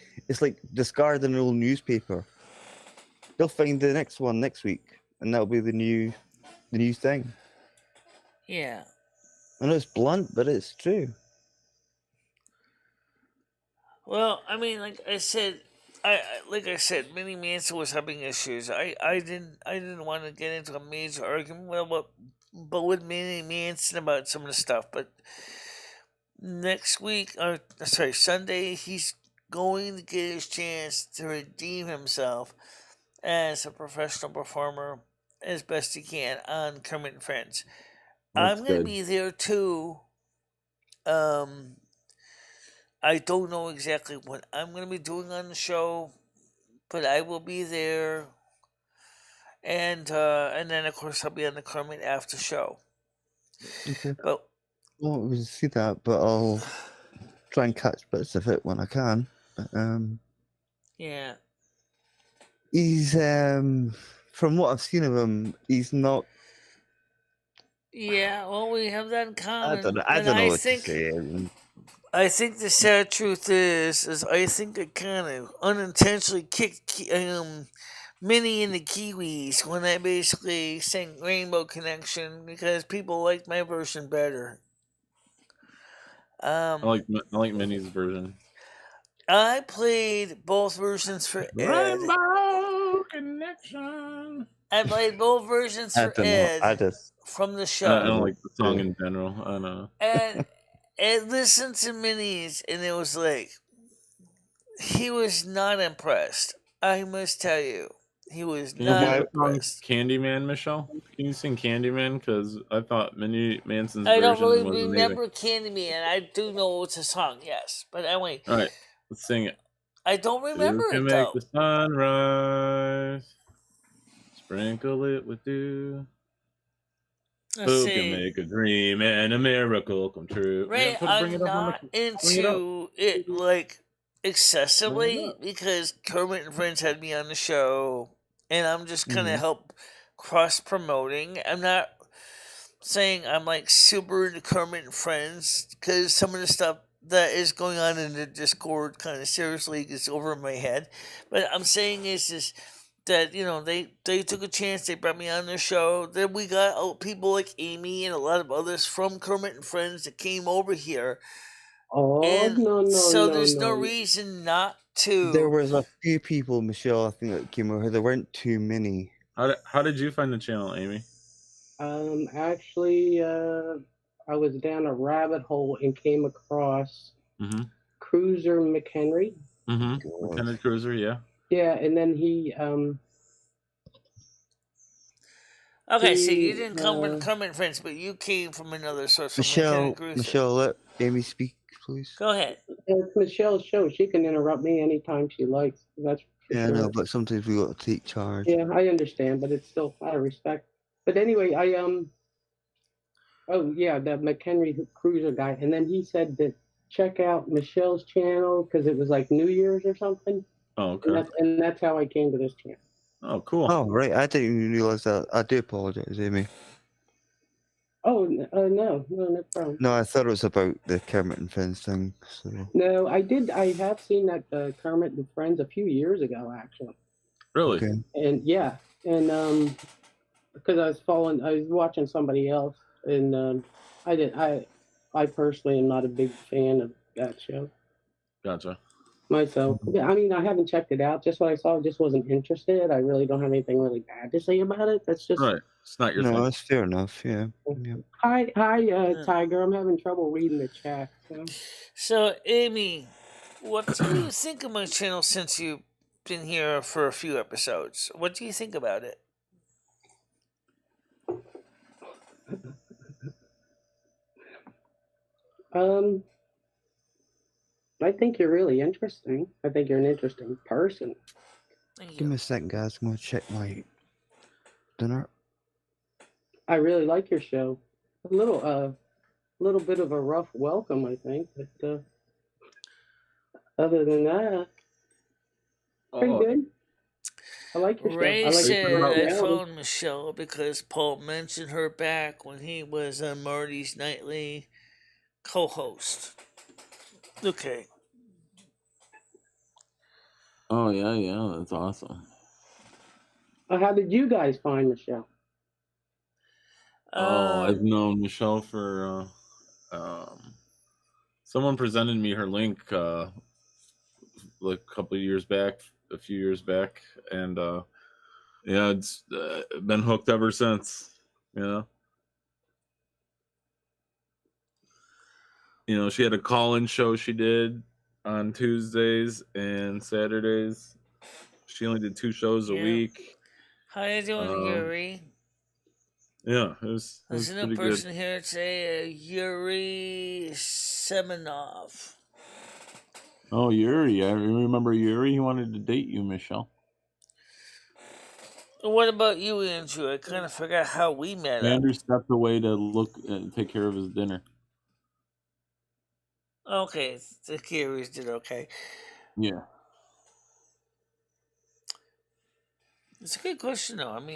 discarding an old newspaper. They'll find the next one next week, and that'll be the new thing. Yeah. I know it's blunt, but it's true. Well, I mean, like I said, Minnie Manson was having issues. I didn't want to get into a major argument with Minnie Manson about some of the stuff. But next week, Sunday, he's going to get his chance to redeem himself as a professional performer as best he can on Kermit and Friends. I'm going to be there too. I don't know exactly what I'm going to be doing on the show, but I will be there. And then, of course, I'll be on the Kermit after show. Okay. But, well, we'll see that, but I'll try and catch bits of it when I can. But, yeah. He's from what I've seen of him, he's not. Yeah, well, we have that in common. I don't know. I And don't know I what think, to say. I mean, I think the sad truth is I think I kind of unintentionally kicked Minnie in the Kiwis when I basically sang Rainbow Connection because people liked my version better. I Um, like Minnie's version. I played both versions for Ed. Rainbow Connection. I played both versions I for don't know. I Ed just. from the I show. don't like the song in general. I don't know. And Ed listened to Minnie's and it was like, he was not impressed. I must tell you. He was Can you not do the song impressed. Candyman, Michelle? Can you sing Candyman? Because I thought Minnie Manson's I don't version really was amazing. remember Candyman. I do know it's a song, yes. But anyway. All right, let's sing it. I don't remember You can it, make though. the sun rise, sprinkle it with dew. Let's Who see. can make a dream and a miracle come true? Right, Yeah, bring I'm it up on not the, into it, like, Bring it excessively up. because Kermit and Friends had me on the show and I'm just kind of Mhm. help cross promoting. I'm not saying I'm like super into Kermit and Friends because some of the stuff that is going on in the Discord kind of seriously gets over my head. But I'm saying is that they took a chance. They brought me on their show. Then we got people like Amy and a lot of others from Kermit and Friends that came over here. Oh, And no, so no, there's no no. reason not There to. was a few people, Michelle, I think, that came over. There weren't too many. How did you find the channel, Amy? Actually, I was down a rabbit hole and came across Cruiser McHenry. Lieutenant Cruiser, yeah. Yeah, and then he Okay, so you didn't come from Kermit and Friends, but you came from another source. From Michelle, let Amy speak, please. Go ahead. It's Michelle's show. She can interrupt me anytime she likes. That's for Yeah, sure. I know, but sometimes we got to take charge. Yeah, I understand, but it's still out of respect. But anyway, oh yeah, the McHenry Cruiser guy, and then he said that check out Michelle's channel because it was like New Year's or something. Oh, okay. And that's how I came to this channel. Oh, cool. Oh, right. I didn't even realize that. I do apologize, Amy. Oh, no problem. No, I thought it was about the Kermit and Friends thing. So. No, I have seen that Kermit and Friends a few years ago, actually. Really? Okay. And yeah, and because I was watching somebody else, and I personally am not a big fan of that show Gotcha. myself. Yeah, I mean, I haven't checked it out. Just what I saw, just wasn't interested. I really don't have anything really bad to say about it. That's just right. It's not your thing. No, that's fair enough. Yeah. Hi, Tiger. I'm having trouble reading the chat. So, Amy, what do you think of my channel since you've been here for a few episodes? What do you think about it? I think you're really interesting. I think you're an interesting person. Give me a second, guys. I'm gonna check my dinner. I really like your show. A little bit of a rough welcome, I think, but other than that, pretty good. I like your Ray show. I like said I your phoned Michelle because Paul mentioned her back when he was Marty's nightly co-host. Okay. Oh yeah, that's awesome. How did you guys find Michelle? I've known Michelle for someone presented me her link like a couple of years back, a few years back, and yeah, it's been hooked ever since. You know, she had a call-in show she did on Tuesdays and Saturdays. She only did 2 shows a week. How you doing, Yuri? Yeah, it was There's a new pretty person good. here today, Yuri Semenov. Oh, Yuri. I remember Yuri. He wanted to date you, Michelle. What about you, Andrew? I kind of forgot how we met Andrew stepped away to take care of his dinner. Okay, the Kiwis did okay. Yeah. It's a good question, though. I'm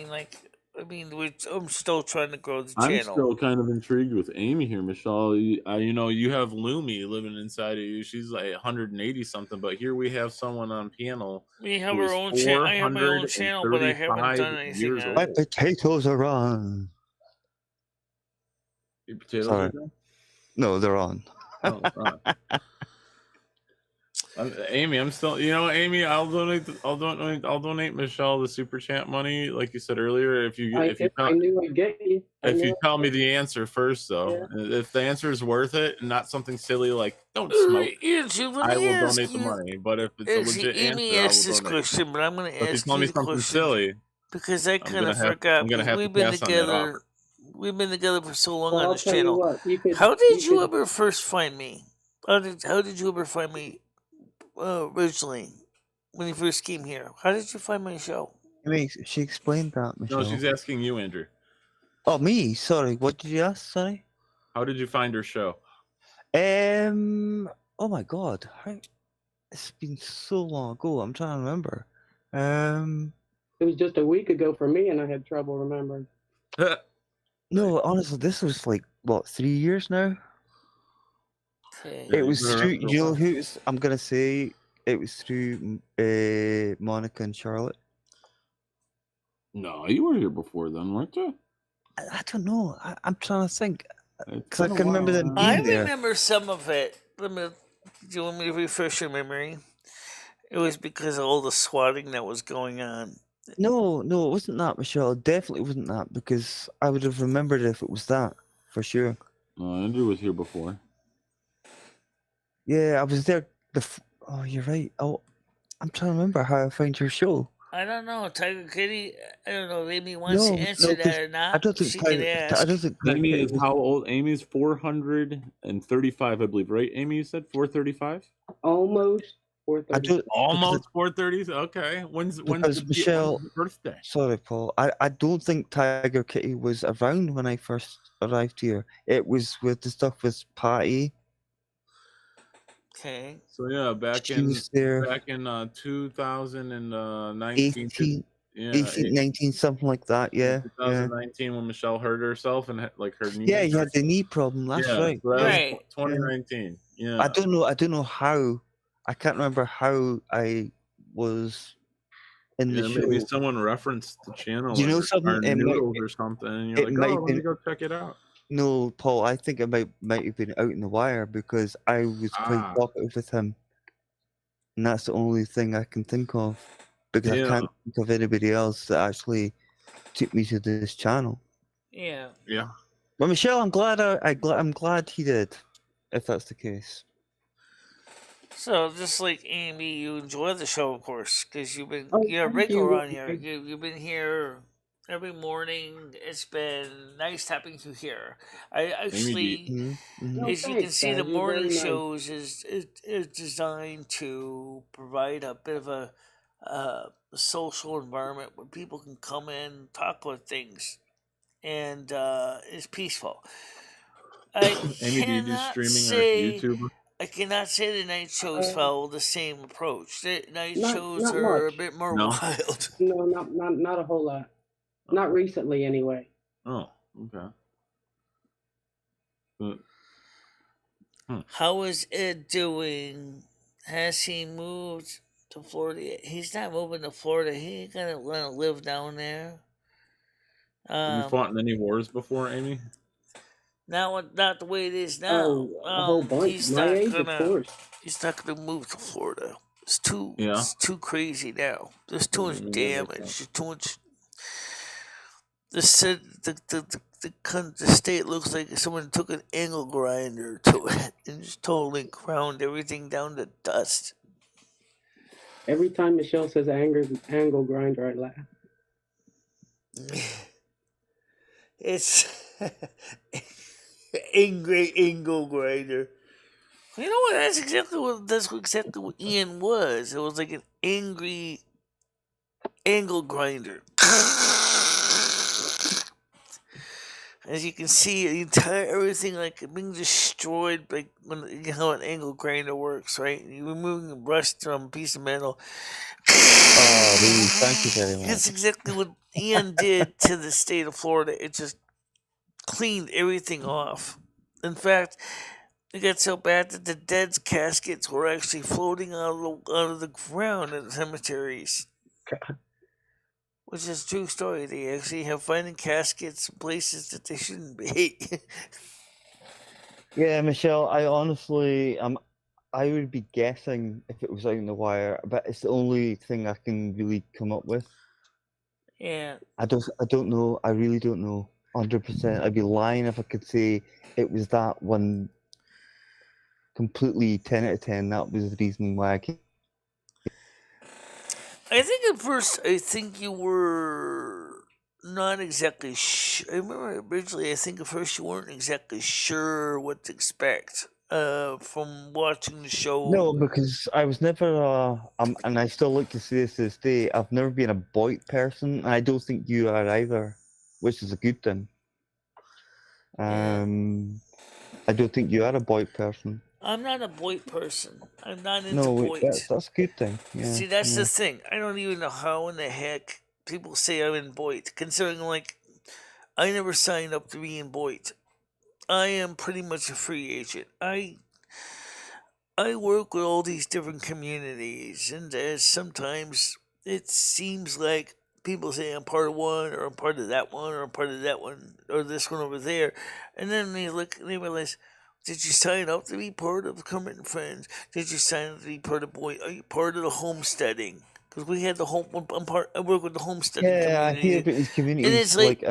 still trying to grow the I'm channel. still kind of intrigued with Amy here, Michelle. You have Lumi living inside of you. She's like 180 something, but here we have someone on panel. We have who our is own channel. I have my own channel, but I haven't 435 done anything years on My it. potatoes are on. Your potatoes Sorry. are done? No, they're on. Oh, right. Amy, I'm still. Amy, I'll donate Michelle the super chat money, like you said earlier. I knew I'd get you. If you tell me the answer first, though, if the answer is worth it and not something silly like "don't smoke," I will donate the money. But if it's a legit Amy answer, I asked will this donate. question, but I'm going to But if you ask tell you me the something question silly, because I kind of forgot. I'm gonna have to We've been pass on that together. offer. We've been together for so long Well, on I'll this tell you channel. what, How did you ever first find me? How did you ever find me originally when you first came here? How did you find my show? She explained that, Michelle. No, she's asking you, Andrew. Oh, me? Sorry. What did you ask? Sorry. How did you find her show? Oh my God. It's been so long ago. I'm trying to remember. It was just a week ago for me, and I had trouble remembering. No, honestly, this was like, what, 3 years now? Okay. It was through, you know who I'm going to say it was through Monica and Charlotte. No, you were here before then, weren't you? I don't know. I'm trying to think. Because I can remember them being I there. remember some of it. Do you want me to refresh your memory? It was because of all the swatting that was going on. No, it wasn't that, Michelle. It definitely wasn't that, because I would have remembered if it was that, for sure. No, Andrew was here before. Yeah, I was there. Oh, you're right. Oh, I'm trying to remember how I found your show. I don't know, Tiger Kitty. I don't know if Amy wants to answer that or not. I don't think she can ask. I don't think Amy is how old? Amy's 435, I believe, right? Amy, you said 435? Almost 430. Almost 430. Okay. When's Michelle's birthday? Sorry, Paul. I don't think Tiger Kitty was around when I first arrived here. It was with the stuff with Patty. Okay. So yeah, back She in was there. 2019. 18, 19, something like that. Yeah. 2019 when Michelle hurt herself and had her knee. Yeah, you had the knee problem. That's right. So that Right. was 2019. Yeah. I don't know how. I can't remember how I was in the show. Maybe someone referenced the channel. Do you know something? Or noodles or something. And you're like, let me go check it out. No, Paul, I think it might have been out in the wire because I was quite talkative with him. And that's the only thing I can think of. Because I can't think of anybody else that actually took me to this channel. Yeah. Yeah. But Michelle, I'm glad he did, if that's the case. So, just like Amy, you enjoy the show, of course, because you're a thank regular you. on here. You've been here every morning. It's been nice having you here. I actually, as you can see, the morning shows is designed to provide a bit of a social environment where people can come in, talk about things, and it's peaceful. Amy, do you do streaming or YouTube? I cannot say the night shows follow the same approach. The night shows not are much. a bit more wild. No, not a whole lot. Not recently, anyway. Oh, okay. How is Ed doing? Has he moved to Florida? He's not moving to Florida. He ain't gonna live down there. Have you fought in any wars before, Amy? Not the way it is now. A whole bunch. He's My not age, gonna. of course. He's not gonna move to Florida. It's too crazy now. There's too much damage. There's too much. The state looks like someone took an angle grinder to it and just totally ground everything down to dust. Every time Michelle says angle grinder, I laugh. It's angry angle grinder. You know what? That's exactly what Ian was. It was like an angry angle grinder. As you can see, everything like being destroyed, like how an angle grinder works, right? You're removing rust from a piece of metal, Oh, really? Thank you very much. That's exactly what Ian did to the state of Florida. It just cleaned everything off. In fact, it got so bad that the dead caskets were actually floating out of the ground in cemeteries. Which is a true story. They actually have finding caskets in places that they shouldn't be. Yeah, Michelle, I honestly, I would be guessing if it was out in the wire, but it's the only thing I can really come up with. Yeah. I don't know. I really don't know. 100%. I'd be lying if I could say it was that one. Completely 10 out of 10. That was the reason why I came. I think at first, I think you were not exactly I remember originally, I think at first you weren't exactly sure what to expect from watching the show. No, because I was never, and I still like to say this to this day, I've never been a Boyd person, and I don't think you are either, which is a good thing. I don't think you are a Boyd person. I'm not a Boyd person. I'm not into No, Boyd. that's a good thing. Yeah, See, that's the thing. I don't even know how in the heck people say I'm in Boyd, considering, like, I never signed up to be in Boyd. I am pretty much a free agent. I work with all these different communities, and sometimes it seems like people say I'm part of one, or I'm part of that one, or I'm part of that one, or this one over there, and then they look and they realize, did you sign up to be part of Kermit and Friends? Did you sign up to be part of Boyd? Are you part of the homesteading? Because we had the home. I work with the homesteading community. Yeah, I hear about these communities. And it's like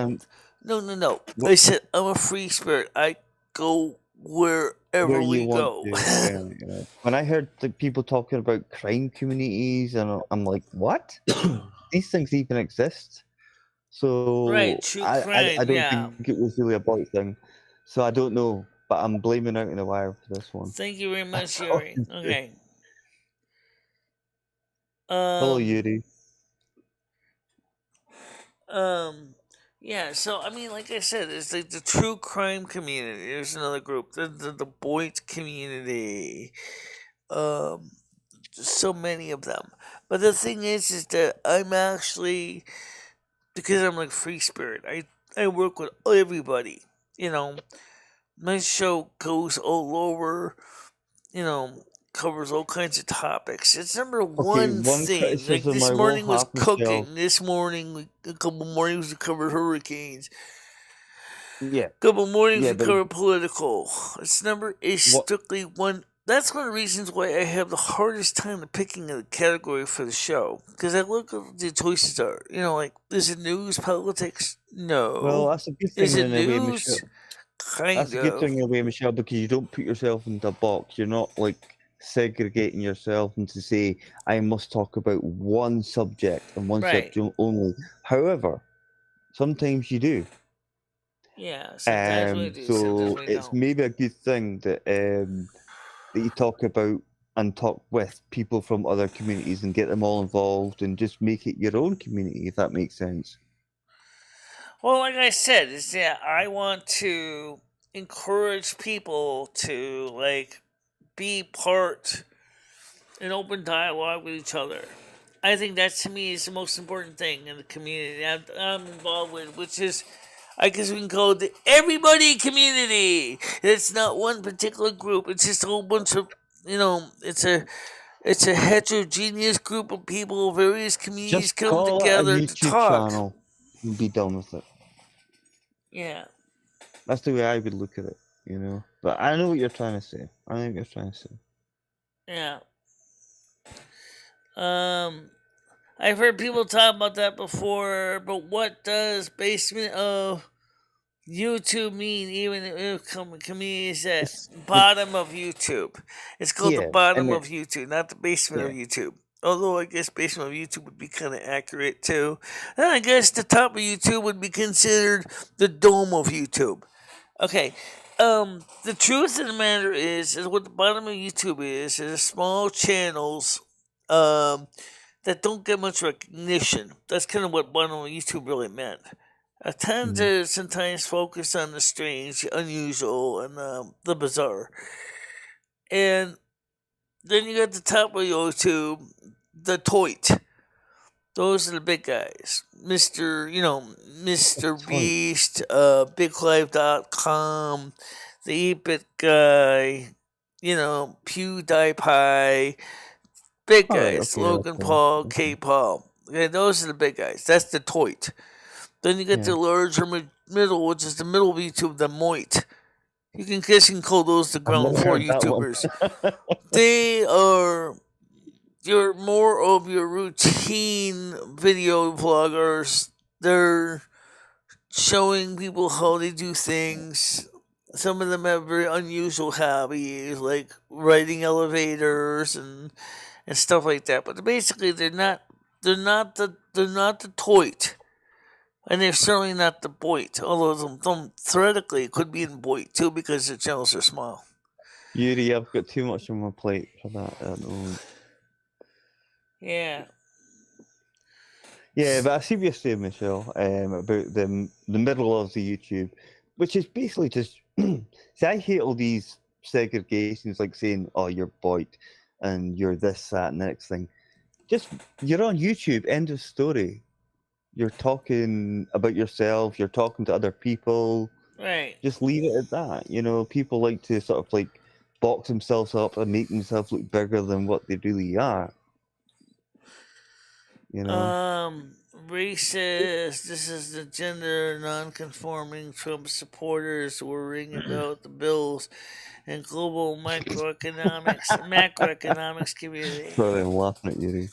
no. I said I'm a free spirit. I go wherever we go. Yeah. When I heard the people talking about crime communities, and I'm like, what? These things even exist? So right, true crime. I don't think it was really a Boyd thing. So I don't know, but I'm blaming Out in the Wire for this one. Thank you very much, Yuri. Okay. Hello, Yuri. Yeah, so I mean, like I said, it's like the true crime community. There's another group, the Boyd community. So many of them. But the thing is that I'm actually, because I'm like free spirit. I work with everybody. You know, my show goes all over. You know, covers all kinds of topics. It's number one thing. Like this morning was cooking. This morning, a couple mornings we covered hurricanes. Yeah. A couple mornings we covered political. It's strictly one. That's one of the reasons why I have the hardest time picking a category for the show. Because I look at the choices are. You know, like, is it news, politics? No. Well, that's a good thing is it in a way, news? Michelle. Kind that's a good thing in a way, Michelle, because you don't put yourself into a box. You're not like segregating yourself and to say I must talk about one subject and one subject only. However, sometimes you do. Yeah, sometimes we do. So sometimes we it's don't. maybe a good thing that that you talk about and talk with people from other communities and get them all involved and just make it your own community, if that makes sense. Well, like I said, I want to encourage people to like be part in open dialogue with each other. I think that to me is the most important thing in the community I'm involved with, which is, I guess we can call it the everybody community. It's not one particular group. It's just a whole bunch of, it's a heterogeneous group of people, various communities just come call together it a to talk. Channel and be done with it. Yeah. That's the way I would look at it, But I know what you're trying to say. Yeah. I've heard people talk about that before, but what does basement of YouTube mean? Even if communities at bottom of YouTube, it's called the bottom of YouTube, not the basement of YouTube. Although I guess basement of YouTube would be kind of accurate too. And I guess the top of YouTube would be considered the dome of YouTube. Okay. The truth of the matter is what the bottom of YouTube is small channels that don't get much recognition. That's kind of what bottom of YouTube really meant. I tend to sometimes focus on the strange, the unusual, and the bizarre. And then you got the top of YouTube, the toit. Those are the big guys. Mr. Beast, BigLive.com, the 8-Bit guy, PewDiePie, big All right, guys. okay, Logan okay. Paul, K-Paul. Okay, those are the big guys. That's the toit. Then you get the larger middle, which is the middle YouTube, the moit. You can call those the ground floor YouTubers. You're more of your routine video vloggers. They're showing people how they do things. Some of them have very unusual hobbies, like riding elevators and stuff like that. But basically, they're not the toit, and they're certainly not the boit. Although them theoretically could be in boit too, because their channels are small. Yuri, I've got too much on my plate for that at the moment. Yeah. Yeah, but I see what you're saying, Michelle, about the middle of the YouTube, which is basically just. See, I hate all these segregations, like saying, "Oh, you're boy, and you're this, that, and the next thing." Just you're on YouTube. End of story. You're talking about yourself. You're talking to other people. Right. Just leave it at that. People like to sort of like box themselves up and make themselves look bigger than what they really are. Racist. This is the gender non-conforming Trump supporters worrying about the bills and global macroeconomics community. Sorry, I'm laughing at you.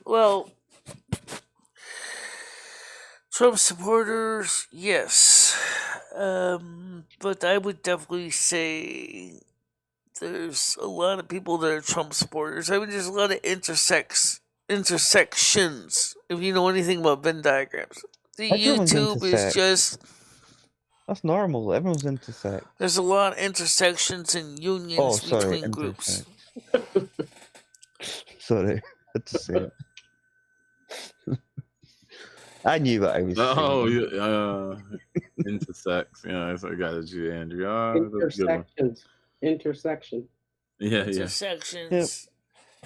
Well, Trump supporters, yes, but I would definitely say there's a lot of people that are Trump supporters. I mean, there's a lot of intersections. If you know anything about Venn diagrams, the Everyone's YouTube is intersect. just. That's normal. Everyone's intersect. There's a lot of intersections and unions between groups. Sorry, I had to say it. I knew what I was saying. Intersects. Yeah, I got it, you, Andrew. Intersection. Yeah, intersections. Yep.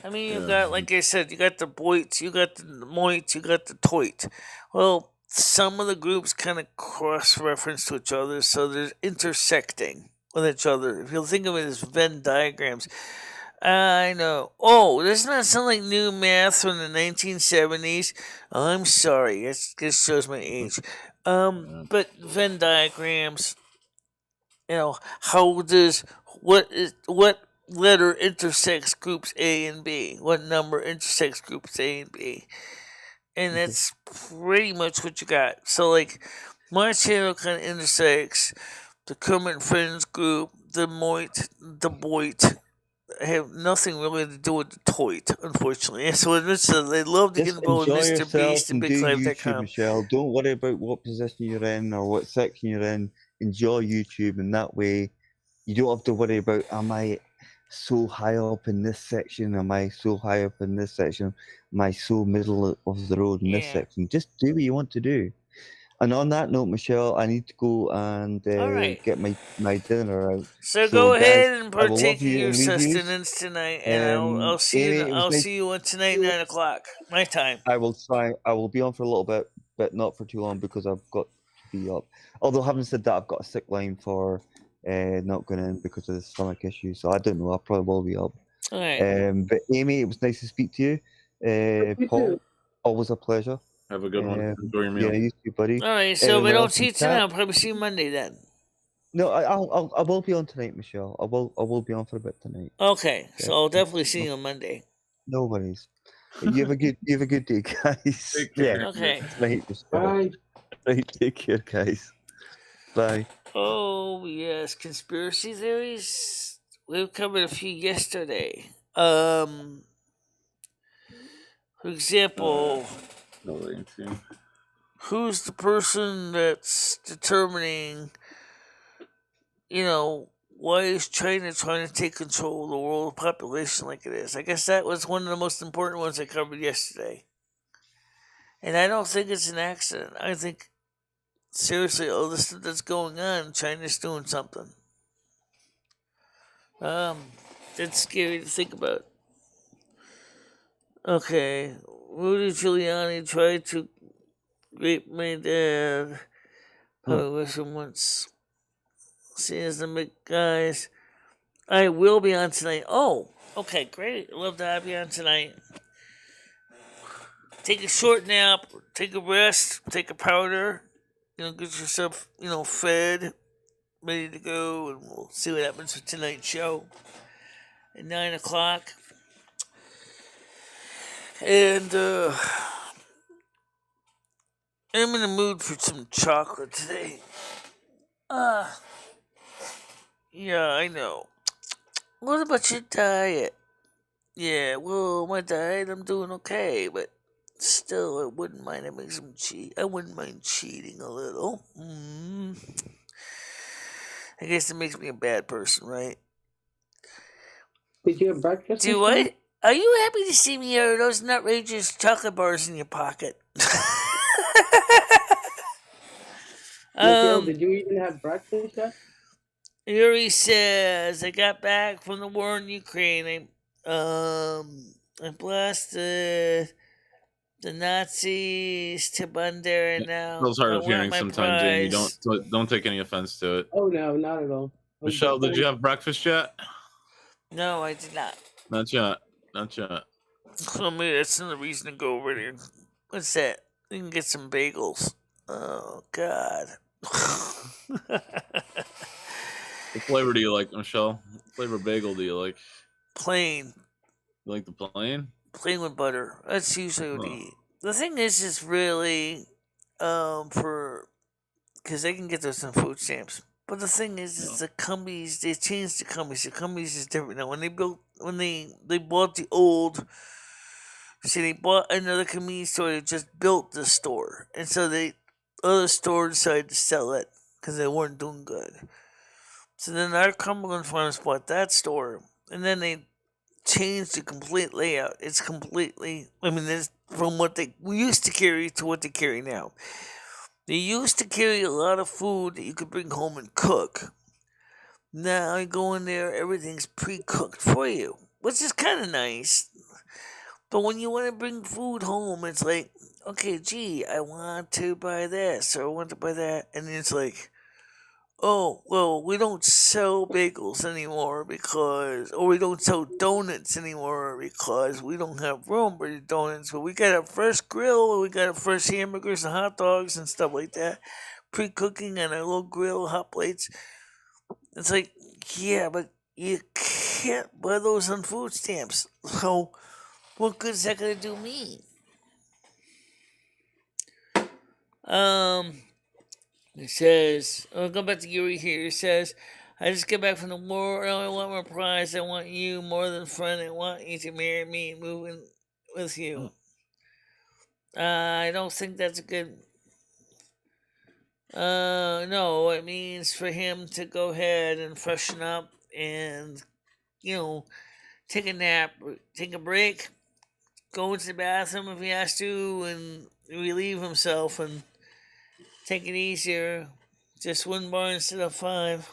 I mean, you got, like I said, you got the boits, you got the moit, you got the toit. Well, some of the groups kind of cross-reference to each other, so they're intersecting with each other. If you think of it as Venn diagrams, I know. Oh, doesn't that sound like new math from the 1970s? I'm sorry, this shows my age. But Venn diagrams, how does what letter intersects groups A and B? What number intersects groups A and B? And that's pretty much what you got. So, like, my channel kind of intersects the Kermit Friends group, the moit, the boit. Have nothing really to do with the toit, unfortunately. So they love to get involved with Mr. Beast and BigLive.com. Michelle, don't worry about what position you're in or what section you're in. Enjoy YouTube, and that way you don't have to worry about, am I so high up in this section? Am I so high up in this section? Am I so middle of the road in this section? Just do what you want to do. And on that note, Michelle, I need to go and get my dinner out. So go ahead and partake in your sustenance tonight, and I'll see you. I'll see you on tonight, 9:00 my time. I will try. I will be on for a little bit, but not for too long because I've got to be up. Although having said that, I've got a sick line for not going in because of the stomach issue. So I don't know. I probably will be up. All right. But Amy, it was nice to speak to you. Paul, always a pleasure. Have a good one. Enjoy your meal. Yeah, you too, buddy. All right, so we don't see you tonight. I'll probably see you Monday then. No, I will be on tonight, Michelle. I will be on for a bit tonight. Okay, so I'll definitely see you on Monday. No worries. You have a good day, guys. Take care. Okay. Bye. Right, take care, guys. Bye. Oh yes, conspiracy theories. We've covered a few yesterday. For example. Who's the person that's determining, why is China trying to take control of the world population like it is? I guess that was one of the most important ones I covered yesterday. And I don't think it's an accident. I think, seriously, all the stuff that's going on, China's doing something. That's scary to think about. Okay, Rudy Giuliani tried to rape my dad. Probably wish him once. Seeing the guys. I will be on tonight. Oh, okay, great. I love to have you on tonight. Take a short nap, take a rest, take a powder, get yourself, fed, ready to go, and we'll see what happens with tonight's show at 9 o'clock. And I'm in the mood for some chocolate today. Yeah, I know. What about your diet? Yeah, well, my diet, I'm doing okay, but still, I wouldn't mind having some cheat. I wouldn't mind cheating a little. I guess it makes me a bad person, right? Did you have breakfast? Do what? Are you happy to see me, or are those nutrageous chocolate bars in your pocket? Michelle, did you even have breakfast yet? Yuri says, I got back from the war in Ukraine. I blasted the Nazis to Bandera, and now Feels hard I of want hearing my sometimes, Jamie. prize. Don't take any offense to it. Oh no, not at all. Michelle, did you have breakfast yet? No, I did not. Not yet. Not yet. So maybe that's another reason to go over there. What's that? You can get some bagels. Oh God. What flavor do you like, Michelle? What flavor bagel do you like? Plain. You like the plain? Plain with butter. That's usually what I eat. The thing is really for because they can get those in food stamps. But the thing is the Cumbies, they changed the Cumbies. The Cumbies is different now. When they bought the old, see, they bought another convenience store. They just built the store, and so the other store decided to sell it because they weren't doing good. So then our Cumberland Farms bought that store, and then they changed the complete layout. It's completely, there's from what we used to carry to what they carry now. They used to carry a lot of food that you could bring home and cook. Now you go in there, everything's pre-cooked for you, which is kind of nice. But when you want to bring food home, it's like, okay, gee, I want to buy this or I want to buy that. And it's like, oh, well, we don't sell bagels anymore or we don't sell donuts anymore because we don't have room for the donuts. But we got a fresh grill, we got a fresh hamburgers and hot dogs and stuff like that, pre-cooking on our little grill, hot plates. It's like, yeah, but you can't buy those on food stamps. So what good is that going to do me? It says, I'll go back to Yuri here. It says, I just get back from the war. I want my prize. I want you more than a friend. I want you to marry me and move in with you. I don't think that's a good. No, it means for him to go ahead and freshen up and, take a nap, take a break, go into the bathroom if he has to, and relieve himself and take it easier. Just 1 bar instead of 5.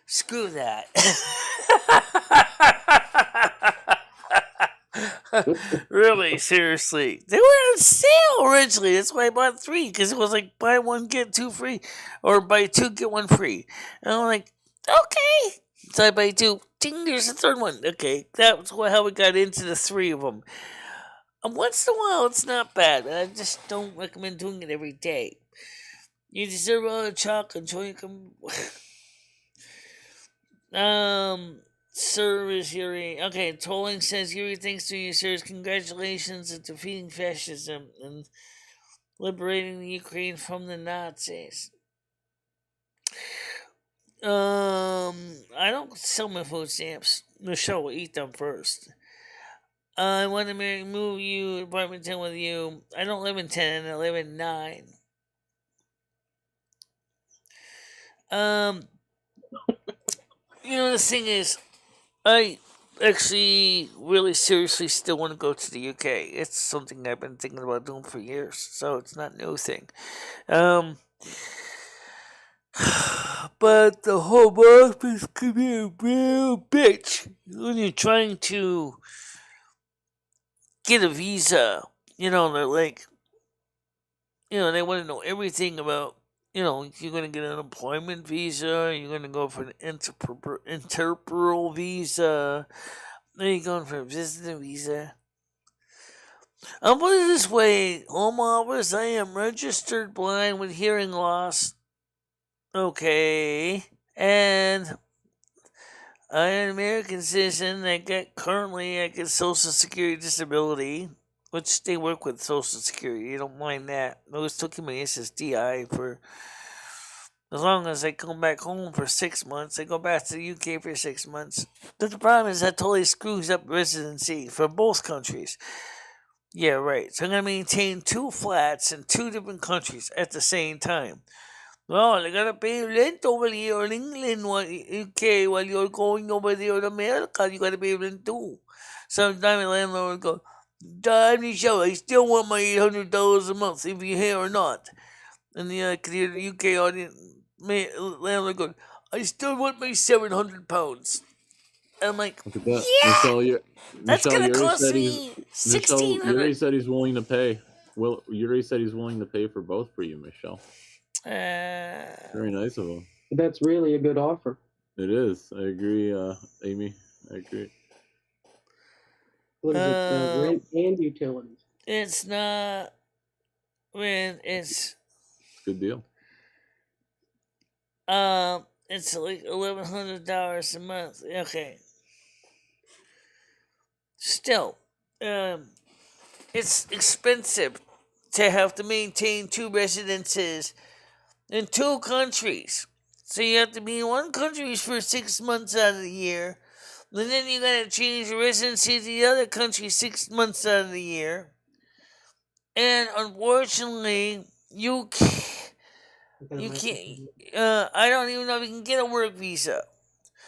Screw that. Really, seriously. They were on sale originally. That's why I bought 3, because it was like buy 1, get 2 free. Or buy 2, get 1 free. And I'm like, okay. So I buy 2. Ding, there's a 3rd one. Okay, that's how we got into the 3 of them. And once in a while, it's not bad. But I just don't recommend doing it every day. You deserve all the chocolate until you can. Sir is Yuri. Okay, Tolling says Yuri thanks to you, sirs. Congratulations on defeating fascism and liberating the Ukraine from the Nazis. I don't sell my food stamps. Michelle will eat them first. I want to move you apartment 10 with you. I don't live in 10, I live in 9. The thing is, I actually really seriously still want to go to the UK. It's something I've been thinking about doing for years, so it's not a new thing. But the Home Office can be a real bitch when you're trying to get a visa they're like, they want to know everything about, you're going to get an employment visa, you're going to go for an interpretal visa, then you're going for a visitor visa. I'll put it this way, Home Office, I am registered blind with hearing loss. Okay. And I'm an American citizen. I get Social Security disability, which they work with Social Security. You don't mind that. I still keep my SSDI for as long as I come back home for 6 months. I go back to the UK for 6 months. But the problem is that totally screws up residency for both countries. Yeah, right. So I'm going to maintain 2 flats in 2 different countries at the same time. Well, they gotta pay rent over here in England, UK, while you're going over there in America. You gotta pay rent too. Sometimes the landlord would go, Michelle, I still want my $800 a month, if you're here or not. And the UK audience landlord goes, I still want my £700. And I'm like, Look at that. yeah, that's gonna cost me $1,600. Yuri said he's willing to pay. Well, Yuri said he's willing to pay for both for you, Michelle. Very nice of him. That's really a good offer. It is. I agree, Amy. I agree. What is it? Rent and utilities. It's not rent. It's good deal. It's like $1,100 a month. Okay. Still, it's expensive to have to maintain 2 residences in 2 countries. So you have to be in one country for 6 months out of the year. And then you gotta change your residency to the other country 6 months out of the year. And unfortunately, you can't. I don't even know if you can get a work visa.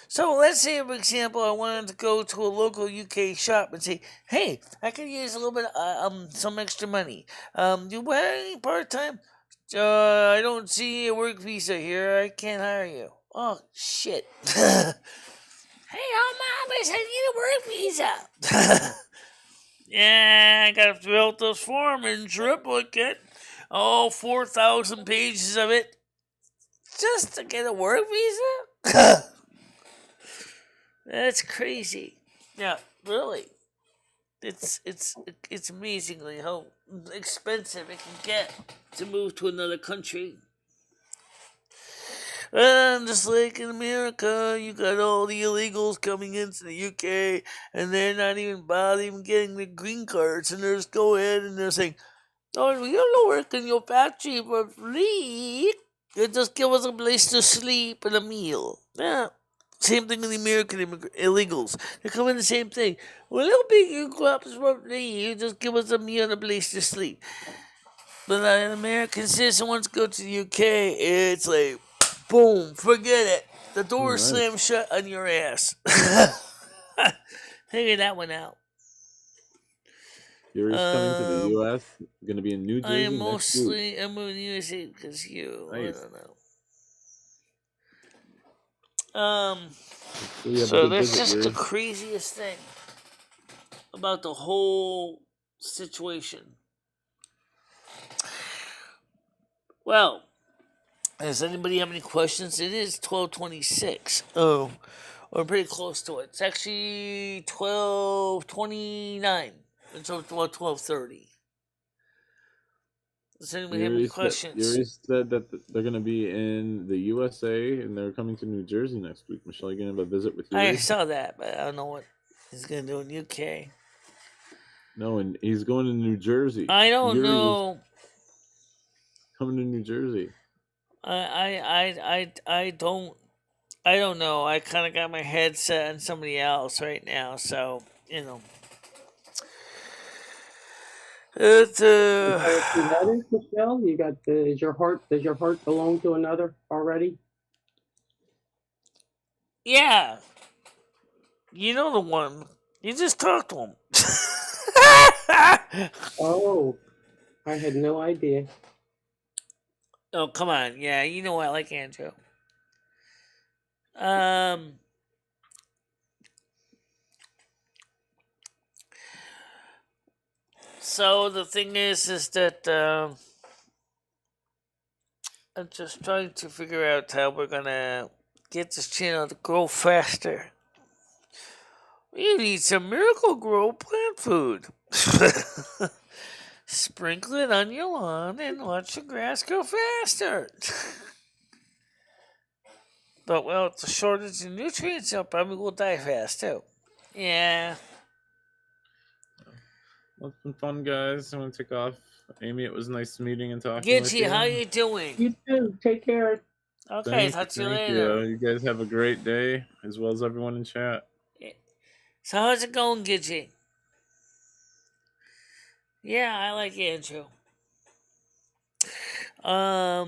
So let's say, for example, I wanted to go to a local UK shop and say, "Hey, I could use a little bit, some extra money. Do you have any part time? I don't see a work visa here. I can't hire you." Oh shit! Hey, Mom, I need a work visa. Yeah, I gotta fill out this form in triplicate. 4,000 pages of it, just to get a work visa. That's crazy. Yeah, really. It's amazingly how expensive it can get to move to another country. And just like in America, you got all the illegals coming into the UK, and they're not even bothering getting the green cards, and they're just go ahead and they're saying, "Oh, we're gonna work in your factory for free. You just give us a place to sleep and a meal." Yeah. Same thing with the American illegals. They come in the same thing. We'll pick your crops for free. You just give us a meal and a place to sleep. But an American citizen wants to go to the UK, it's like, boom, forget it. The door slams shut on your ass. Figure that one out. You're coming to the U.S. Going to be in New Jersey I'm next week. I'm moving to the USA because you. Nice. I don't know. So that's just the craziest thing about the whole situation. Well, does anybody have any questions? It is 12:26. Oh, we're pretty close to it. It's actually 12:29. It's 12:30. Does anybody have any questions? Yuri said that they're going to be in the USA and they're coming to New Jersey next week. Michelle, you going to have a visit with Yuri? I saw that, but I don't know what he's going to do in UK. No, and he's going to New Jersey. I don't know. Coming to New Jersey. I don't know. I kind of got my head set on somebody else right now, so It's Michelle, you got does your heart belong to another already? Yeah. You know the one. You just talked to him. Oh, I had no idea. Oh, come on. Yeah, you know I like Andrew. So the thing is that I'm just trying to figure out how we're gonna get this channel to grow faster. We need some Miracle Grow plant food. Sprinkle it on your lawn and watch the grass grow faster. But well, it's a shortage of nutrients, so probably will die fast too. Yeah. Well, it's been fun, guys. I'm gonna take off. Amy, it was nice meeting and talking with Gidgey, you. how you doing? You too. Take care. Okay, talk to you Thank later. you. You guys have a great day, as well as everyone in chat. So how's it going, Gidgey? Yeah, I like Andrew. I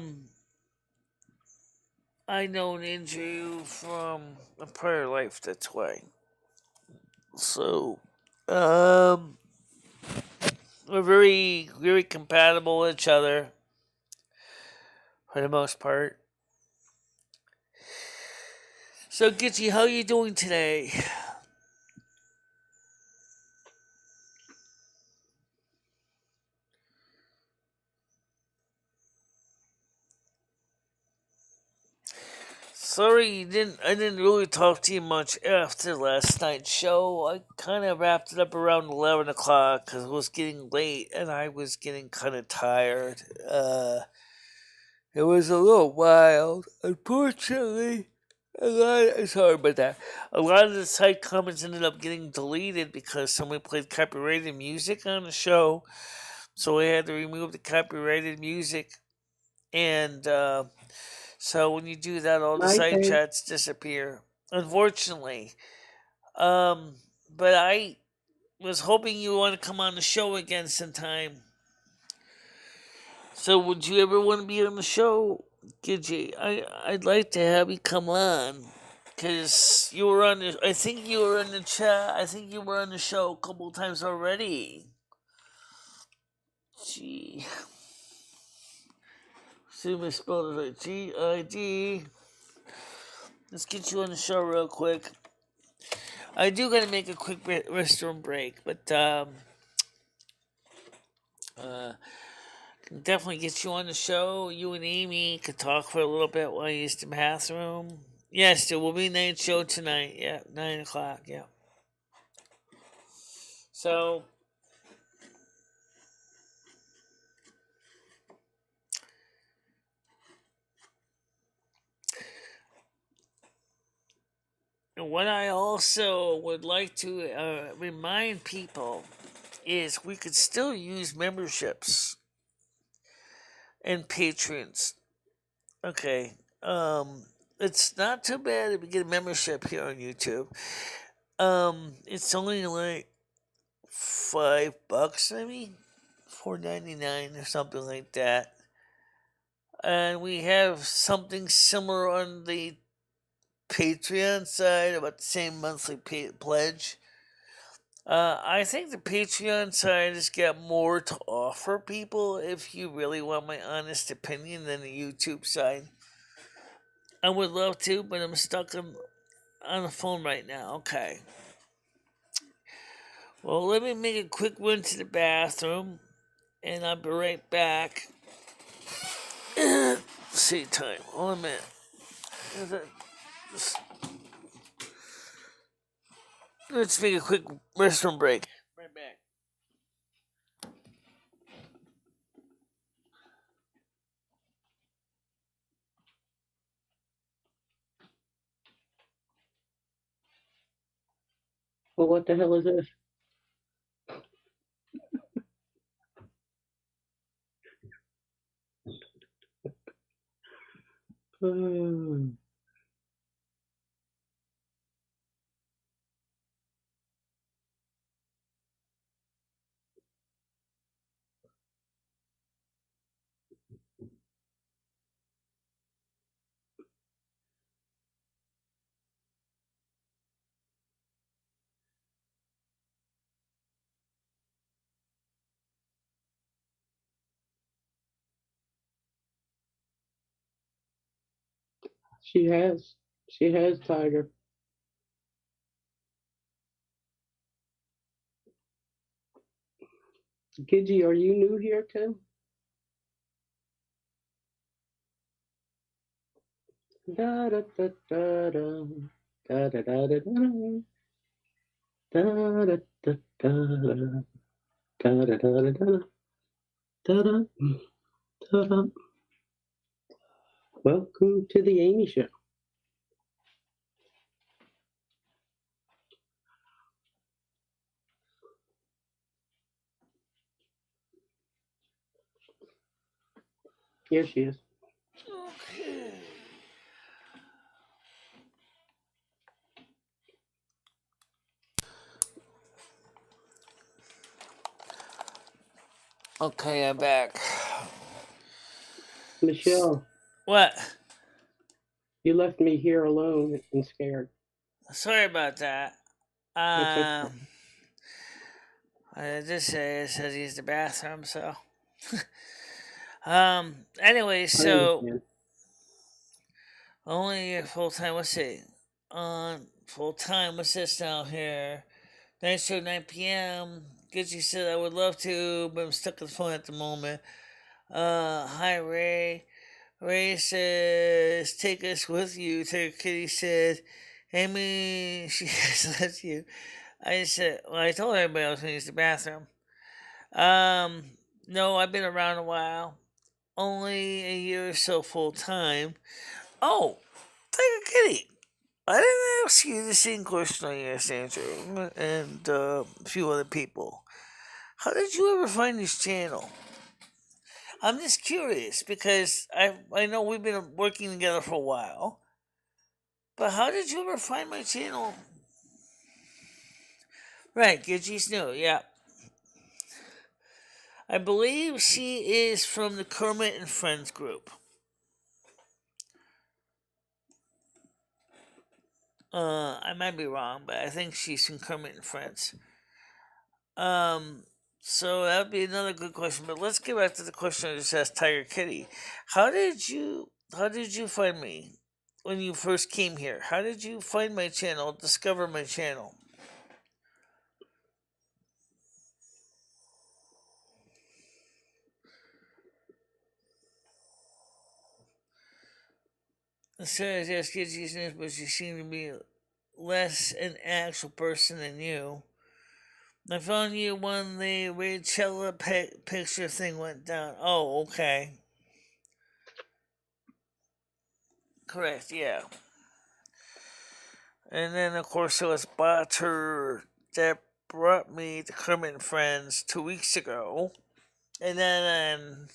known Andrew from a prior life, that's why. So, we're very, very compatible with each other for the most part. So, Gitchy, how are you doing today? Sorry, I didn't really talk to you much after last night's show. I kind of wrapped it up around 11 o'clock because it was getting late and I was getting kind of tired. It was a little wild. Unfortunately, sorry about that. A lot of the site comments ended up getting deleted because somebody played copyrighted music on the show. So we had to remove the copyrighted music. And so when you do that, all the side chats disappear. Unfortunately. But I was hoping you want to come on the show again sometime. So would you ever want to be on the show, Gidgey? I'd like to have you come on. Because you were on I think you were in the chat. I think you were on the show a couple times already. Gee. Assume I spelled it right. G-I-D. Let's get you on the show real quick. I do gotta make a quick restroom break, but can definitely get you on the show. You and Amy could talk for a little bit while you use the bathroom. Yes, there will be a night show tonight. Yeah, 9 o'clock. Yeah. So, what I also would like to remind people is we could still use memberships and patrons. Okay. It's not too bad if we get a membership here on YouTube. It's only like $5 maybe, $4.99 or something like that. And we have something similar on the Patreon side, about the same monthly pledge. I think the Patreon side has got more to offer people, if you really want my honest opinion, than the YouTube side. I would love to, but I'm stuck on the phone right now. Okay. Well, let me make a quick run to the bathroom, and I'll be right back. See time. Hold on a minute. Let's make a quick restroom break. Right back. Well, what the hell is this? She has, Tiger. Gidgy, are you new here too? Da da da da da da da da da da da da da da da da da. Welcome to the Amy Show. Here she is. Okay. Okay, I'm back. Michelle. What? You left me here alone and scared. Sorry about that. Okay. I just said to use the bathroom, so. Anyway, so only full time. Let's see. Full time. What's this now here? Night show 9 p.m. Gidgy said I would love to, but I'm stuck on the phone at the moment. Hi Ray. Ray says take us with you. Tiger Kitty said, Amy, she has left you. I said, well, I told everybody I was going to use the bathroom. No, I've been around a while. Only a year or so full time. Oh, Tiger Kitty. I didn't ask you the same question I asked Andrew and a few other people. How did you ever find this channel? I'm just curious because I know we've been working together for a while. But how did you ever find my channel? Right, Gidgy's new, yeah. I believe she is from the Kermit and Friends group. I might be wrong, but I think she's from Kermit and Friends. So that would be another good question. But let's get back to the question I just asked Tiger Kitty. How did you find me when you first came here? How did you find my channel, discover my channel? As soon as I asked Gidgy's name, but she seemed to be less an actual person than you. I found you when the Rachella picture thing went down. Oh, okay. Correct, yeah. And then, of course, it was Butter that brought me to Kermit and Friends 2 weeks ago. And then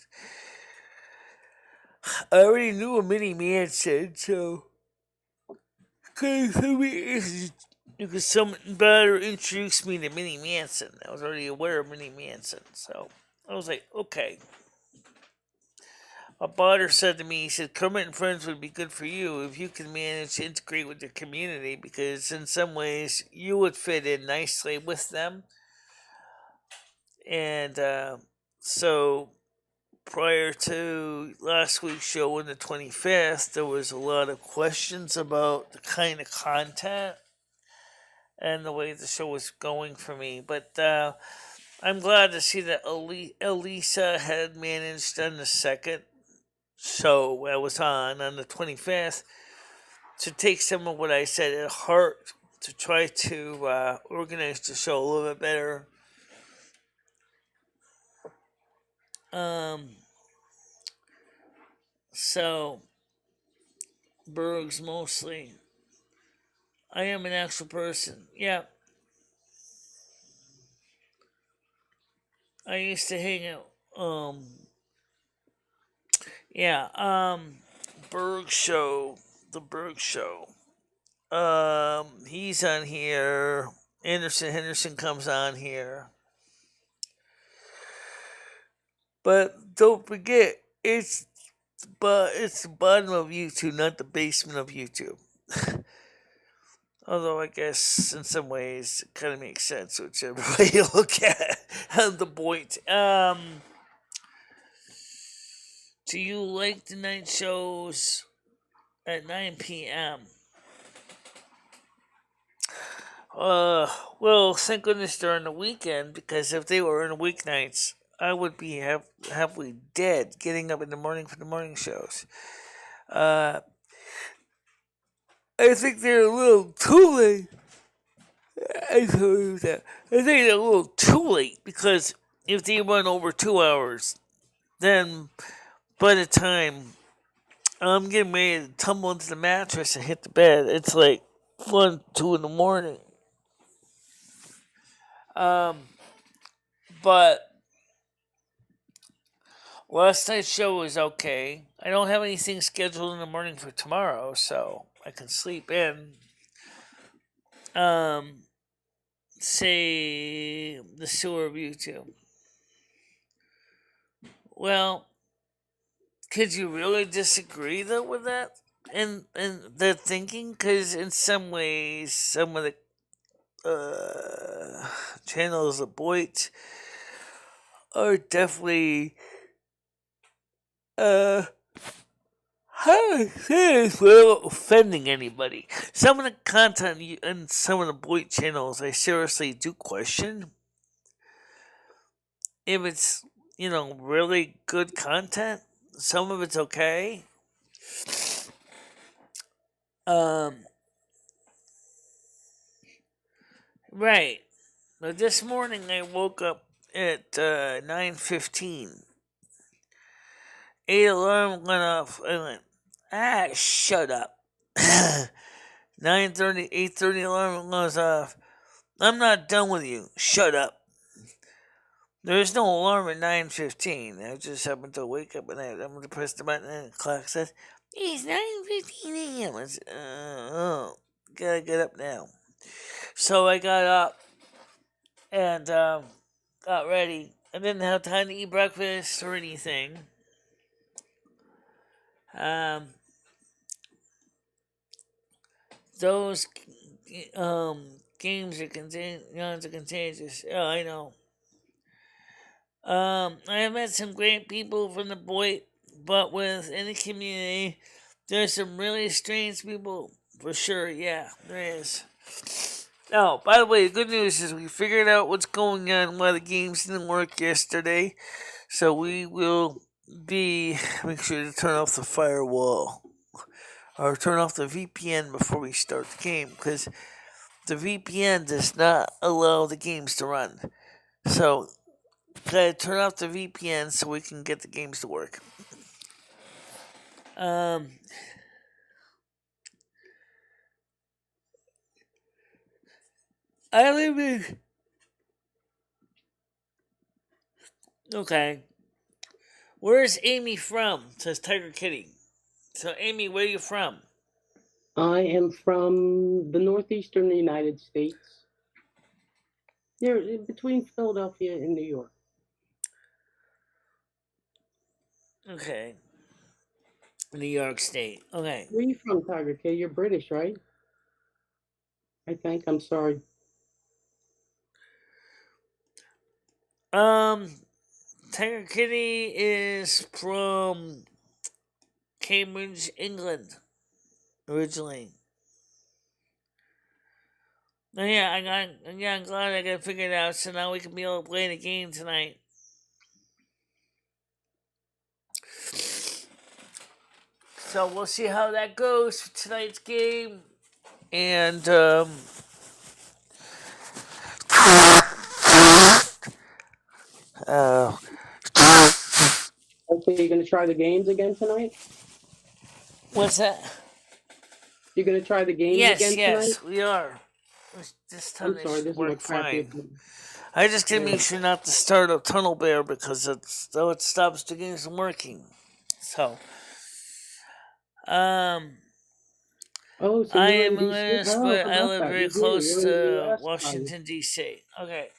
I already knew a Mini Manson, so because someone better introduced me to Mini Manson. I was already aware of Mini Manson, so I was like, okay. A botter said to me, he said, Kermit and Friends would be good for you if you can manage to integrate with your community, because in some ways you would fit in nicely with them. And so prior to last week's show on the 25th, there was a lot of questions about the kind of content and the way the show was going for me. But I'm glad to see that Elisa had managed on the second show I was on the 25th to take some of what I said at heart to try to organize the show a little bit better. So Bergs mostly. I am an actual person. Yeah. I used to hang out. Berg Show. The Berg Show. He's on here. Henderson comes on here. But don't forget, it's the bottom of YouTube, not the basement of YouTube. Although I guess in some ways it kind of makes sense, whichever way you look at the point. Do you like the night shows at 9 p.m.? Well, thank goodness they're on the weekend, because if they were on weeknights, I would be halfway dead getting up in the morning for the morning shows. I think they're a little too late. I think they're a little too late, because if they run over 2 hours, then by the time I'm getting ready to tumble into the mattress and hit the bed, it's like 1, 2 in the morning. But last night's show was okay. I don't have anything scheduled in the morning for tomorrow, so I can sleep in. Say the sewer review too. Well, could you really disagree though with that and the thinking? Because in some ways, some of the channels of Boyd are definitely how do I say this without offending anybody? Some of the content in some of the Boyd channels, I seriously do question if it's, really good content. Some of it's okay. Right. But this morning I woke up at 9:15. 8 alarm went off. I went, shut up. 9:30, 8:30 alarm goes off. I'm not done with you. Shut up. There's no alarm at 9:15. I just happened to wake up and I'm going to press the button and the clock says, it's 9:15 a.m. Gotta get up now. So I got up and got ready. I didn't have time to eat breakfast or anything. Those games are contagious. Oh, I know. I have met some great people from the Boyd, but with any community, there's some really strange people for sure. Yeah, there is. Oh, by the way, the good news is we figured out what's going on why the games didn't work yesterday. So we will make sure to turn off the firewall or turn off the VPN before we start the game, because the VPN does not allow the games to run. So gotta turn off the VPN so we can get the games to work. I live in. Okay. Where's Amy from? Says Tiger Kitty. So, Amy, where are you from? I am from the northeastern United States. You're between Philadelphia and New York. Okay. New York State. Okay. Where are you from, Tiger Kitty? You're British, right? I think. I'm sorry. Tiger Kitty is from Cambridge, England, originally. Oh, yeah, I'm glad I got it figured out, so now we can be able to play the game tonight. So we'll see how that goes for tonight's game. And, Okay, you're gonna try the games again tonight? What's that? You're gonna try the games again tonight? Yes, we are. This time they should work fine. I just gotta make sure not to start a tunnel bear, because it stops the games from working. So, so I am English, but I live very close to Washington, D.C. Okay.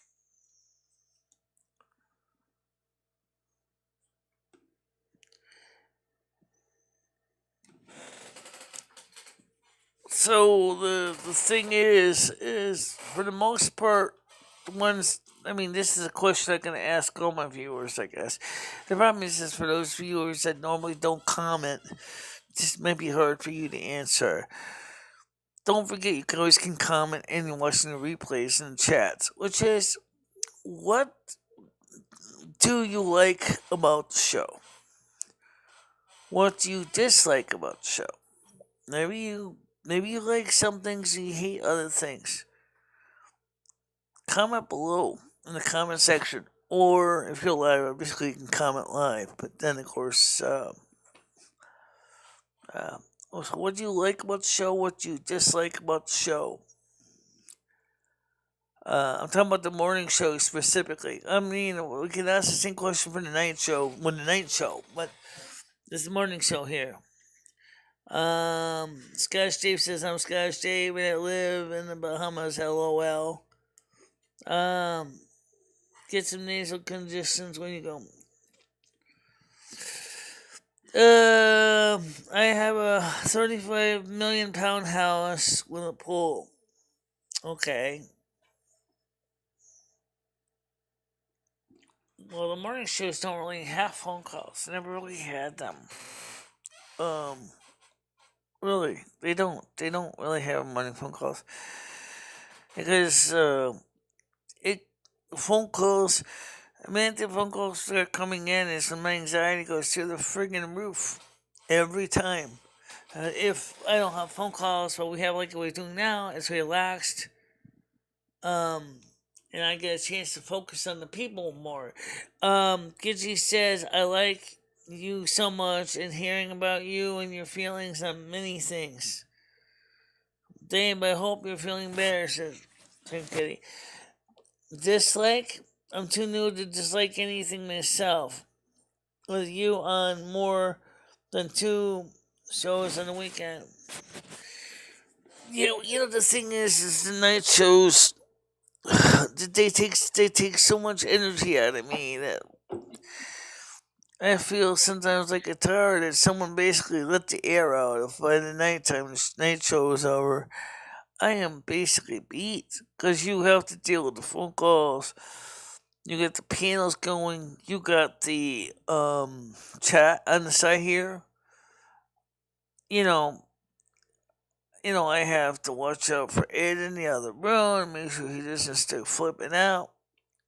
So the thing is for the most part, the ones, this is a question I'm going to ask all my viewers, I guess. The problem is for those viewers that normally don't comment, this might be hard for you to answer. don't forget you can always comment and you're watching the replays in the chats, which is what do you like about the show? What do you dislike about the show? Maybe you like some things and you hate other things. Comment below in the comment section, or if you're live, obviously you can comment live. But then, of course, so what do you like about the show? What do you dislike about the show? I'm talking about the morning show specifically. I mean, we can ask the same question for the night show but this is the morning show here. Scottish Dave says I'm Scottish Dave and I live in the Bahamas. LOL. Get some nasal congestions when you go. I have a 35 million pound house with a pool. Okay. Well, the morning shows don't really have phone calls. I never really had them. Really, they don't. They don't really have morning phone calls because phone calls. The phone calls start coming in, and some anxiety goes through the friggin' roof every time. If I don't have phone calls, what we have like we're doing now, it's relaxed. And I get a chance to focus on the people more. Gidgy says, I like you so much and hearing about you and your feelings on many things. Dave, I hope you're feeling better, says Tim Kitty. Dislike? I'm too new to dislike anything myself. With you on more than 2 shows on the weekend. You know the thing is the night shows they take so much energy out of me that I feel sometimes like a tired that someone basically let the air out. If by the nighttime the night show is over, I am basically beat because you have to deal with the phone calls. You get the panels going. You got the chat on the side here. I have to watch out for Ed in the other room, make sure he doesn't start flipping out.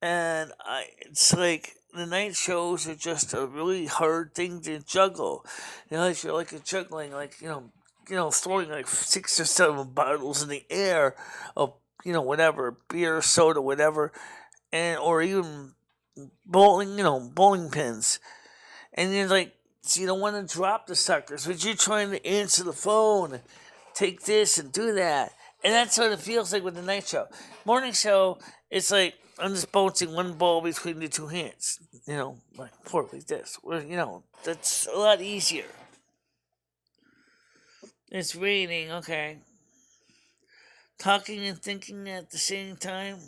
And it's like the night shows are just a really hard thing to juggle. You're like juggling, throwing like 6 or 7 bottles in the air of whatever beer, soda, whatever, or even bowling pins, and you're like, so you don't want to drop the suckers, but you're trying to answer the phone, take this and do that. And that's what it feels like with the night show. Morning show, it's like I'm just bouncing one ball between the 2 hands. Like this. That's a lot easier. It's raining, okay. Talking and thinking at the same time.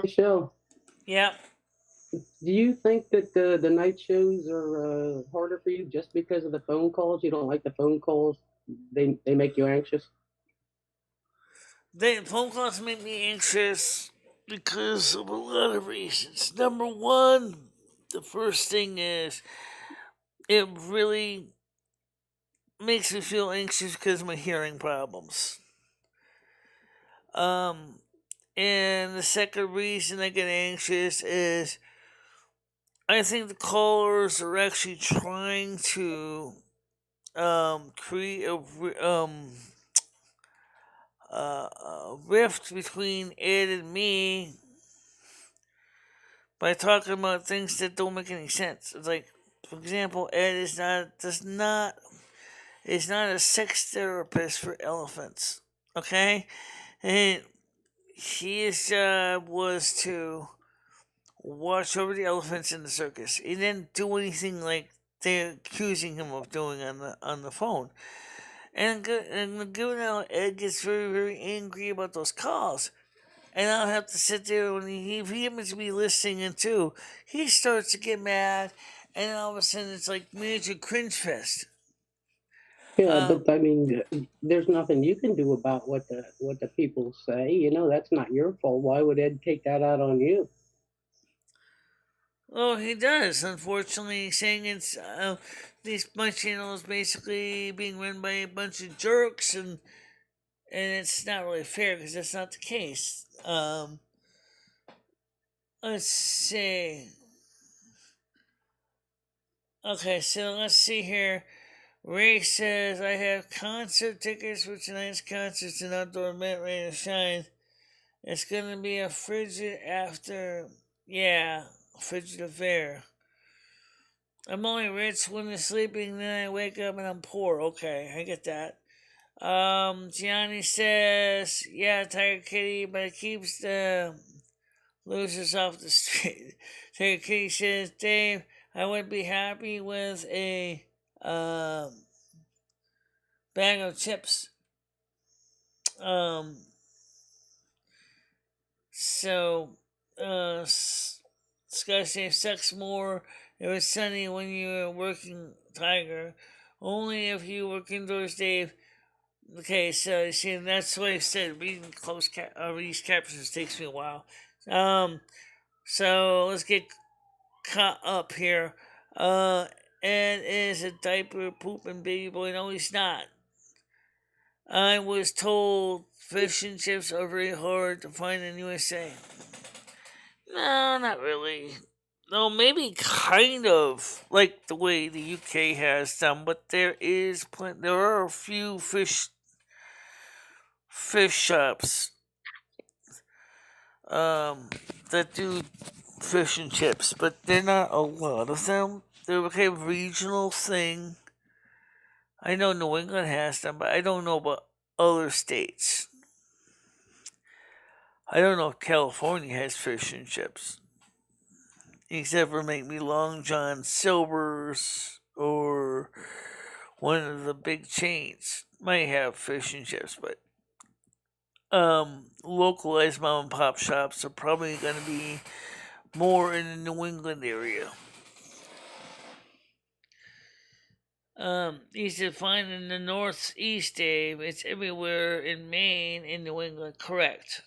Michelle. Yeah. Do you think that the night shows are harder for you just because of the phone calls? You don't like the phone calls? They make you anxious? The phone calls make me anxious because of a lot of reasons. Number one, the first thing is it really makes me feel anxious because of my hearing problems. And the second reason I get anxious is I think the callers are actually trying to create a rift between Ed and me by talking about things that don't make any sense. It's like, for example, Ed is not a sex therapist for elephants. Okay? And his job was to watch over the elephants in the circus. He didn't do anything like they're accusing him of doing on the phone. And given how Ed gets very, very angry about those calls, and I'll have to sit there when if he happens to be listening in too, he starts to get mad, and all of a sudden it's like major cringe fest. Yeah, but I mean, there's nothing you can do about what the people say. That's not your fault. Why would Ed take that out on you? Oh, he does. Unfortunately, saying it's my channel is basically being run by a bunch of jerks, and it's not really fair because that's not the case. Let's see. Okay, so let's see here. Ray says, I have concert tickets for tonight's concerts and outdoor event ready to shine. It's going to be a frigid affair. I'm only rich when I'm sleeping, then I wake up and I'm poor. Okay, I get that. Gianni says, yeah, Tiger Kitty, but it keeps the losers off the street. Tiger Kitty says, Dave, I would be happy with a bag of chips. Sky says, sucks more. It was sunny when you were working, Tiger. Only if you work indoors, Dave. Okay, so see, that's what I said. Reading these captions takes me a while. So let's get caught up here. Ed is a diaper pooping baby boy. No, he's not. I was told fish and chips are very hard to find in USA. No, not really. No, maybe kind of like the way the UK has them, but there are a few fish shops that do fish and chips, but they're not a lot of them. They're like a regional thing. I know New England has them, but I don't know about other states. I don't know if California has fish and chips. Except for maybe Long John Silver's or one of the big chains might have fish and chips, but localized mom and pop shops are probably going to be more in the New England area. Easy to find in the Northeast, Dave. It's everywhere in Maine, in New England. Correct.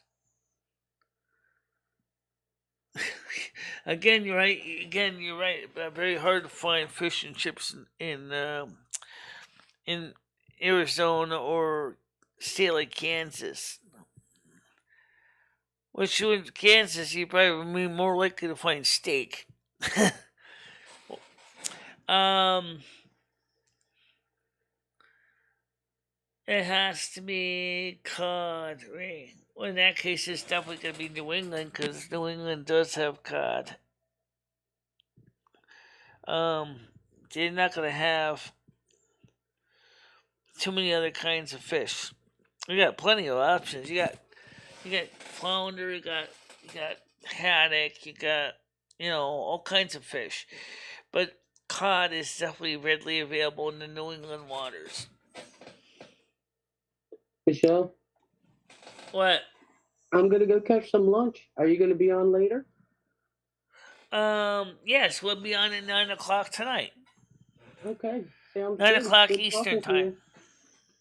Again, you're right. Very hard to find fish and chips in Arizona or state like Kansas. Which in Kansas, you probably would be more likely to find steak. It has to be cod, right? Well, in that case, it's definitely going to be New England because New England does have cod. They're not going to have too many other kinds of fish. You got plenty of options. You got flounder. You got haddock. You got all kinds of fish, but cod is definitely readily available in the New England waters. Michelle? What? I'm going to go catch some lunch. Are you going to be on later? Yes, we'll be on at 9 o'clock tonight. Okay. Sounds 9 good. o'clock Good Eastern time.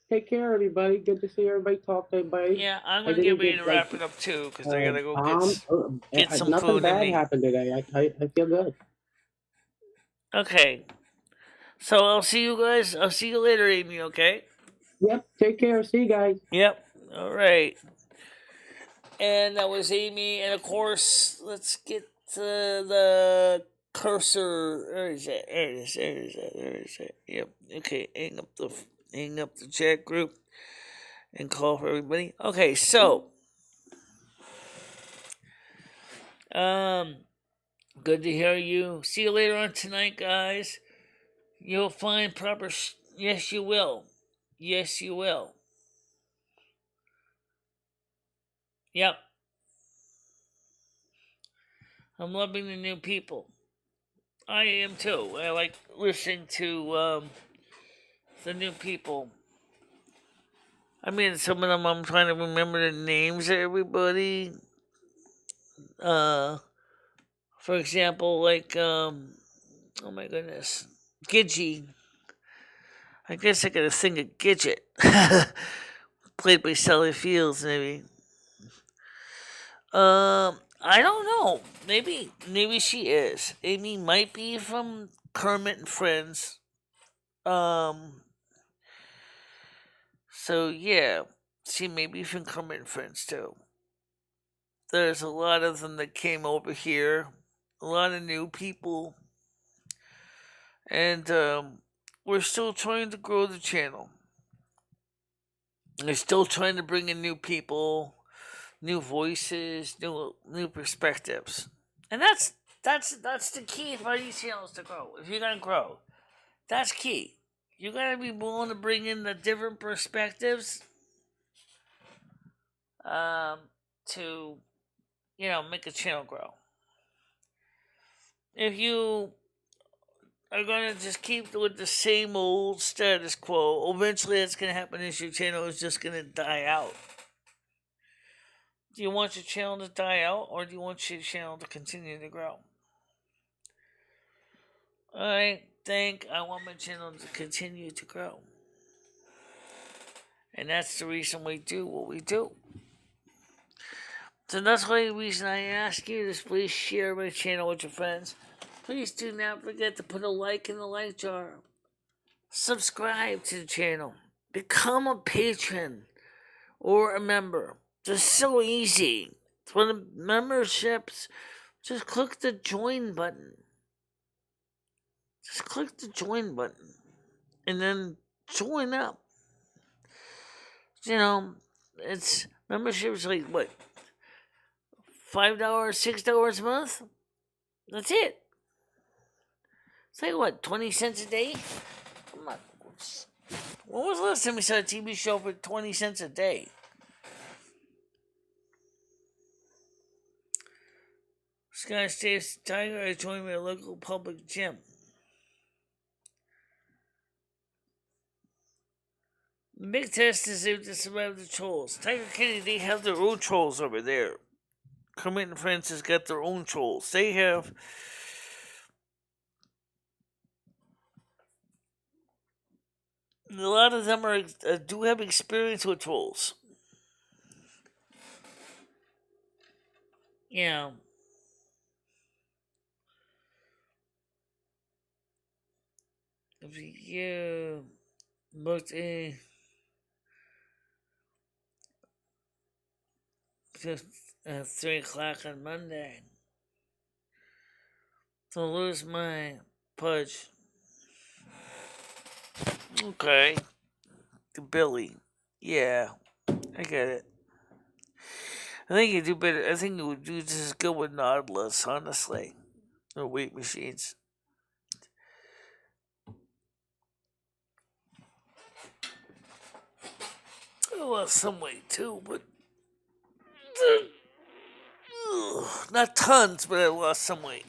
Take care, everybody. Good to see everybody. Talk to everybody. Yeah, I'm going to get ready to wrap it up, too, because I got to go get some nothing food bad in me. happened today. I feel good. Okay. So I'll see you guys. I'll see you later, Amy, okay? Yep. Take care. See you guys. Yep. All right. And that was Amy. And, of course, let's get to the cursor. Where is it? There it is. Yep. Okay. Hang up the chat group and call for everybody. Okay, so good to hear you. See you later on tonight, guys. You'll find proper yes, you will. Yes, you will. Yep. I'm loving the new people. I am too. I like listening to the new people. I mean, some of them I'm trying to remember the names of everybody. For example, like oh my goodness, Gidgey. I guess I gotta sing a Gidget. Played by Sally Fields, maybe. I don't know. Maybe she is. Amy might be from Kermit and Friends. So yeah, she may be from Kermit and Friends too. There's a lot of them that came over here. A lot of new people. And we're still trying to grow the channel. We're still trying to bring in new people, new voices, new perspectives. And that's the key for these channels to grow. If you're gonna grow, that's key. You gotta be willing to bring in the different perspectives to make a channel grow. If you are gonna just keep with the same old status quo, eventually that's gonna happen is your channel is just gonna die out. Do you want your channel to die out, or do you want your channel to continue to grow? I think I want my channel to continue to grow. And that's the reason we do what we do. So that's the reason I ask you to please share my channel with your friends. Please do not forget to put a like in the like jar. Subscribe to the channel. Become a patron or a member. It's so easy. For the memberships, just click the join button. Just click the join button. And then join up. It's memberships like what? $5, $6 a month? That's it. It's like what, 20 cents a day? Come on. When was the last time we saw a TV show for 20 cents a day? Sky State's Tiger, I joined my local public gym. The big test is if they survive the trolls. Tiger Kitty, they have their own trolls over there. Kermit and Friends has got their own trolls. They have a lot of them do have experience with trolls. Yeah. If you booked a 3 o'clock on Monday to lose my pudge. Okay. To Billy. Yeah. I get it. I think you do better. I think you would do just as good with Nautilus, honestly. Or weight machines. I lost some weight too, but not tons, but I lost some weight.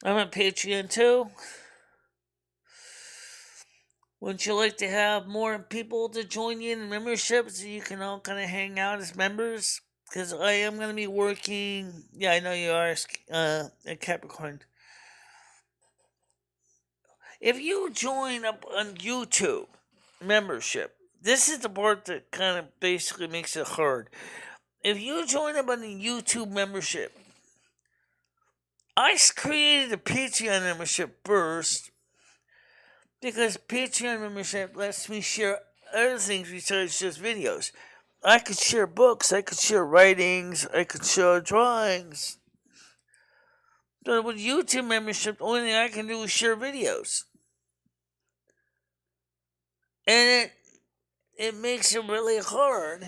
I'm on Patreon too. Wouldn't you like to have more people to join you in membership so you can all kind of hang out as members? Because I am going to be working. Yeah, I know you are at Capricorn. If you join up on YouTube membership, this is the part that kind of basically makes it hard. If you join up on the YouTube membership, I created a Patreon membership first because Patreon membership lets me share other things besides just videos. I could share books, I could share writings, I could share drawings. But with YouTube membership, the only thing I can do is share videos. And it makes it really hard.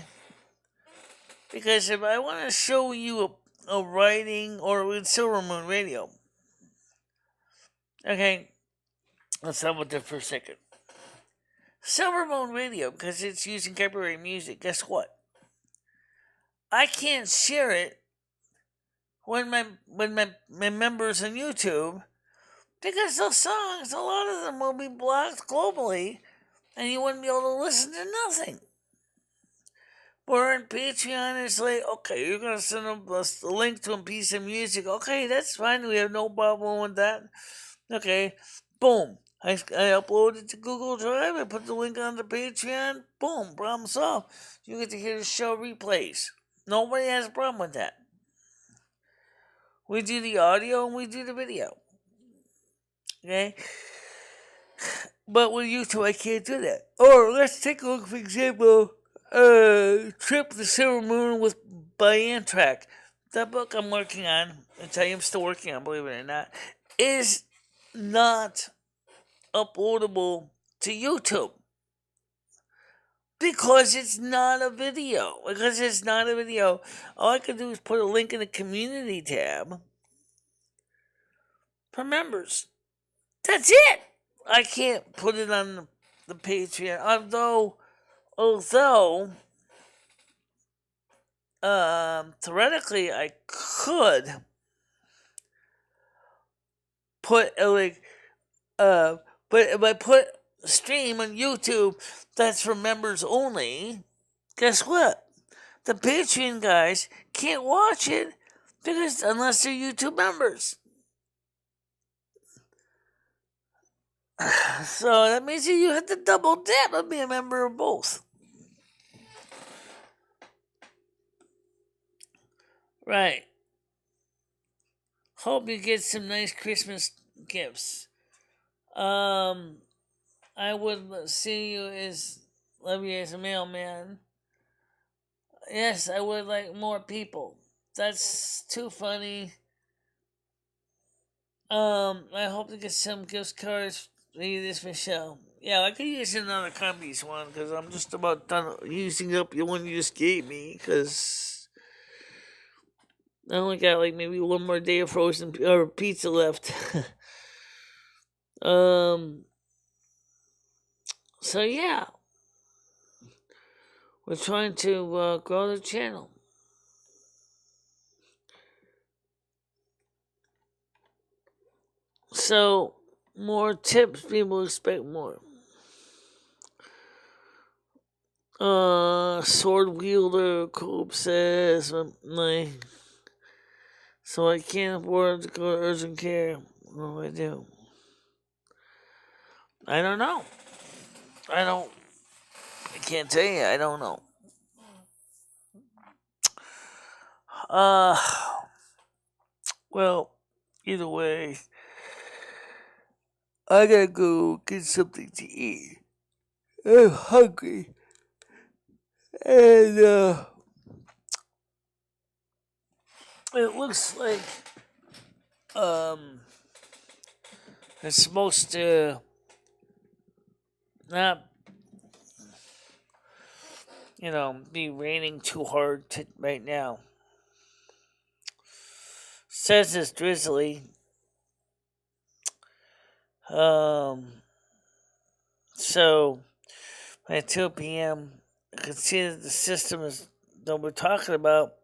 Because if I want to show you a writing or with Silvermoon Radio. Okay, let's stop with that for a second. Silvermoon Radio, because it's using copyright music, guess what? I can't share it when my members on YouTube, because those songs, a lot of them will be blocked globally, and you wouldn't be able to listen to nothing. Where on Patreon, it's like, okay, you're going to send us a link to a piece of music. Okay, that's fine. We have no problem with that. Okay, boom. I upload it to Google Drive. I put the link on the Patreon. Boom, problem solved. You get to hear the show replays. Nobody has a problem with that. We do the audio and we do the video. Okay? But with YouTube, I can't do that. Or let's take a look, for example, Trip the Silvermoon by Amtrak. That book I'm working on, which I am still working on, believe it or not, is not uploadable to YouTube. Because it's not a video. All I can do is put a link in the community tab for members. That's it. I can't put it on the Patreon. Although, theoretically, I could put a link. But if I put a stream on YouTube that's for members only, guess what? The Patreon guys can't watch it because unless they're YouTube members. So that means that you have to double dip and be a member of both. Right. Hope you get some nice Christmas gifts. I would see you as love you as a mailman. Yes, I would like more people. That's too funny. I hope to get some gift cards for you this Michelle. Yeah, I could use another Combies one because I'm just about done using up the one you just gave me because I only got like maybe one more day of frozen or pizza left. So yeah, we're trying to grow the channel. So more tips, people expect more. Sword wielder Coop says so I can't afford to go to urgent care. What do I do? I don't know. I can't tell you. I don't know. Well, either way, I gotta go get something to eat. I'm hungry. And, it looks like, it's supposed to not, be raining too hard right now. Says it's drizzly. So at 2 p.m., I can see that the system that we're talking about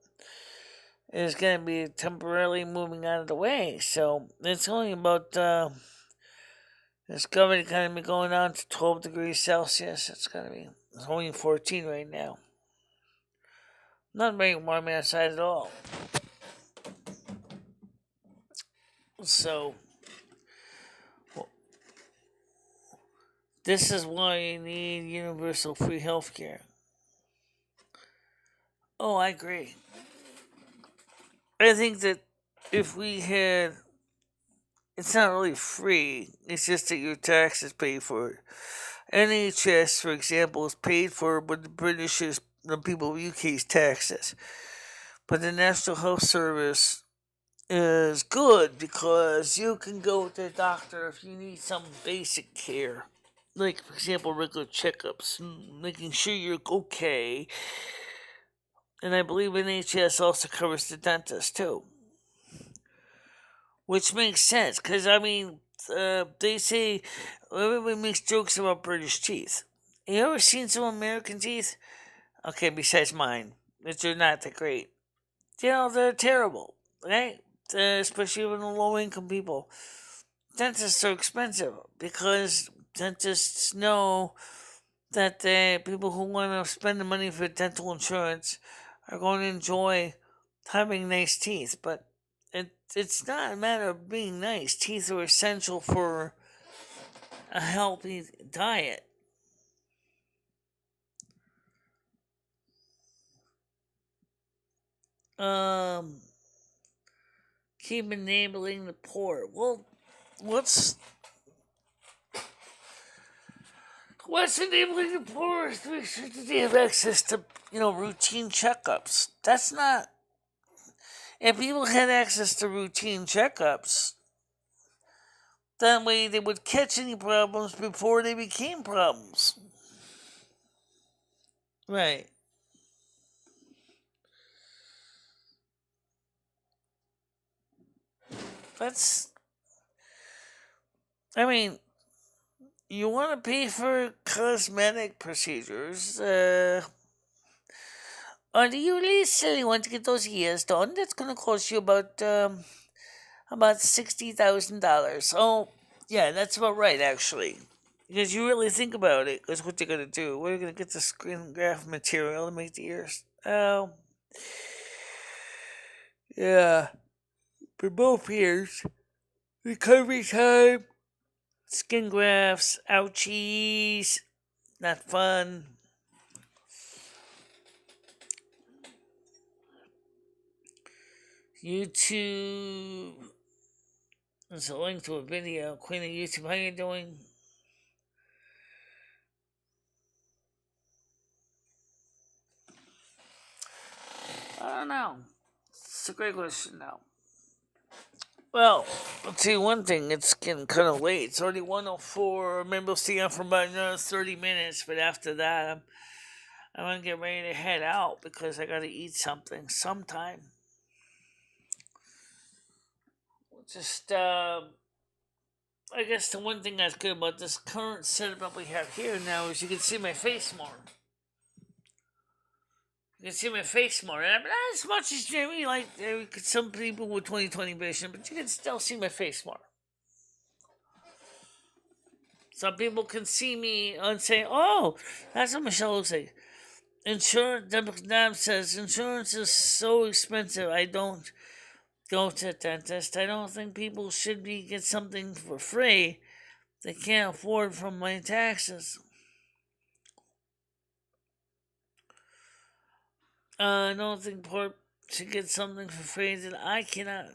is going to be temporarily moving out of the way. So it's only about, it's going to be going down to 12 degrees Celsius. It's only 14 right now. Not very warm outside at all. So this is why you need universal free healthcare. Oh, I agree. I think that if we had, it's not really free, it's just that your taxes pay for it. NHS, for example, is paid for by the the people of UK's taxes. But the National Health Service is good because you can go to the doctor if you need some basic care. Like, for example, regular checkups, making sure you're okay. And I believe NHS also covers the dentist, too. Which makes sense, because, they say, everybody makes jokes about British teeth. You ever seen some American teeth? Okay, besides mine, which are not that great. They're terrible, right? Especially with the low-income people. Dentists are expensive, because dentists know that the people who want to spend the money for dental insurance are going to enjoy having nice teeth, but it's not a matter of being nice. Teeth are essential for a healthy diet. keep enabling the poor. Well, what's enabling the poor is to make sure that they have access to, routine checkups. That's not. If people had access to routine checkups, that way they would catch any problems before they became problems. Right. You want to pay for cosmetic procedures, or do you really want to get those ears done? That's going to cost you about $60,000. Oh, yeah, that's about right, actually. Because you really think about it, because what they're going to do, we're going to get the screen graph material to make the ears. Oh, yeah. For both ears, recovery time, skin grafts, ouchies, not fun. YouTube. There's a link to a video. Queen of YouTube, how you doing? I don't know. It's a great question now. Well, I'll tell you one thing. It's getting kind of late. It's already 1:04. Maybe we'll stay on for about another 30 minutes. But after that, I'm going to get ready to head out because I got to eat something sometime. Just, I guess the one thing that's good about this current setup we have here now is you can see my face more. You can see my face more. And not as much as Jeremy, like some people with 20/20 vision, but you can still see my face more. Some people can see me and say, oh, that's what Michelle looks like. Insurance, Deb says, insurance is so expensive. I don't go to the dentist. I don't think people should get something for free they can't afford from my taxes. I don't think poor should get something for free that I cannot.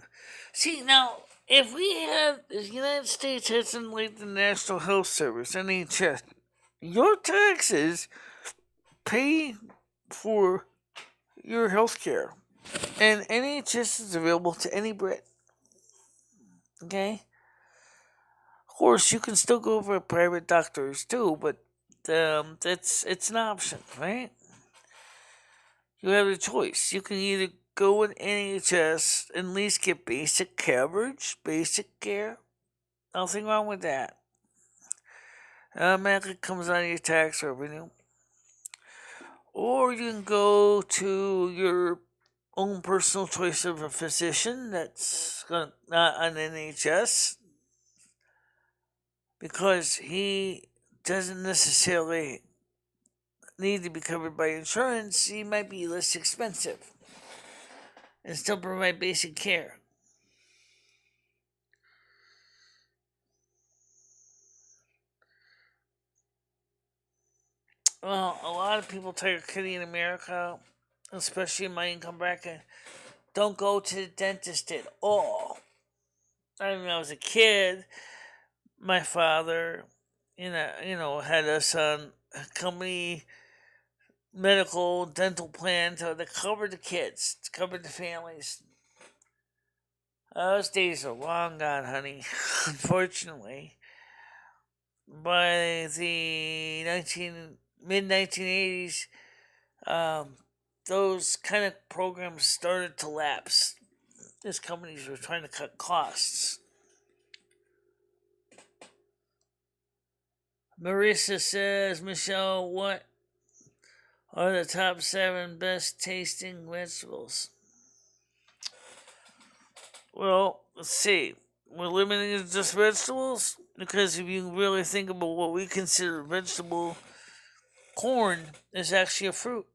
See, now, if we had, the United States had something like the National Health Service, NHS, your taxes pay for your health care. And NHS is available to any Brit. Okay? Of course, you can still go for private doctors too, but it's an option, right? You have a choice. You can either go with NHS and at least get basic coverage, basic care. Nothing wrong with that. Automatically comes out of your tax revenue. Or you can go to your own personal choice of a physician that's not on NHS because he doesn't necessarily need to be covered by insurance. He might be less expensive and still provide basic care. Well, a lot of people tell Kitty in America, especially in my income bracket, don't go to the dentist at all. I mean, when I was a kid, my father, had us on a company medical dental plan to cover the kids, to cover the families. Those days are long gone, honey. Unfortunately, by the mid 1980s, those kind of programs started to lapse. These companies were trying to cut costs. Marissa says, Michelle, what are the top 7 best tasting vegetables? Well, let's see. We're limiting it to just vegetables because if you really think about what we consider vegetable, corn is actually a fruit.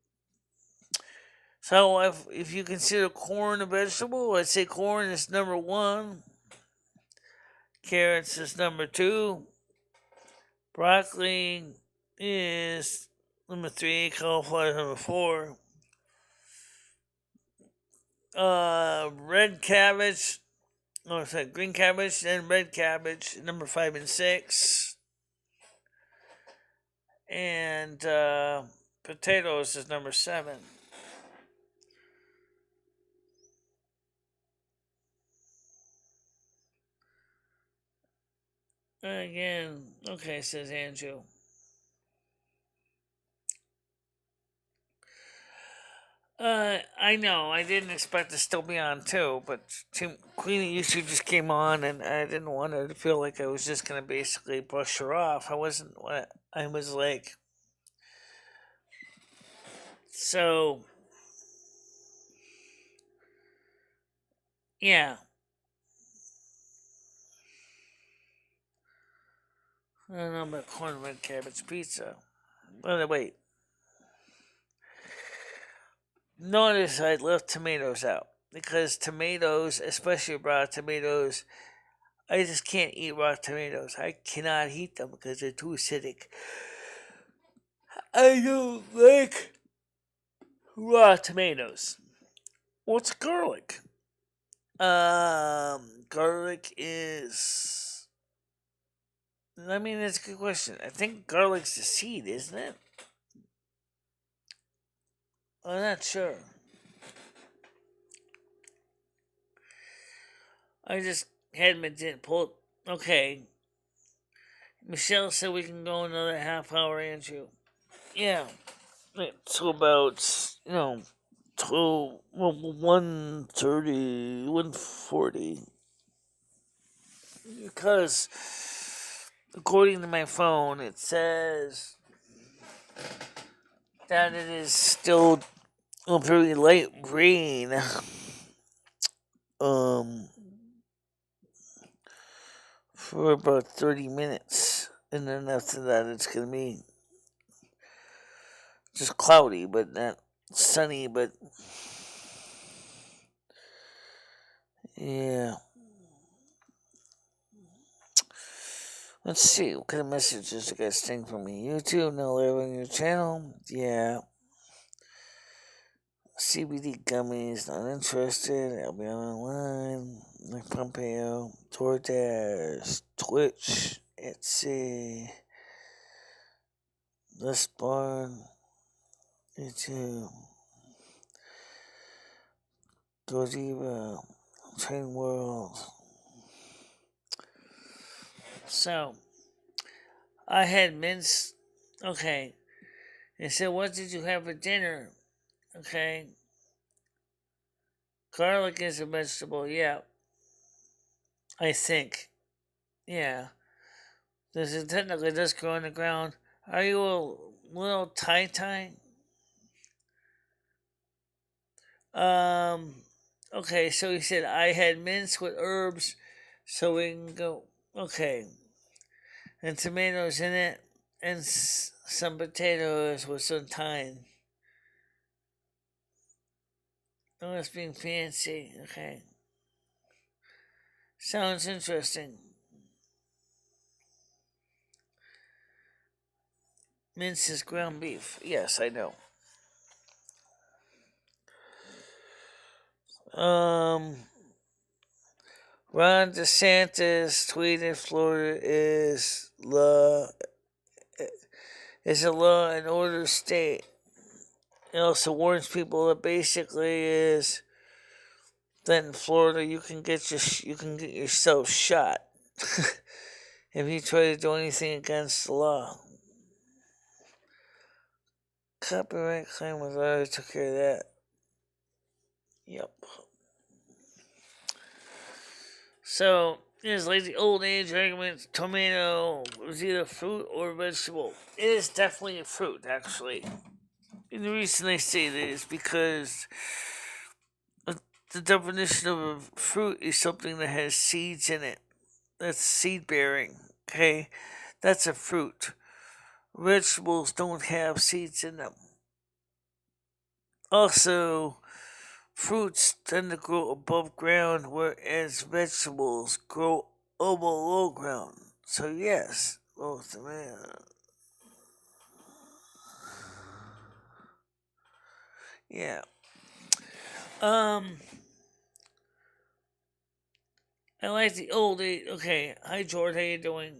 So if you consider corn a vegetable, I'd say corn is number 1. Carrots is number 2. Broccoli is number 3. Cauliflower is number 4. red cabbage. Oh, sorry, green cabbage, then red cabbage, number 5 and 6. And potatoes is number 7. Again, okay, says Andrew. I know, I didn't expect to still be on too, but Queenie usually just came on, and I didn't want her to feel like I was just gonna basically brush her off. I wasn't. I was like, so yeah. I don't know about corn red cabbage pizza. But wait. Notice I left tomatoes out. Because tomatoes, especially raw tomatoes, I just can't eat raw tomatoes. I cannot eat them because they're too acidic. I don't like raw tomatoes. What's garlic? Garlic is... I mean, that's a good question. I think garlic's the seed, isn't it? I'm not sure. I just had my pulled. Okay. Michelle said we can go another half hour, Andrew. Yeah. So about, till 1:30, 1:40. Because, according to my phone, it says that it is still a very light rain. For about 30 minutes. And then after that, it's going to be just cloudy, but not sunny, but yeah. Let's see, what kind of messages you guys think from me? YouTube, no live on your channel? Yeah. CBD gummies, not interested. I'll be online. Like Pompeo, DoorDash, Twitch, Etsy, This Barn, YouTube, Godiva, Train World. So, I had mince. Okay. They said, what did you have for dinner? Okay. Garlic is a vegetable, yeah. I think. Yeah. This is technically does grow on the ground. Are you a little tie-tie? Okay, so he said, I had mince with herbs, so we can go. Okay. And tomatoes in it, and some potatoes with some thyme. Oh, it's being fancy. Okay. Sounds interesting. Mince is ground beef. Yes, I know. Ron DeSantis tweeted Florida is a law and order state. It also warns people that basically is that in Florida you can get yourself shot if you try to do anything against the law. Copyright claim was already took care of that. Yep. So, there's like the old age argument, tomato was either fruit or vegetable. It is definitely a fruit, actually. And the reason I say that is because the definition of a fruit is something that has seeds in it. That's seed bearing, okay? That's a fruit. Vegetables don't have seeds in them. Also, fruits tend to grow above ground, whereas vegetables grow below ground. So yes, both yeah. I like the old age. Okay, hi George, how you doing?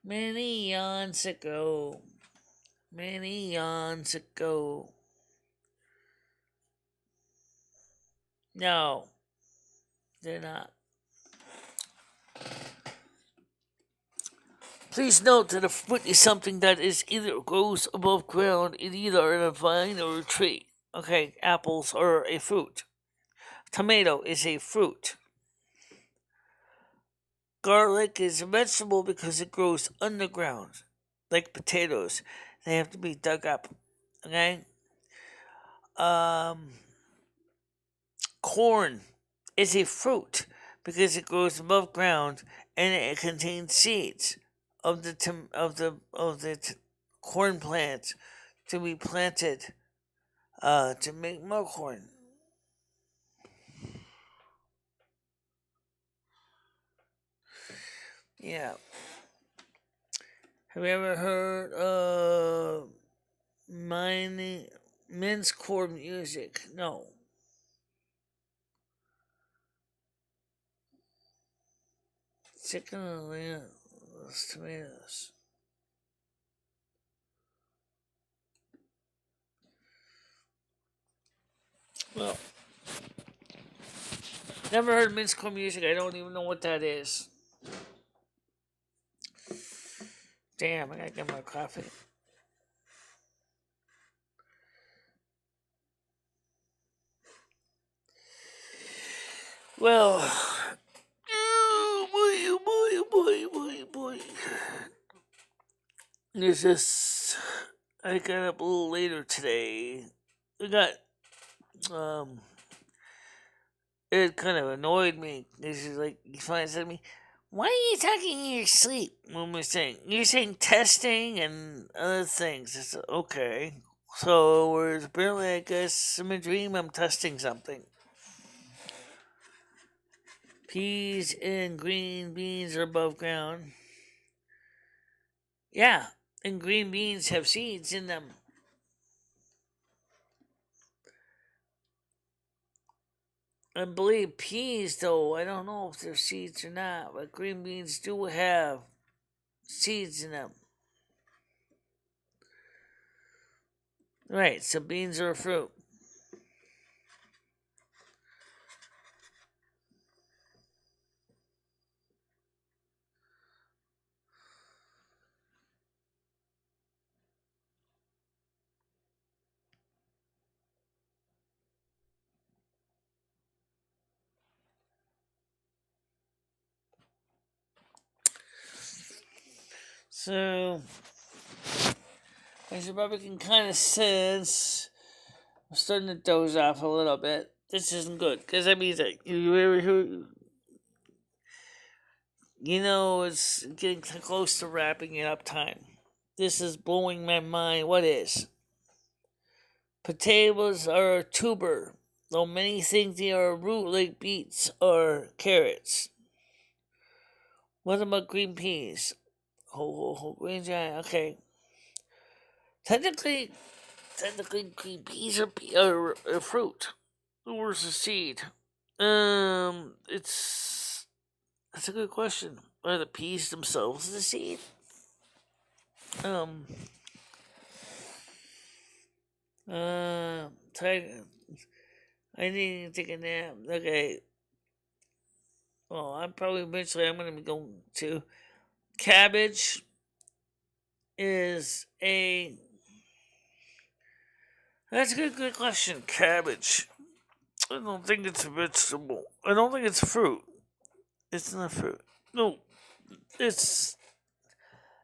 Many eons ago. Many eons ago. No, they're not. Please note that a fruit is something that is either grows above ground in either a vine or a tree. Okay, apples are a fruit. Tomato is a fruit. Garlic is a vegetable because it grows underground, like potatoes. They have to be dug up. Okay. Corn is a fruit because it grows above ground and it contains seeds of the corn plant to be planted to make more corn. Yeah. Have you ever heard of men's core music? No. Chicken and tomatoes. Well, never heard men's core music. I don't even know what that is. Damn, I gotta get my coffee. Well, oh boy. It's just, I got up a little later today. It kind of annoyed me. This is like, he finally said to me, why are you talking in your sleep when we're saying? You're saying testing and other things. It's okay. So, whereas apparently, I guess in a dream, I'm testing something. Peas and green beans are above ground. Yeah, and green beans have seeds in them. I believe peas, though, I don't know if they're seeds or not, but green beans do have seeds in them. Right, so beans are a fruit. So, as you probably can kind of sense, I'm starting to doze off a little bit. This isn't good, because that means that it's getting close to wrapping it up time. This is blowing my mind. What is? Potatoes are a tuber, though many think they are a root like beets or carrots. What about green peas? Green giant. Okay. Technically, green peas are a fruit. Where's the seed? That's a good question. Are the peas themselves the seed? I need to take a nap. Okay. Well, I'm going to be going to cabbage is a. That's a good question. Cabbage. I don't think it's a vegetable. I don't think it's fruit. It's not fruit. No, it's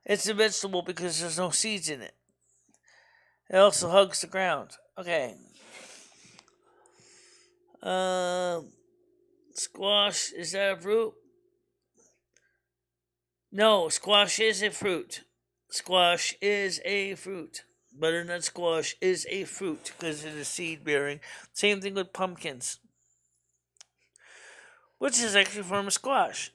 a vegetable because there's no seeds in it. It also hugs the ground. Okay. Squash, is that a fruit? No, squash is a fruit. Squash is a fruit. Butternut squash is a fruit because it is seed bearing. Same thing with pumpkins, which is actually from a squash.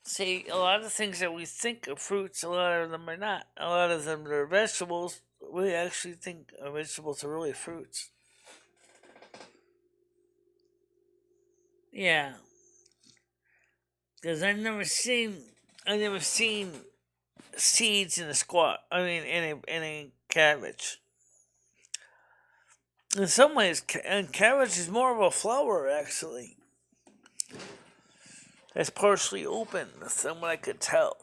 See, a lot of the things that we think are fruits, a lot of them are not. A lot of them are vegetables, we actually think vegetables are really fruits. Yeah, because I've never seen seeds in a squash. I mean, in a cabbage. In some ways, cabbage is more of a flower, actually. It's partially open, from what I could tell.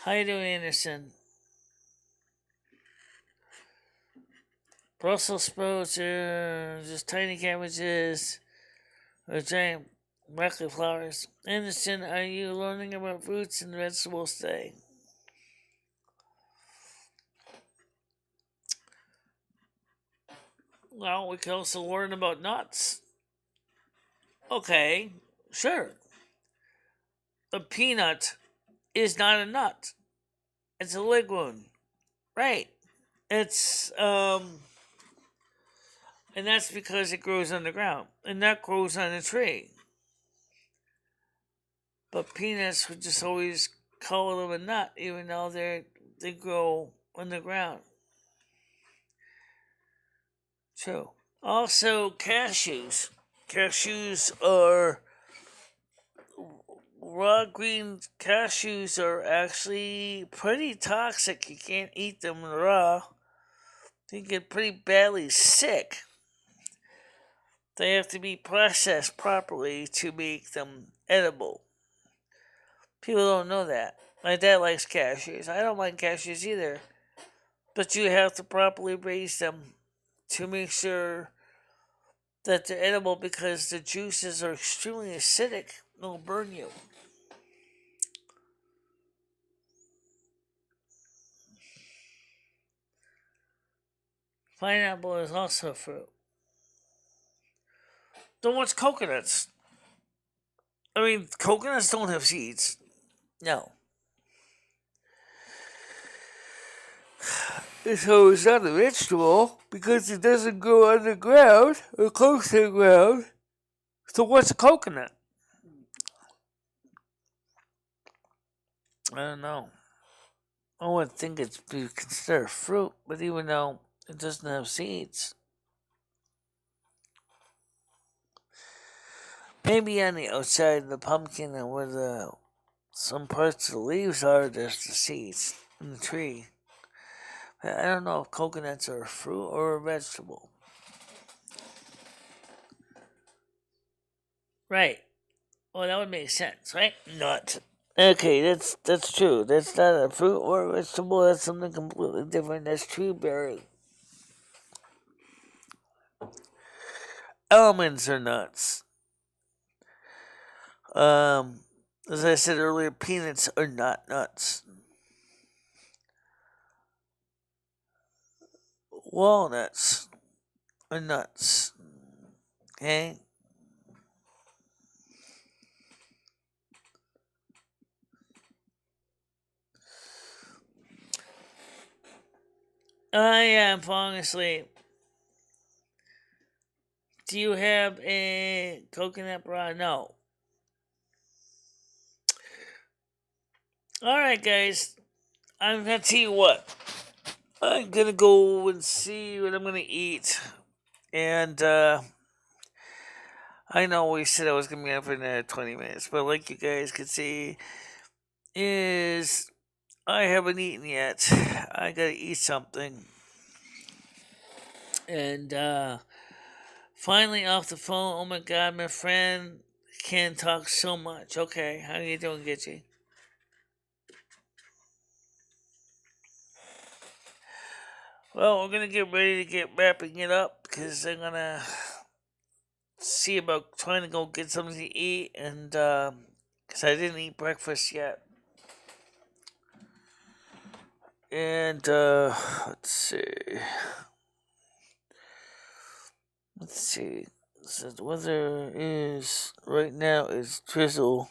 How you doing, Anderson? Brussels sprouts are just tiny cabbages or giant broccoli flowers. Anderson, are you learning about fruits and vegetables today? Well, we can also learn about nuts. Okay, sure. A peanut is not a nut. It's a legume. Right. It's and that's because it grows underground. And that grows on a tree. But peanuts would just always call them a nut, even though they grow underground. True. Also, cashews. Cashews are raw green cashews are actually pretty toxic. You can't eat them raw. They get pretty badly sick. They have to be processed properly to make them edible. People don't know that. My dad likes cashews. I don't like cashews either. But you have to properly raise them to make sure that they're edible because the juices are extremely acidic. They'll burn you. Pineapple is also a fruit. Then what's coconuts? I mean, coconuts don't have seeds. No. So it's not a vegetable because it doesn't grow underground or close to the ground. So what's a coconut? I don't know. I would think it's be considered fruit, but even though it doesn't have seeds. Maybe on the outside of the pumpkin and where some parts of the leaves are, there's the seeds in the tree. I don't know if coconuts are a fruit or a vegetable. Right. Well, that would make sense, right? Nut. Okay, that's true. That's not a fruit or a vegetable. That's something completely different. That's true berry. Almonds are nuts. As I said earlier, peanuts are not nuts. Walnuts are nuts. Okay? I am falling asleep. Do you have a coconut bra? No. Alright, guys. I'm gonna tell you what. I'm gonna go and see what I'm gonna eat. And, I know we said I was gonna be on for another 20 minutes, but like you guys can see, is I haven't eaten yet. I gotta eat something. And, finally off the phone. Oh my god, my friend can talk so much. Okay, how you doing, Gitchy? Well, we're gonna get ready to get wrapping it up because I'm gonna see about trying to go get something to eat, and because I didn't eat breakfast yet. And let's see. So the weather is right now is drizzle.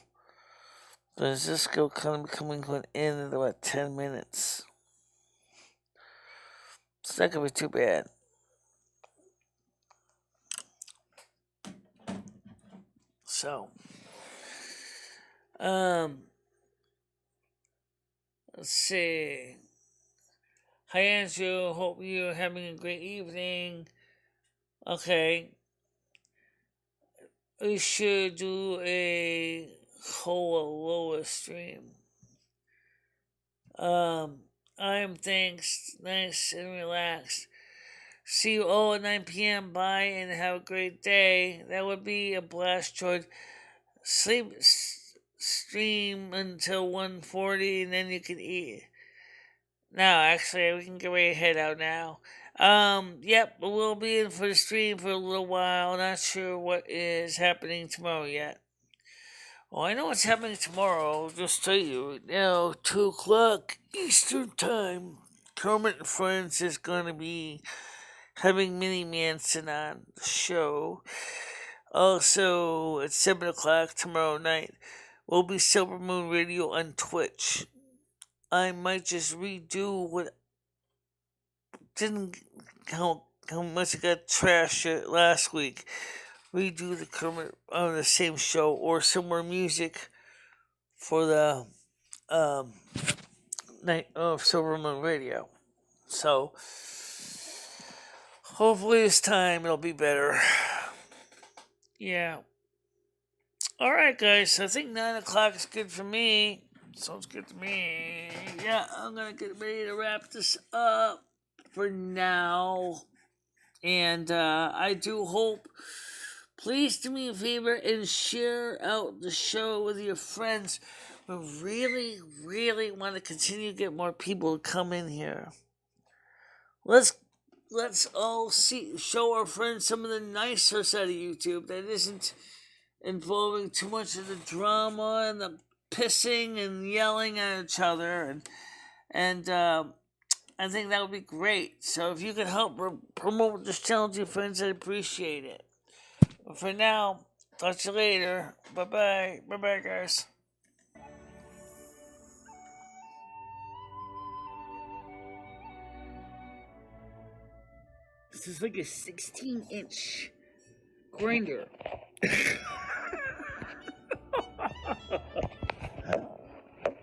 But is this go coming to an end in about 10 minutes? It's not gonna be too bad. So Let's see. Hi, Andrew. Hope you're having a great evening. Okay. We should do a Loa stream. I'm thanks, nice and relaxed. See you all at 9 p.m. Bye and have a great day. That would be a blast, George. Stream until 1:40 and then you can eat. No, actually, we can get ready to head out now. Yep, we'll be in for the stream for a little while. Not sure what is happening tomorrow yet. Well, I know what's happening tomorrow. I'll just tell you right now, 2 o'clock Eastern Time. Kermit and Friends is going to be having Minnie Manson on the show. Also, at 7 o'clock tomorrow night, will be Silvermoon Radio on Twitch. I might just redo what didn't how much I got trashed last week. Redo the Kermit on the same show or some more music for the night of Silvermoon Radio. So hopefully this time it'll be better. Yeah. Alright guys, I think 9 o'clock is good for me. Sounds good to me. Yeah, I'm gonna get ready to wrap this up for now. And I do hope, please do me a favor and share out the show with your friends. We really, really want to continue to get more people to come in here. Let's all show our friends some of the nicer side of YouTube that isn't involving too much of the drama and the pissing and yelling at each other, and I think that would be great. So if you could help promote this channel to your friends, I'd appreciate it. But for now, talk to you later. Bye bye guys. This is like a 16-inch grinder.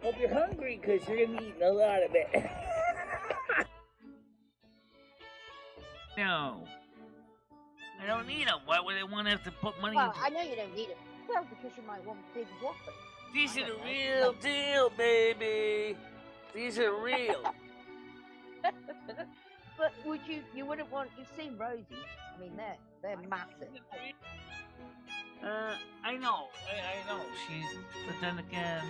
Hope you're hungry because you're going to be eating a lot of it. No. I don't need them. Why would I want to have to put money Well, I know you don't need it. Well, because you might want big whoppers. These are the real deal, baby. These are real. But you wouldn't want, you've seen Rosie's. I mean, they're massive. I know. But then again,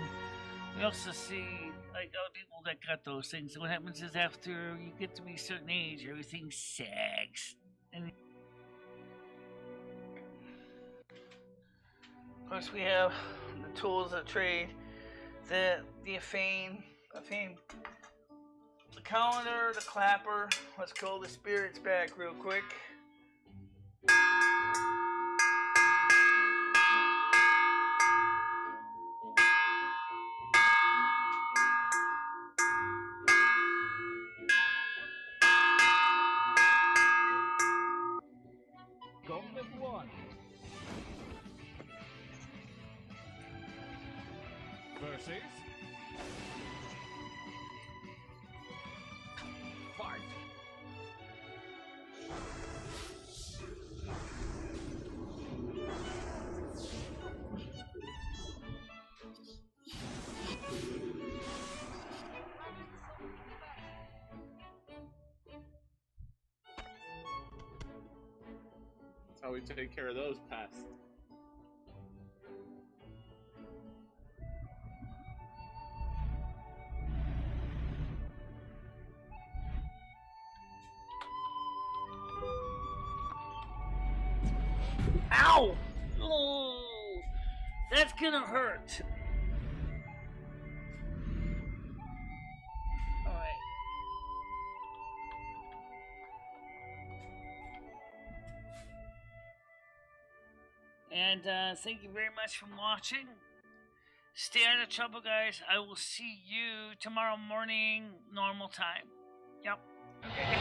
we also see, like, other people that got those things. What happens is after you get to be a certain age, everything sags. And of course, we have the tools of trade, the fame, the calendar, the clapper. Let's call the spirits back real quick. Versus fight. That's how we take care of those pests. Ow! Oh, that's gonna hurt. Alright. And thank you very much for watching. Stay out of trouble, guys. I will see you tomorrow morning, normal time. Yep. Okay.